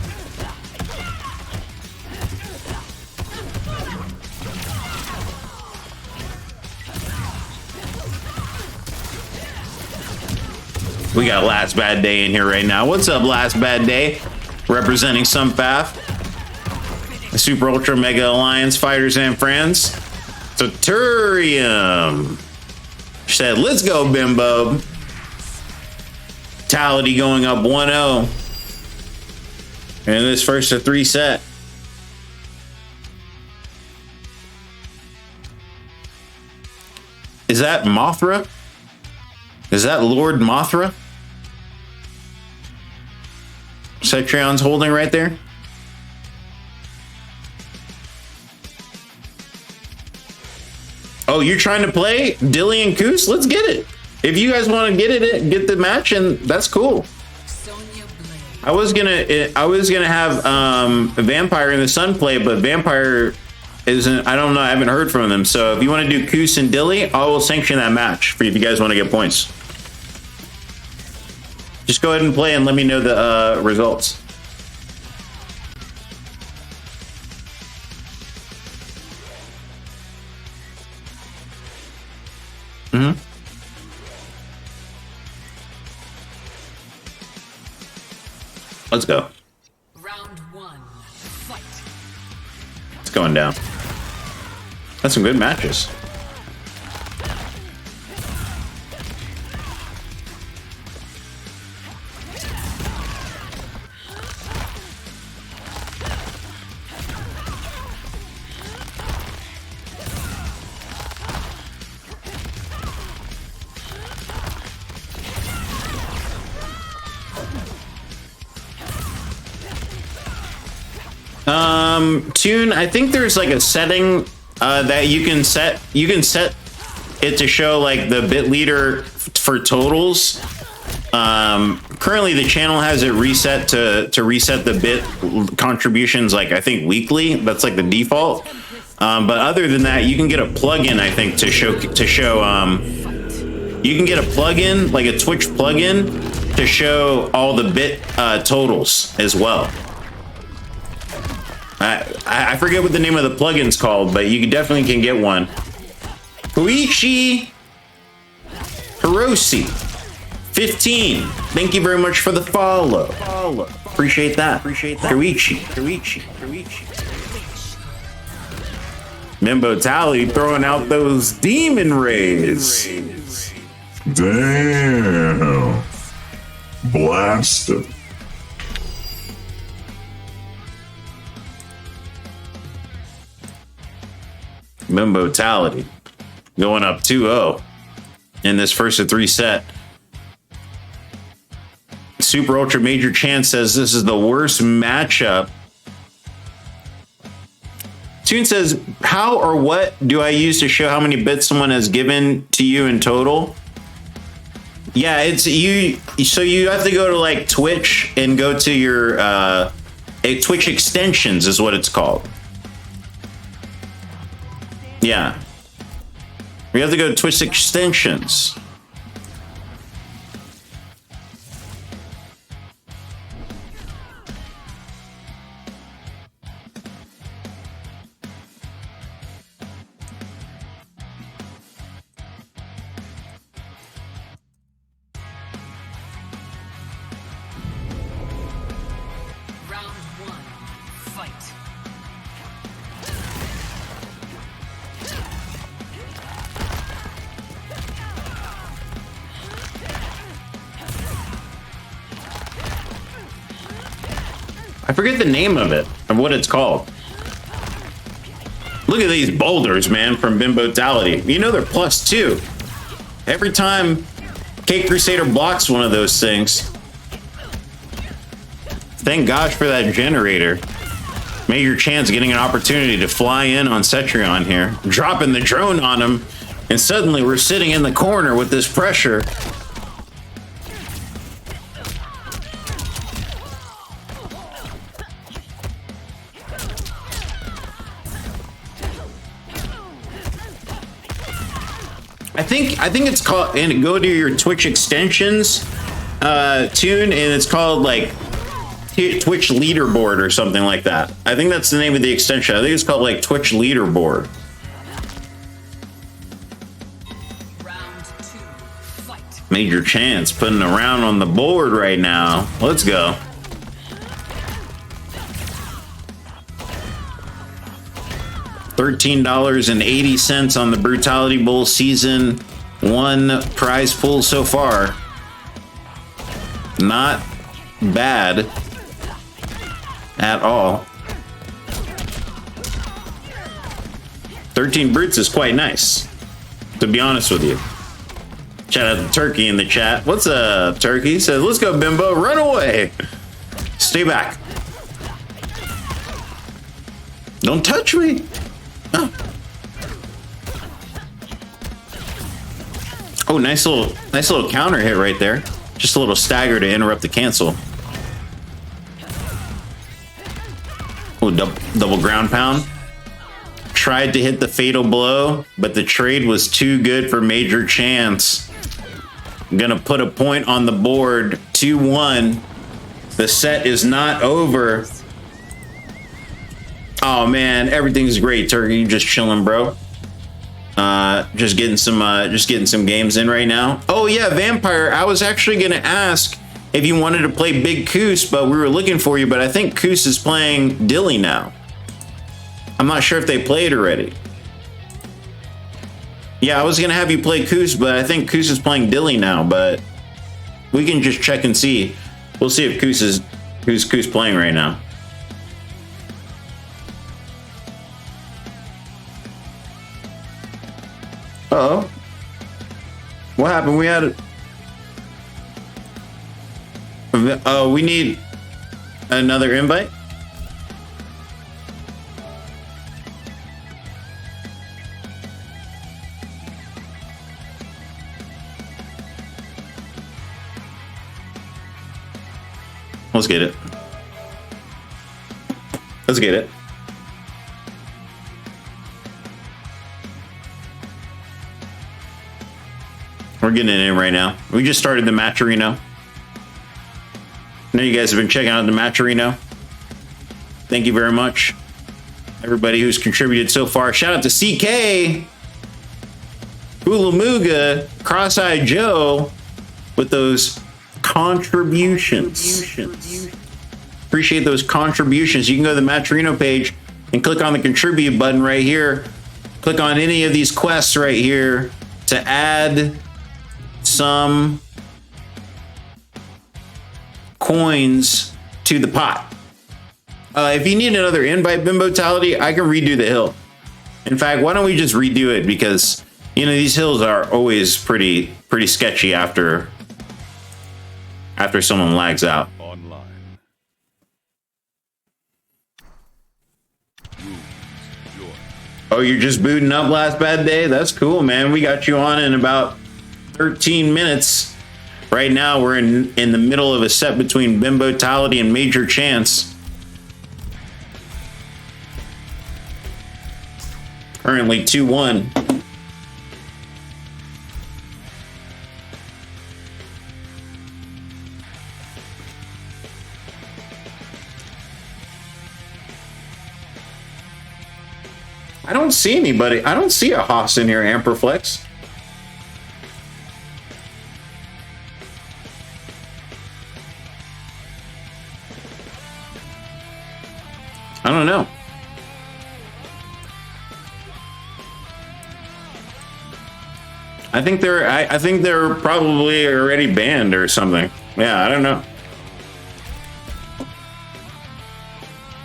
We got Last Bad Day in here right now. What's up, Last Bad Day? Representing Sumpaf. Super Ultra Mega Alliance Fighters and Friends. Saturium said, let's go, Bimbo. Brutality going up 1-0 in this first of 3 set. Is that Mothra? Is that Lord Mothra? Cetrion's holding right there. Oh, you're trying to play Dilly and Koos? Let's get it. If you guys want to get the match, and that's cool. I was gonna have Vampire and the Sun play, but Vampire isn't. I don't know. I haven't heard from them. So if you want to do Koos and Dilly, I will sanction that match for you if you guys want to get points. Just go ahead and play and let me know the results. Mm-hmm. Let's go. Round 1. Fight. It's going down. That's some good matches. Tune, I think there's like a setting that you can set it to show like the bit leader for totals. Currently the channel has it reset to reset the bit contributions, like I think weekly. That's like the default. But other than that, you can get a plugin, I think, to show you can get a plugin, like a Twitch plugin, to show all the bit totals as well. I forget what the name of the plugin's called, but you definitely can get one. Huichi Hiroshi 15. Thank you very much for the follow. Appreciate that. Huichi. Brutality throwing out those demon rays. Damn. Blasted. Brutality going up 2-0 in this first of 3 set. Super Ultra Major Chance says this is the worst matchup. Tune says, how or what do I use to show how many bits someone has given to you in total? Yeah, it's you. So you have to go to like Twitch and go to your Twitch extensions is what it's called. Yeah. We have to go to Twitch extensions. Round 1. Fight. I forget the name of it, of what it's called. Look at these boulders, man, from Brutality. You know they're +2. Every time Cake Crusader blocks one of those things. Thank gosh for that generator. Major Chance getting an opportunity to fly in on Cetrion here, dropping the drone on him, and suddenly we're sitting in the corner with this pressure. I think it's called, and go to your Twitch extensions tune, and it's called like Twitch leaderboard or something like that. I think that's the name of the extension. I think it's called like Twitch leaderboard. Round 2, fight. Major Chance putting a round on the board right now. Let's go. $13.80 on the Brutality Bowl season 1 prize pool so far. Not bad at all. 13 brutes is quite nice, to be honest with you. Shout out to Turkey in the chat. What's up, Turkey? He says, let's go, Bimbo. Run away. Stay back. Don't touch me. Oh. Oh, nice little counter hit right there. Just a little stagger to interrupt the cancel. Oh, double ground pound. Tried to hit the fatal blow, but the trade was too good for Major Chance. I'm gonna put a point on the board. 2-1. The set is not over. Oh man, everything's great, Turkey. Just chilling, bro. Just getting some games in right now. Oh yeah, Vampire. I was actually gonna ask if you wanted to play Big Coos, but we were looking for you. But I think Coos is playing Dilly now. I'm not sure if they played already. Yeah, I was gonna have you play Coos, but I think Coos is playing Dilly now. But we can just check and see. We'll see if who's Coos playing right now. Uh-oh. What happened? We had it. Oh, we need another invite. Let's get it. Let's get it. We're getting it in right now. We just started the Matcherino. I know you guys have been checking out the Matcherino. Thank you very much, everybody who's contributed so far. Shout out to CK, Ulamuga, Cross-Eyed Joe with those contributions. Appreciate those contributions. You can go to the Matcherino page and click on the contribute button right here. Click on any of these quests right here to add some coins to the pot. If you need another invite, Bimbotality, I can redo the hill. In fact, why don't we just redo it, because you know these hills are always pretty sketchy after someone lags out. Online. Oh, you're just booting up last bad day? That's cool, man. We got you on in about 13 minutes. Right now, we're in the middle of a set between Bimbotality and Major Chance. Currently 2-1. I don't see anybody. I don't see a Haas in here, Amperflex. I don't know. I think they're probably already banned or something. Yeah, I don't know.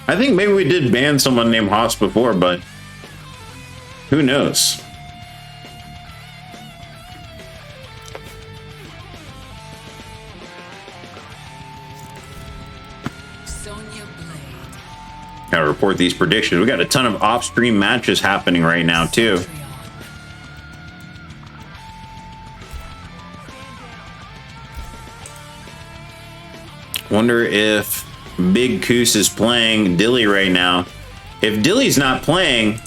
I think maybe we did ban someone named Haas before, but who knows? Gotta report these predictions. We got a ton of off-stream matches happening right now too. Wonder if Big Coos is playing Dilly right now. If Dilly's not playing,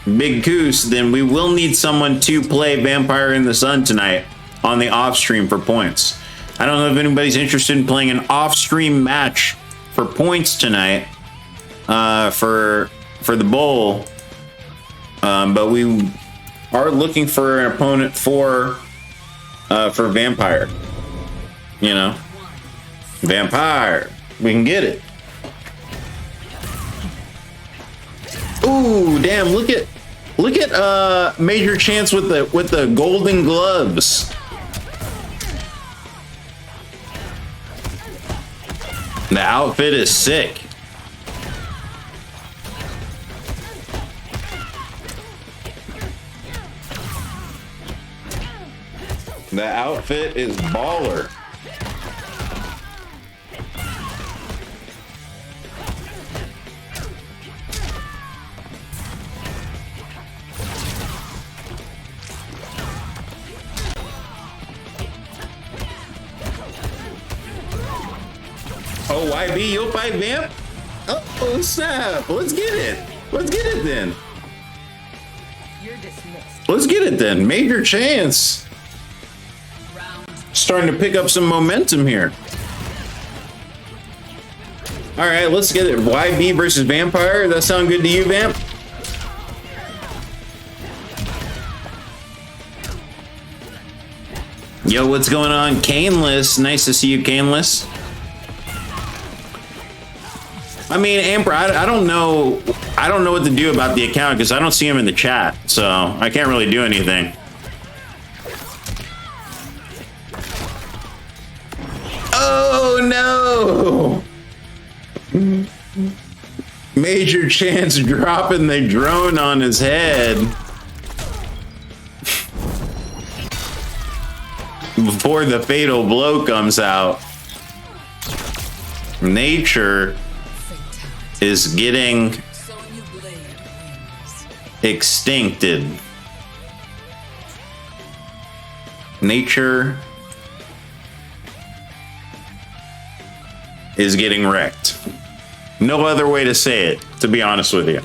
Big Goose, then we will need someone to play Vampire in the Sun tonight on the off stream for points. I don't know if anybody's interested in playing an off stream match for points tonight for the bowl, but we are looking for an opponent for Vampire. You know, Vampire, we can get it. Ooh, damn! Look at Major Chance with the golden gloves. The outfit is sick. The outfit is baller. Oh, YB, you'll fight Vamp? Oh, snap. Let's get it. Let's get it then. You're dismissed. Let's get it then. Major Chance. Starting to pick up some momentum here. All right, let's get it. YB versus Vampire. Does that sound good to you, Vamp? Yo, what's going on? Caneless. Nice to see you, Caneless. I mean, Amber, I don't know what to do about the account because I don't see him in the chat, so I can't really do anything. Oh no! Major Chance dropping the drone on his head before the fatal blow comes out. Nature is getting extincted. Nature is getting wrecked. No other way to say it, to be honest with you.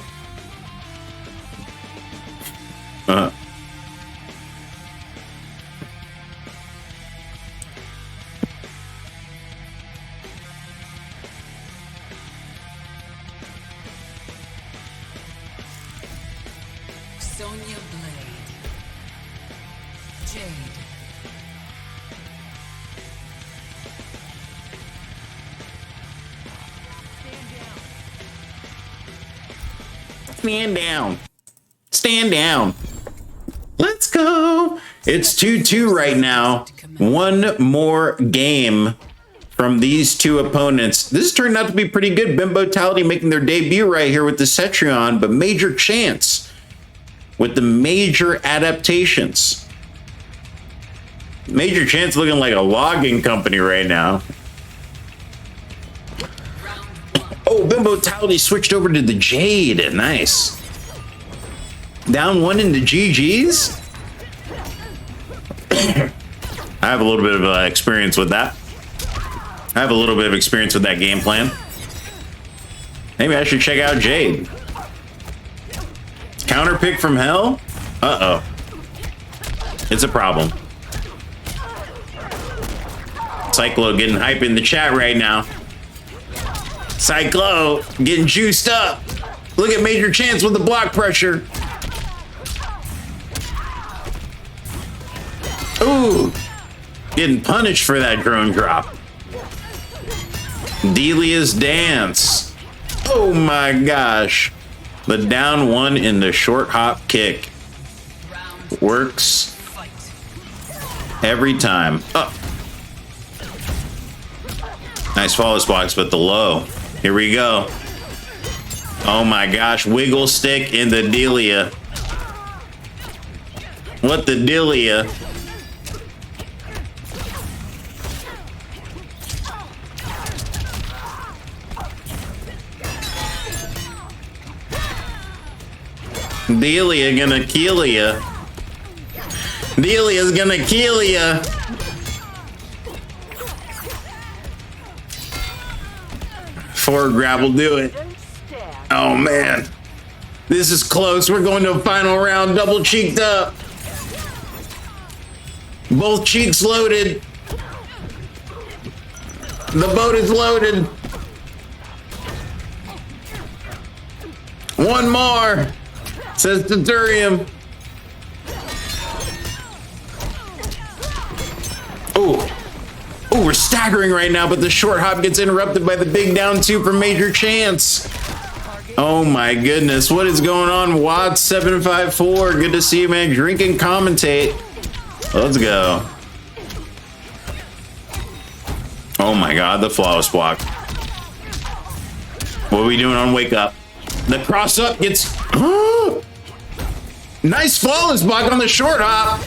Sonya Blade. Jade. Stand down. Stand down. Let's go. It's 2-2 right now. One more game from these two opponents. This turned out to be pretty good. Brutality making their debut right here with the Cetrion, but Major Chance with the major adaptations. Major Chance looking like a logging company right now. Oh, Brutality switched over to the Jade. Nice. Down one into GG's. I have a little bit of experience with that. I have a little bit of experience with that game plan. Maybe I should check out Jade. Counter pick from hell? Uh-oh. It's a problem. Cyclo getting hype in the chat right now. Cyclo getting juiced up. Look at Major Chance with the block pressure. Ooh. Getting punished for that drone drop. Delia's dance. Oh my gosh. The down one in the short hop kick. Works every time. Oh. Nice follow blocks, but the low. Here we go. Oh my gosh. Wiggle stick in the Delia. What the Delia? Delia gonna kill ya. Delia's gonna kill ya. Forward grab will do it. Oh man. This is close. We're going to a final round. Double cheeked up. Both cheeks loaded. The boat is loaded. One more, says Deuterium. Oh, we're staggering right now, but the short hop gets interrupted by the big down two from Major Chance. Oh my goodness, what is going on? Watts 754, good to see you, man. Drink and commentate. Let's go. Oh my God, the flawless block. What are we doing on Wake Up? The cross up gets nice flawless block on the short hop.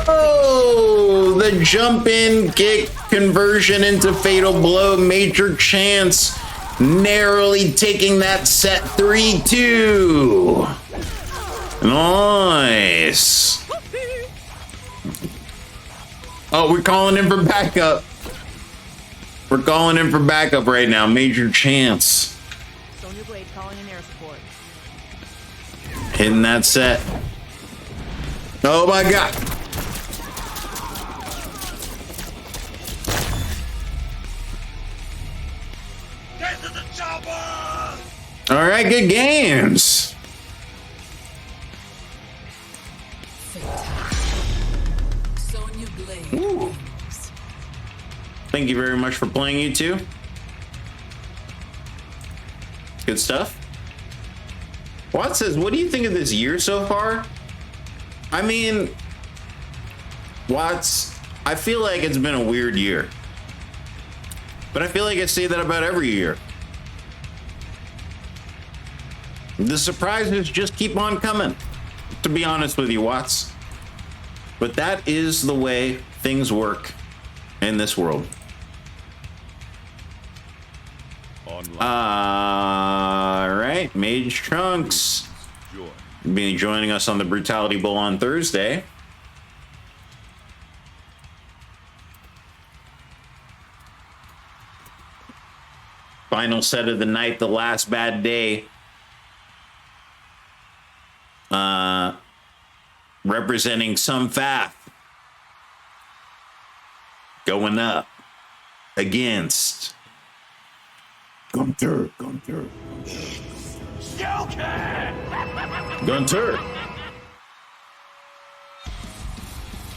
Oh, the jump in kick conversion into fatal blow. Major Chance narrowly taking that set 3-2. Nice. Oh, we're calling in for backup. We're calling in for backup right now. Major Chance. Sonya Blade calling in air support. Hitting that set. Oh my God. Get to the chopper! All right, good games. Sonya Blade. Ooh. Thank you very much for playing, you two. Good stuff. Watt says, what do you think of this year so far? I mean, Watts, I feel like it's been a weird year. But I feel like I say that about every year. The surprises just keep on coming, to be honest with you, Watts. But that is the way things work in this world. All right, Mage Trunks be joining us on the Brutality Bowl on Thursday. Final set of the night, the last bad day. Representing some Faf. Going up against Gunter.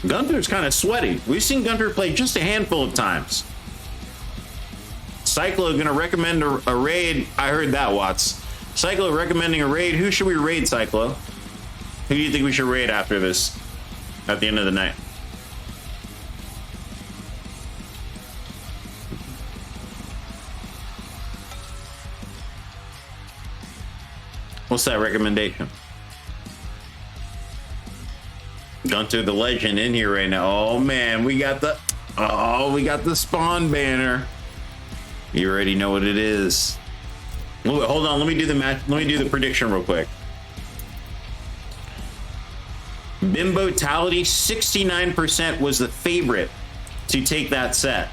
Gunter's kind of sweaty. We've seen Gunter play just a handful of times. Cyclo gonna recommend a raid. I heard that, Watts. Cyclo recommending a raid. Who should we raid, Cyclo? Who do you think we should raid after this? At the end of the night. What's that recommendation? Gunter the Legend in here right now. Oh man, we got the spawn banner. You already know what it is. Hold on, let me do the match. Let me do the prediction real quick. Bimbotality 69% was the favorite to take that set.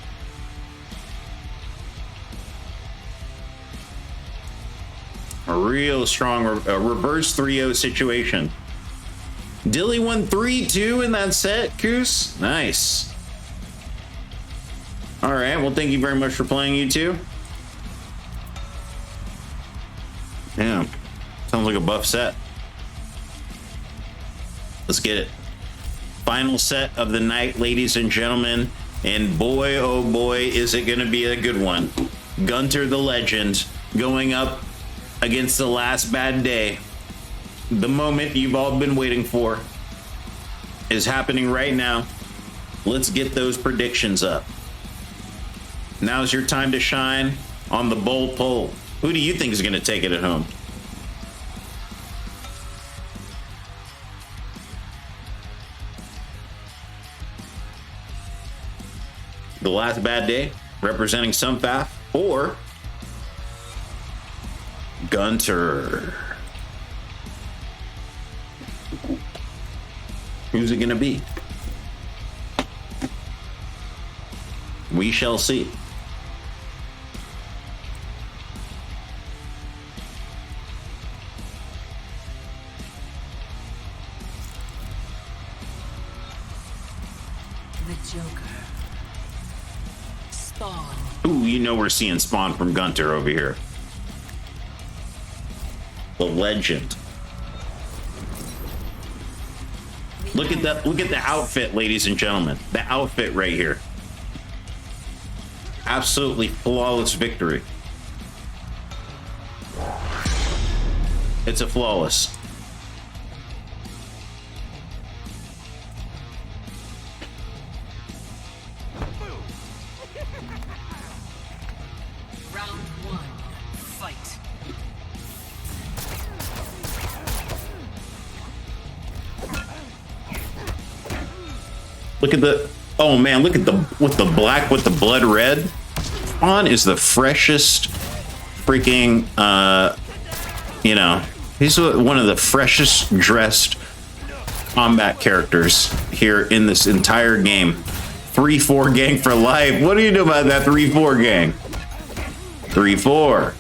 A real strong reverse 3-0 situation. Dilly won 3-2 in that set, Koos. Nice. All right, well, thank you very much for playing, you two. Damn, sounds like a buff set. Let's get it. Final set of the night, ladies and gentlemen. And boy, oh boy, is it going to be a good one. Gunter the Legend going up against the last bad day. The moment you've all been waiting for is happening right now. Let's get those predictions up. Now's your time to shine on the bold poll. Who do you think is going to take it at home? The last bad day representing Sunfaf or Gunter? Who's it gonna be? We shall see. The Joker. Spawn. Ooh, you know we're seeing Spawn from Gunter over here. The legend. Look at that! Look at the outfit, ladies and gentlemen. The outfit right here. Absolutely flawless victory. It's a flawless. Round one. Fight. Look at the, oh man, look at the, with the black, with the blood red. Spawn is the freshest freaking, you know, he's one of the freshest dressed combat characters here in this entire game. 3-4 gang for life. What do you know about that 3-4 gang? 3-4.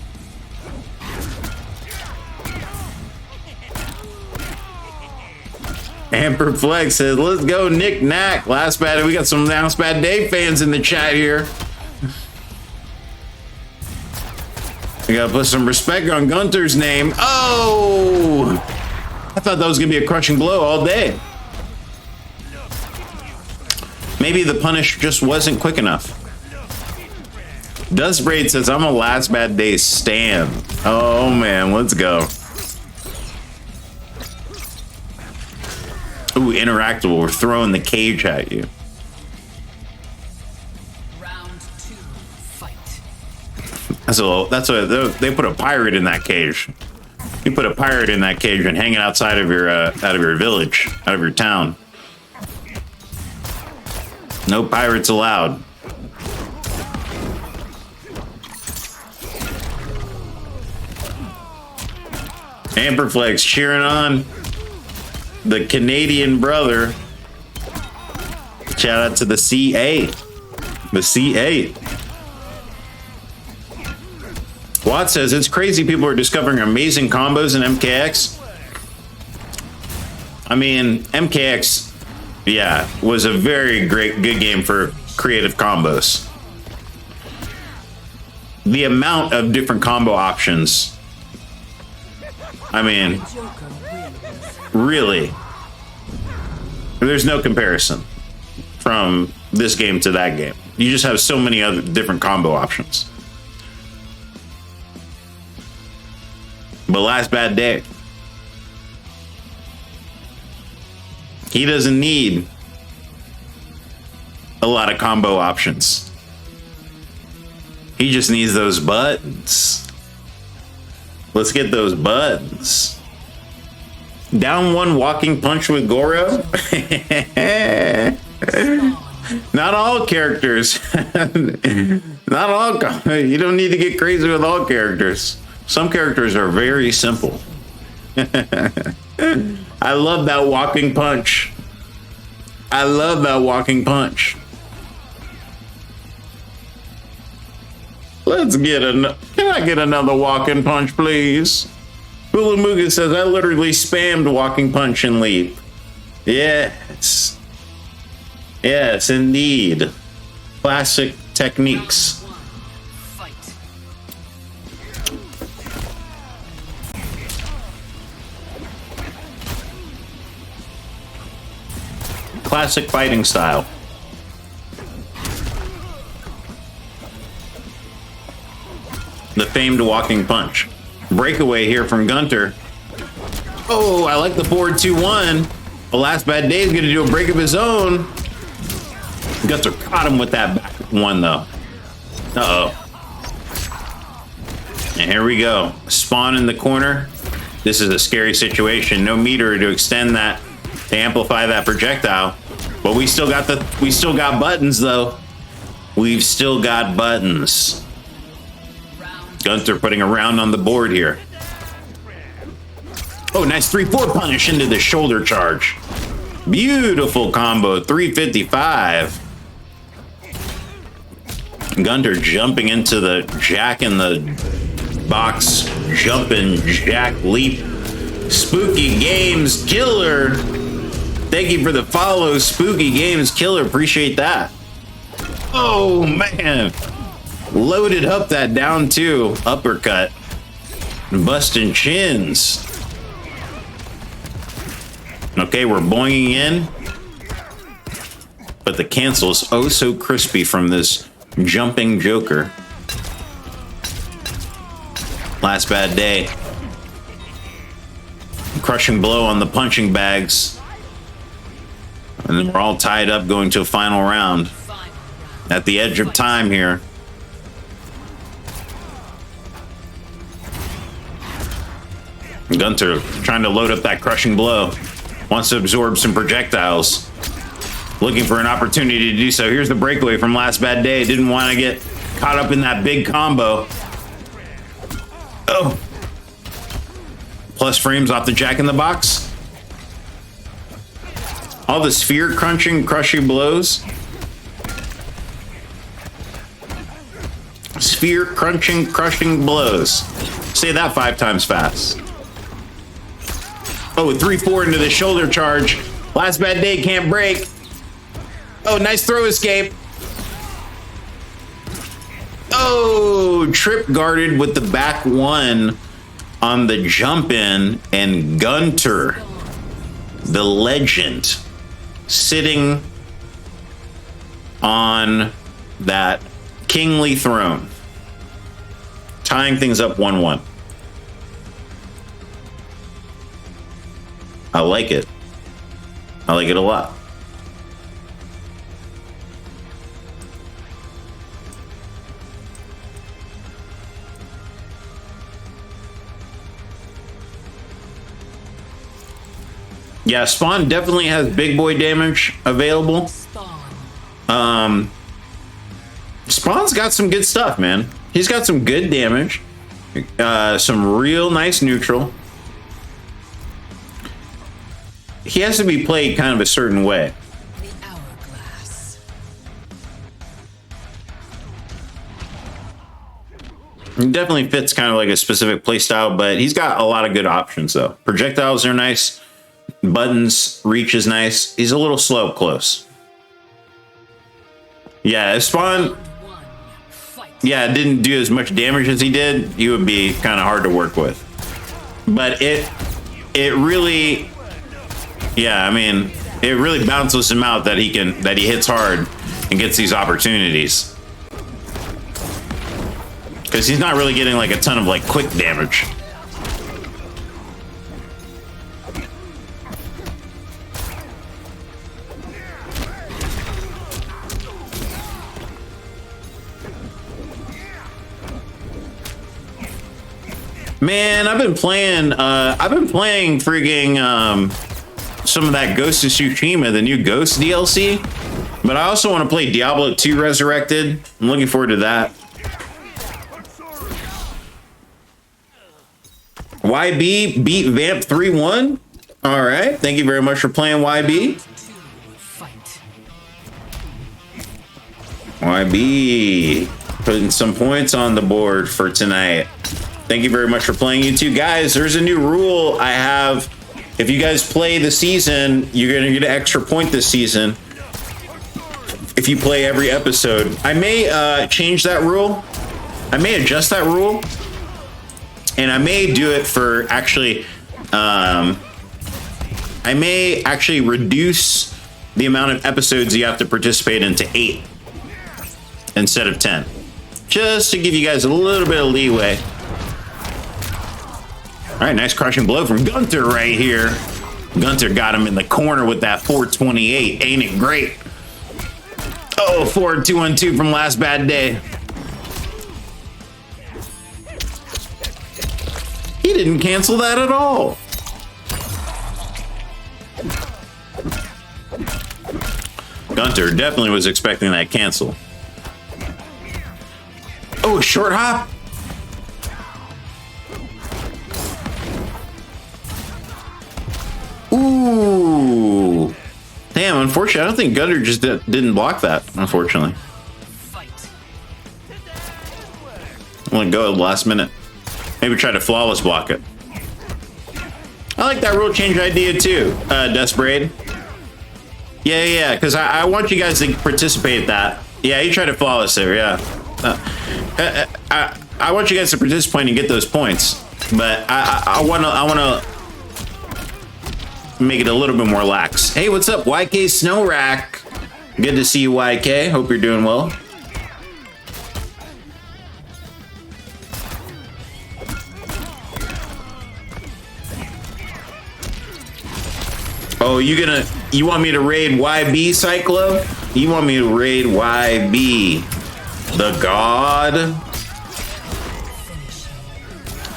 Amper Flex says, let's go Nick Knack. Last bad, we got some Last Bad Day fans in the chat here. We gotta put some respect on Gunter's name. Oh! I thought that was gonna be a crushing blow all day. Maybe the punish just wasn't quick enough. Dust Braid says, I'm a Last Bad Day stan. Oh man, let's go. Ooh, interactable. We're throwing the cage at you. Round two. Fight. That's what they put a pirate in that cage. You put a pirate in that cage and hang it outside of your village, out of your town. No pirates allowed. Amperflex cheering on the Canadian brother. Shout out to the CA. The CA. Watt says, it's crazy people are discovering amazing combos in MKX. I mean, MKX, yeah, was a very good game for creative combos. The amount of different combo options, I mean, really, there's no comparison from this game to that game. You just have so many other different combo options. But Last Bad Day, he doesn't need a lot of combo options. He just needs those buttons. Let's get those buttons. Down one walking punch with Goro. Not all characters. Not all. You don't need to get crazy with all characters. Some characters are very simple. I love that walking punch. I love that walking punch. Let's get can I get another walking punch, please? Bulamuga says, I literally spammed walking punch and leap. Yes. Yes, indeed. Classic techniques. Classic fighting style. The famed walking punch. Breakaway here from Gunter. Oh, I like the forward 2-1. The Last Bad Day is going to do a break of his own. Gunter caught him with that back one, though. Uh-oh. And here we go. Spawn in the corner. This is a scary situation. No meter to extend that, to amplify that projectile. But we still got buttons, though. We've still got buttons. Gunter putting a round on the board here. Oh, nice 3-4 punish into the shoulder charge. Beautiful combo, 355. Gunter jumping into the jack in the box, jumping jack leap. Spooky Games killer. Thank you for the follow, Spooky Games Killer. Appreciate that. Oh, man. Loaded up that down two. Uppercut. Busting chins. Okay, we're boinging in. But the cancel is oh so crispy from this jumping Joker. Last bad day. Crushing blow on the punching bags. And then we're all tied up going to a final round. At the edge of time here. Gunter trying to load up that crushing blow. Wants to absorb some projectiles. Looking for an opportunity to do so. Here's the breakaway from last bad day. Didn't want to get caught up in that big combo. Oh. Plus frames off the Jack in the Box. All the sphere crunching, crushing blows. Sphere crunching, crushing blows. Say that 5 times fast. Oh, 3-4 into the shoulder charge. Last bad day can't break. Oh, nice throw escape. Oh, trip guarded with the back one on the jump in, and Gunter, the legend, sitting on that kingly throne, tying things up 1-1. I like it. I like it a lot. Yeah, Spawn definitely has big boy damage available. Spawn's got some good stuff, man. He's got some good damage. Some real nice neutral. He has to be played kind of a certain way. The hourglass. He definitely fits kind of like a specific play style, but he's got a lot of good options though. Projectiles are nice. Buttons, reach is nice. He's a little slow up close. Yeah, if Spawn, yeah, didn't do as much damage as he did, he would be kind of hard to work with. But it really, yeah, I mean, it really bounces him out that he hits hard and gets these opportunities. Because he's not really getting like a ton of like quick damage. Man, I've been playing frigging some of that Ghost of Tsushima, the new Ghost DLC. But I also want to play Diablo 2 Resurrected. I'm looking forward to that. YB beat Vamp 3-1. All right, thank you very much for playing, YB. YB putting some points on the board for tonight. Thank you very much for playing, you two guys. There's a new rule I have. If you guys play the season, you're gonna get an extra point this season. If you play every episode, I may change that rule. I may adjust that rule, and I may do it for actually. I may actually reduce the amount of episodes you have to participate in to 8 instead of 10, just to give you guys a little bit of leeway. All right, nice crushing blow from Gunter right here. Gunter got him in the corner with that 428. Ain't it great? Oh, forward 2-1-2 from last bad day. He didn't cancel that at all. Gunter definitely was expecting that cancel. Oh, short hop. Ooh. Damn, unfortunately, I don't think Gunter just didn't block that, unfortunately. I'm gonna go last minute. Maybe try to flawless block it. I like that rule change idea too, Desperate. Yeah, because I want you guys to participate in that. Yeah, you tried to flawless there, yeah. I want you guys to participate and get those points, but I wanna make it a little bit more lax. Hey, what's up, YK Snow Rack? Good to see you, YK. Hope you're doing well. Oh, you want me to raid YB, Cyclo? You want me to raid YB, the god?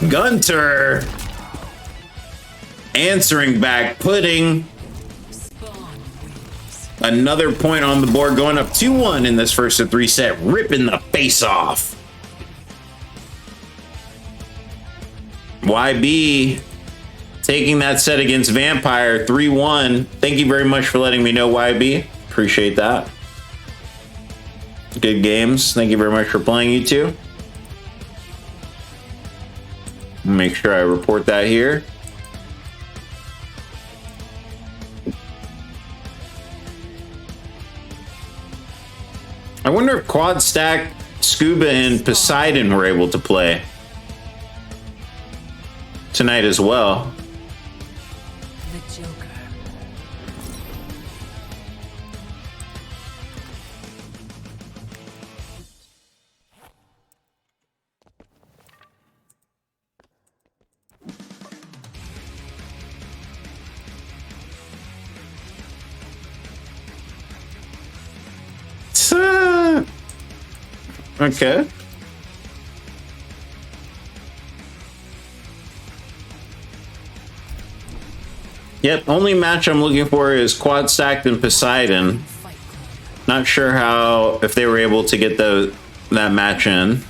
Gunter answering back, putting another point on the board, going up 2-1 in this first of 3 set, ripping the face off. YB taking that set against Vampire 3-1. Thank you very much for letting me know, YB. Appreciate that. Good games. Thank you very much for playing, you two. Make sure I report that here. I wonder if Quad Stack, Scuba, and Poseidon were able to play tonight as well. The Joker. Okay. Yep, only match I'm looking for is Quad Stacked and Poseidon. Not sure if they were able to get that match in.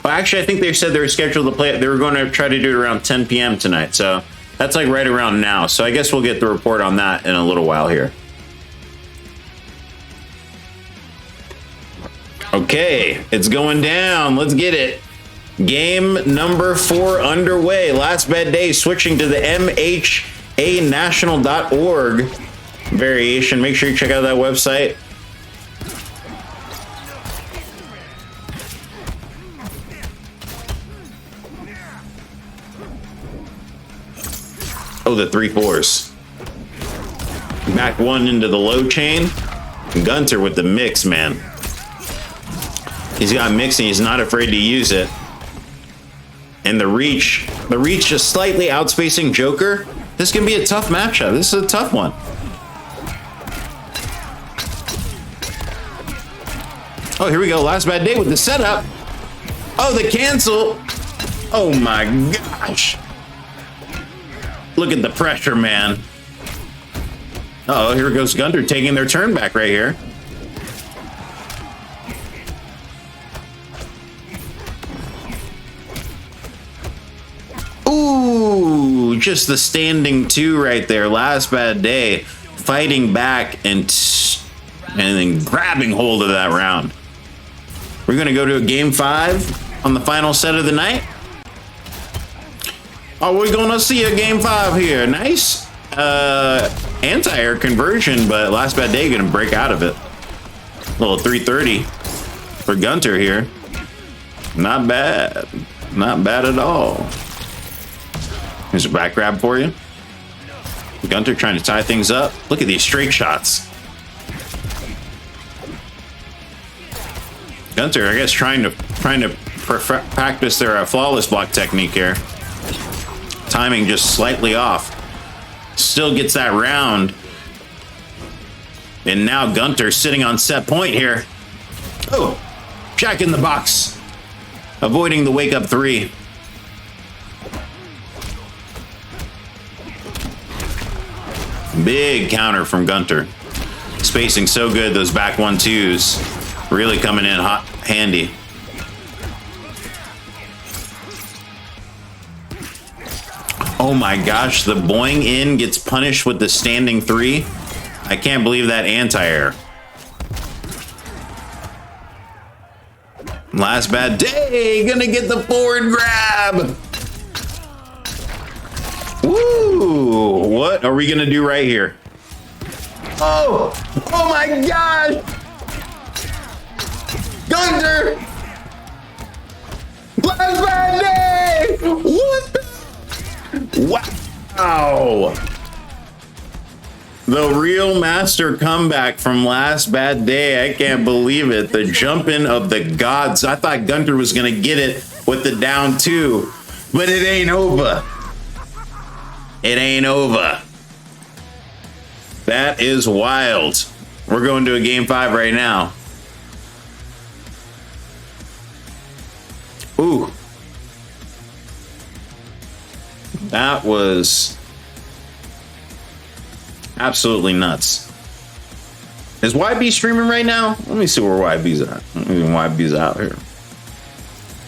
Well, actually, I think they said they were scheduled to play it. They were going to try to do it around 10 p.m. tonight, so that's like right around now. So I guess we'll get the report on that in a little while here. Okay, it's going down. Let's get it. Game number 4 underway. Last bad day, switching to the MHAnational.org variation. Make sure you check out that website. Oh, the 3-4s. Back one into the low chain. Gunter with the mix, man. He's got mixing. He's not afraid to use it. And the reach just slightly outspacing Joker. This can be a tough matchup. This is a tough one. Oh, here we go. Last bad day with the setup. Oh, the cancel. Oh my gosh. Look at the pressure, man. Uh oh, here goes Gunter taking their turn back right here. Ooh, just the standing 2 right there. Last bad day, fighting back and then grabbing hold of that round. We're gonna go to a game 5 on the final set of the night. Oh, we're gonna see a game 5 here. Nice anti-air conversion, but last bad day gonna break out of it. Little 330 for Gunter here. Not bad. Not bad at all. Here's a back grab for you. Gunter trying to tie things up. Look at these straight shots. Gunter, I guess, trying to practice their flawless block technique here. Timing just slightly off. Still gets that round. And now Gunter sitting on set point here. Oh, Jack in the box. Avoiding the wake up 3. Big counter from Gunter. Spacing so good, those back 1-2s really coming in hot, handy. Oh my gosh, the boing in gets punished with the standing 3. I can't believe that anti-air. Last bad day, gonna get the forward grab. Woo! What are we gonna do right here? Oh! Oh my gosh! Gunter! Last bad day! What the? Wow! The real master comeback from last bad day. I can't believe it. The jumping of the gods. I thought Gunter was going to get it with the down 2, but it ain't over. It ain't over. That is wild. We're going to a game 5 right now. Ooh. That was absolutely nuts. Is YB streaming right now? Let me see where YB's at. YB's out here.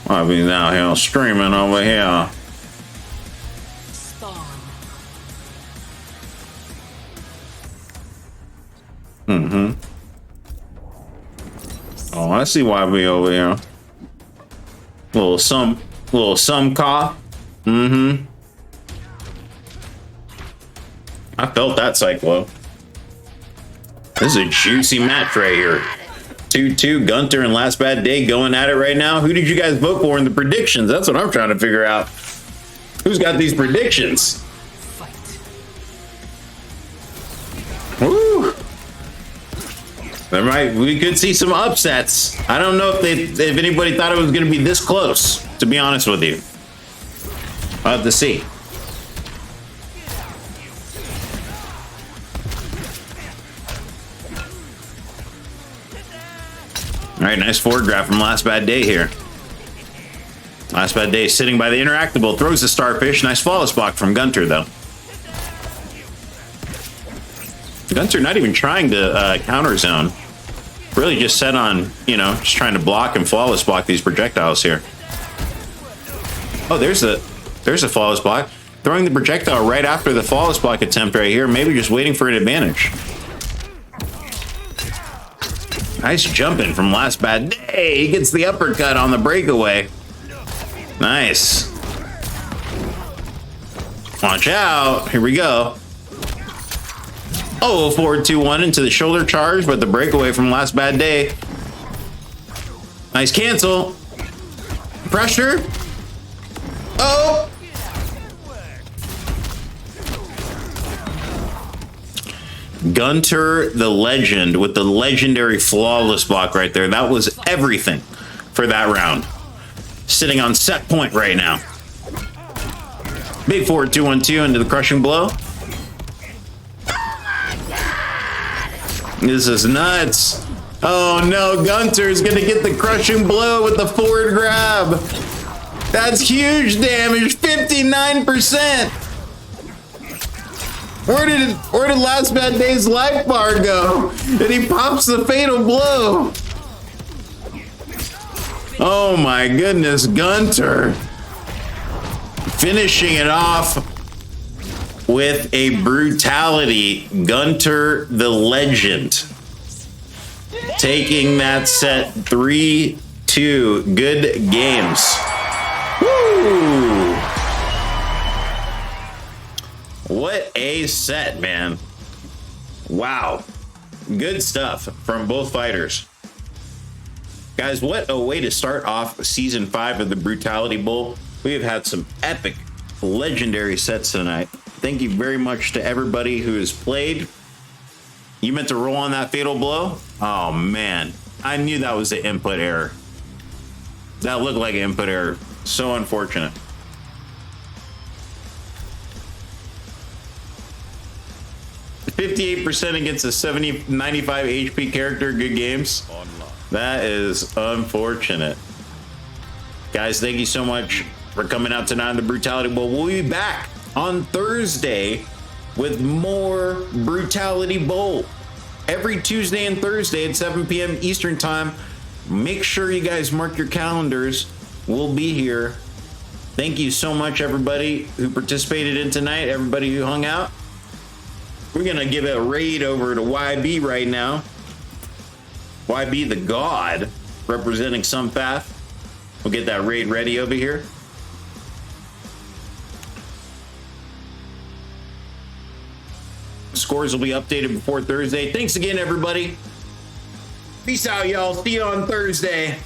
YB's out here streaming over here. Spawn. Mm-hmm. Oh, I see YB over here. Little some cough. Mm-hmm. I felt that cyclo. This is a juicy match right here. 2-2, Gunter and Last Bad Day going at it right now. Who did you guys vote for in the predictions? That's what I'm trying to figure out. Who's got these predictions? Woo! We could see some upsets. I don't know if anybody thought it was going to be this close, to be honest with you. I'll have to see. All right, nice forward grab from Last Bad Day here. Last Bad Day sitting by the interactable, throws the starfish. Nice flawless block from Gunter, though. Gunter not even trying to counter zone. Really just set on, you know, just trying to block and flawless block these projectiles here. Oh, there's a flawless block. Throwing the projectile right after the flawless block attempt right here. Maybe just waiting for an advantage. Nice jumping from Last Bad Day. He gets the uppercut on the breakaway. Nice. Watch out. Here we go. Oh, forward 2-1 into the shoulder charge, but the breakaway from Last Bad Day. Nice cancel. Pressure. Oh. Gunter the Legend with the legendary flawless block right there. That was everything for that round. Sitting on set point right now. Big forward 2-1-2 into the crushing blow. This is nuts. Oh no, Gunter's gonna get the crushing blow with the forward grab. That's huge damage, 59%. Where did Last Bad Day's life bar go? And he pops the fatal blow. Oh my goodness, Gunter. Finishing it off with a brutality. Gunter the Legend. Taking that set 3-2. Good games. Woo! What a set, man. Wow. Good stuff from both fighters. Guys, what a way to start off season 5 of the Brutality Bowl. We have had some epic, legendary sets tonight. Thank you very much to everybody who has played. You meant to roll on that fatal blow? Oh, man. I knew that was an input error. That looked like an input error. So unfortunate. 58% against a 95 HP character. Good games. That is unfortunate. Guys, thank you so much for coming out tonight on the Brutality Bowl. We'll be back on Thursday with more Brutality Bowl. Every Tuesday and Thursday at 7 p.m. Eastern Time. Make sure you guys mark your calendars. We'll be here. Thank you so much, everybody who participated in tonight, everybody who hung out. We're going to give a raid over to YB right now. YB the God, representing Sunpath. We'll get that raid ready over here. Scores will be updated before Thursday. Thanks again, everybody. Peace out, y'all. See you on Thursday.